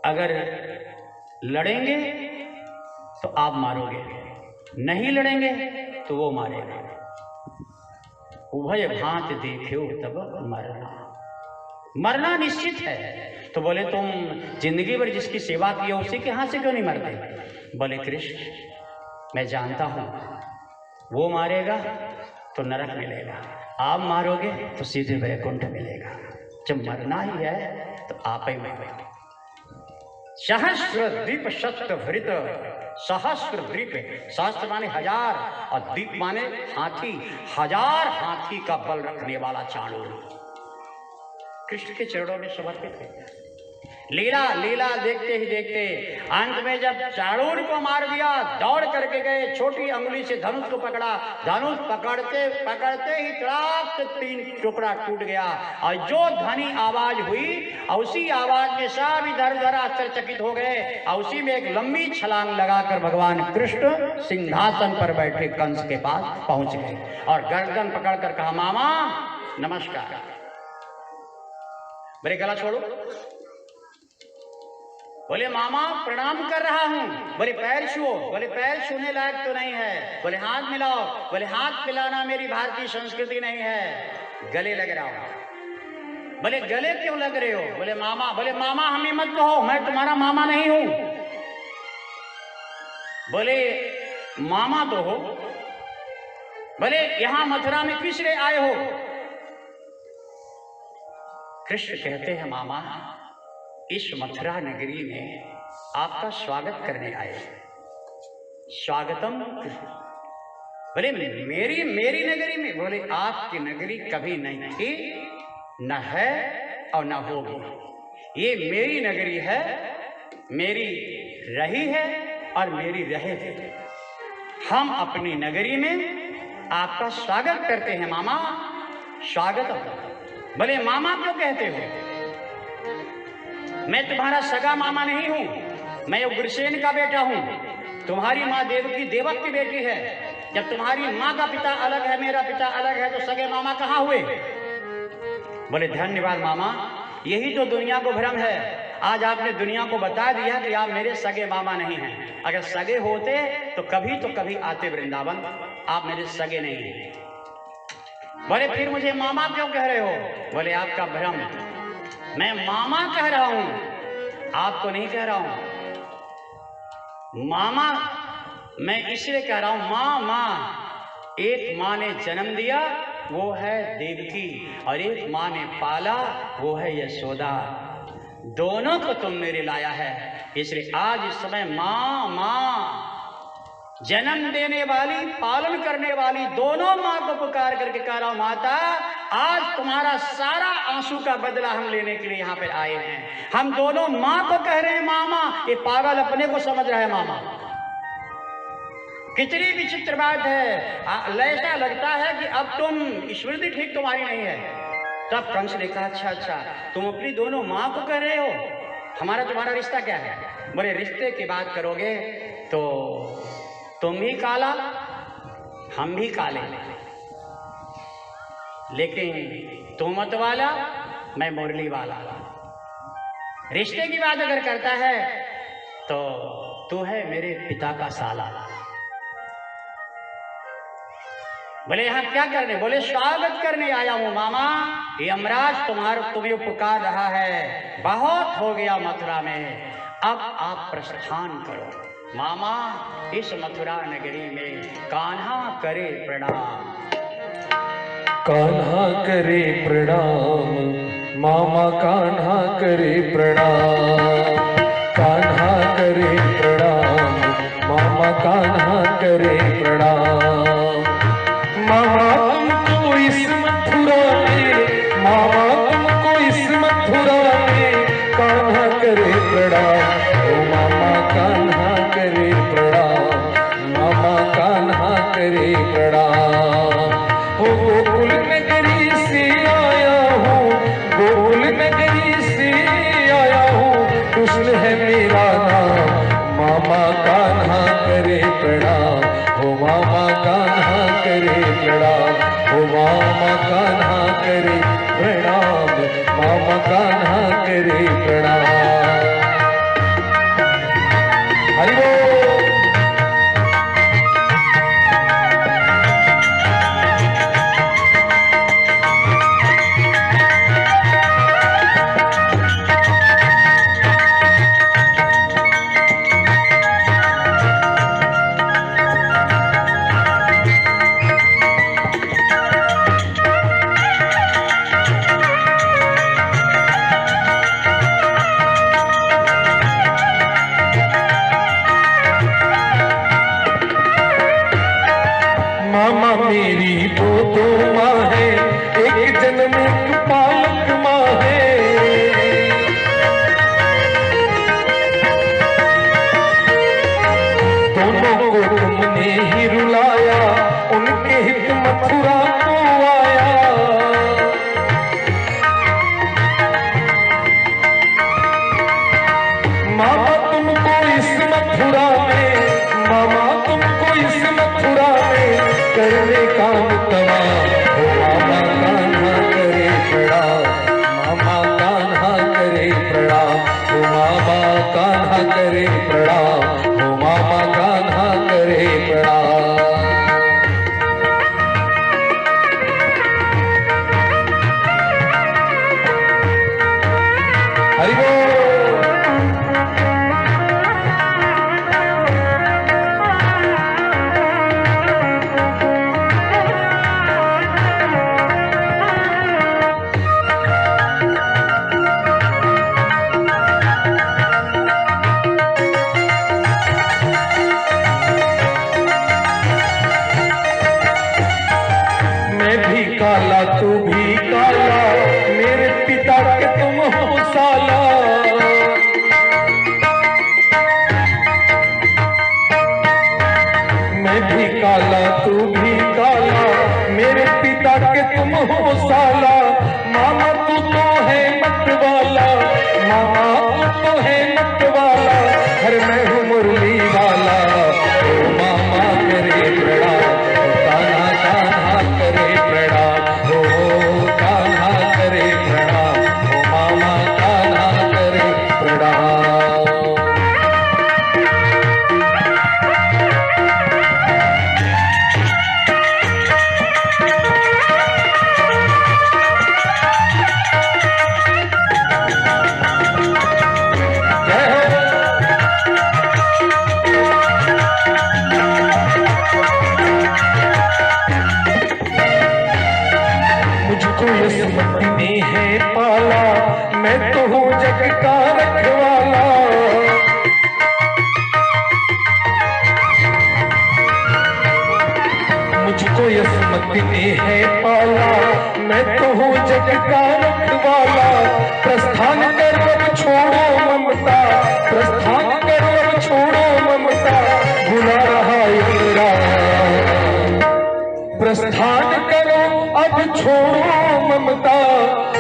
अगर लड़ेंगे तो आप मारोगे, नहीं लड़ेंगे तो वो मारेगा। उभय भांति देखो तब मरना, मरना निश्चित है। तो बोले तुम जिंदगी भर जिसकी सेवा की है उसी के हाथ से क्यों नहीं मरते? बोले कृष्ण मैं जानता हूं वो मारेगा तो नरक मिलेगा, आप मारोगे तो सीधे वैकुंठ मिलेगा। जब मरना ही है तो आप ही मारो। सहस्र द्वीप शत भृत, सहस्र द्वीप, सहस्र माने हजार और द्वीप माने हाथी, हजार हाथी का बल रखने वाला चाणूर कृष्ण के चरणों में समर्पित है। लीला लीला देखते ही देखते अंत में जब चाणूर को मार दिया, दौड़ करके गए, छोटी अंगुली से धनुष को पकड़ा, धनुष पकड़ते पकड़ते ही तड़ाक से 3 टुकड़ा टूट गया। और जो ध्वनि आवाज हुई, उसी आवाज में सब इधर उधर आश्चर्यचकित हो गए। और उसी में एक लंबी छलांग लगाकर भगवान कृष्ण सिंहासन पर बैठे कंस के पास पहुंच गए और गर्दन पकड़कर कहा मामा नमस्कार। मेरे गला छोड़ो। बोले मामा प्रणाम कर रहा हूं। बोले पैर छुओ। बोले पैर छूने लायक तो नहीं है। बोले हाथ मिलाओ। बोले हाथ मिलाना मेरी भारतीय संस्कृति नहीं है, गले लग रहा हूं। बोले गले क्यों लग रहे हो? बोले मामा। बोले मामा हमें मत कहो, मैं तुम्हारा मामा नहीं हूं। बोले मामा तो हो। बोले यहां मथुरा में किस लिए आए हो? कृष्ण कहते हैं मामा इस मथुरा नगरी में आपका स्वागत करने आए। स्वागतम। बोले मेरी नगरी में? बोले आपकी नगरी कभी नहीं थी, न है और न होगी। ये मेरी नगरी है, मेरी रही है और मेरी रहेगी। हम अपनी नगरी में आपका स्वागत करते हैं मामा, स्वागतम। बोले मामा क्यों कहते हो? मैं तुम्हारा सगा मामा नहीं हूं, मैं उग्रसेन का बेटा हूं। तुम्हारी माँ देवकी देवक की बेटी है। जब तुम्हारी माँ का पिता अलग है, मेरा पिता अलग है, तो सगे मामा कहाँ हुए? बोले धन्यवाद मामा, यही तो दुनिया को भ्रम है। आज आपने दुनिया को बता दिया कि आप मेरे सगे मामा नहीं हैं। अगर सगे होते तो कभी आते वृंदावन, आप मेरे सगे नहीं हैं। बोले फिर मुझे मामा क्यों कह रहे हो? बोले आपका भ्रम, मैं मामा कह रहा हूं, आपको नहीं कह रहा हूं। मामा मैं इसलिए कह रहा हूं, माँ एक माँ ने जन्म दिया वो है देवकी, और एक माँ ने पाला वो है यशोदा। दोनों को तुमने लाया है, इसलिए आज इस समय माँ जन्म देने वाली पालन करने वाली दोनों माँ को पुकार करके कह रहा हूं माता आज तुम्हारा सारा आंसू का बदला हम लेने के लिए यहाँ पे आए हैं। हम दोनों माँ को कह रहे हैं मामा, ये पागल अपने को समझ रहा है मामा। कितनी विचित्र बात है। ऐसा लगता है कि अब तुम स्मृति ठीक तुम्हारी नहीं है। तब कंस ने कहा अच्छा तुम अपनी दोनों माँ को कह रहे हो, हमारा तुम्हारा रिश्ता क्या है? बोले रिश्ते की बात करोगे तो तुम भी काला हम भी काले, लेकिन तुम मत वाला मैं मुरली वाला। रिश्ते की बात अगर करता है तो तू है मेरे पिता का साला। बोले यहाँ क्या करने? बोले स्वागत करने आया हूं मामा, यमराज तुम्हें पुकार रहा है। बहुत हो गया मथुरा में, अब आप प्रस्थान करो। मामा इस मथुरा नगरी में कान्हा करे प्रणाम। कान्हा करे प्रणाम, मामा कान्हा करे प्रणाम। कान्हा करे प्रणाम, मामा कान्हा करे प्रणाम। मामा तुमको इस मथुरा में, मामा तुमको इस मथुरा में कान्हा करे प्रणाम, ओ मामा कान्हा करे प्रणाम, मामा कान्हा करे प्रणाम। ओ गोकुल नगरी से आया हूँ, गोकुल नगरी से आया हूँ, कृष्ण है मेरा नाम, मामा कान्हा करे प्रणाम, ओ मामा कान्हा करे प्रणाम, ओ मामा कान्हा करे प्रणाम, मामा कान्हा करे प्रणाम। हरि बोल। मामा मेरी दो माँ है, एक जन्म एक पालक माँ है। दोनों को तुमने ही रुलाया, उनके हित मथुरा को आया। मामा तुमको इस मथुरा में, मामा तुमको इस मथुरा में करने काम तमाम, ओ मामा कान्हा करे प्रणाम, मामा कान्हा करे प्रणाम, ओ मामा कान्हा करे प्रणाम, ओ मामा कान्हा करे प्रणाम। हरि बोल। काला तू भी काला, मेरे पिता के तुम हो साला। मैं भी काला तू भी काला, मेरे पिता के तुम हो साला। मामा तू तो है मत वाला, मामा तू तो है मत वाला, घर में हूँ मुरली वाला, ओ मामा करे प्रणाम, कान्हा कान्हा करे प्रणाम, ओ कान्हा करे प्रणाम, ओ मामा कान्हा करे प्रणाम। मुझको यशमती ने है पाला, मैं तो हूँ जग का रखवाला। मुझको यशमती ने है पाला, मैं तो हूँ जग का रखवाला। प्रस्थान करो अब छोड़ो ममता, प्रस्थान करो अब छोड़ो ममता, भुला रहा यमराज। प्रस्थान करो अब छोड़ो ममता,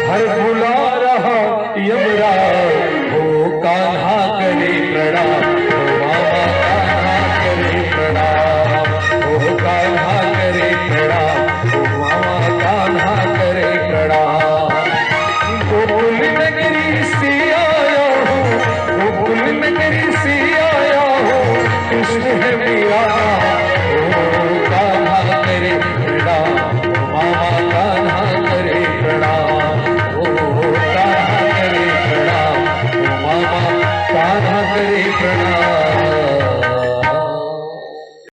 हर भुला रहा यमराज। ओ कान्हा करे प्रणाम, ओ मामा कान्हा करे प्रणाम, ओ कान्हा करे प्रणाम, ओ मामा कान्हा करे प्रणाम। गोकुल नगरी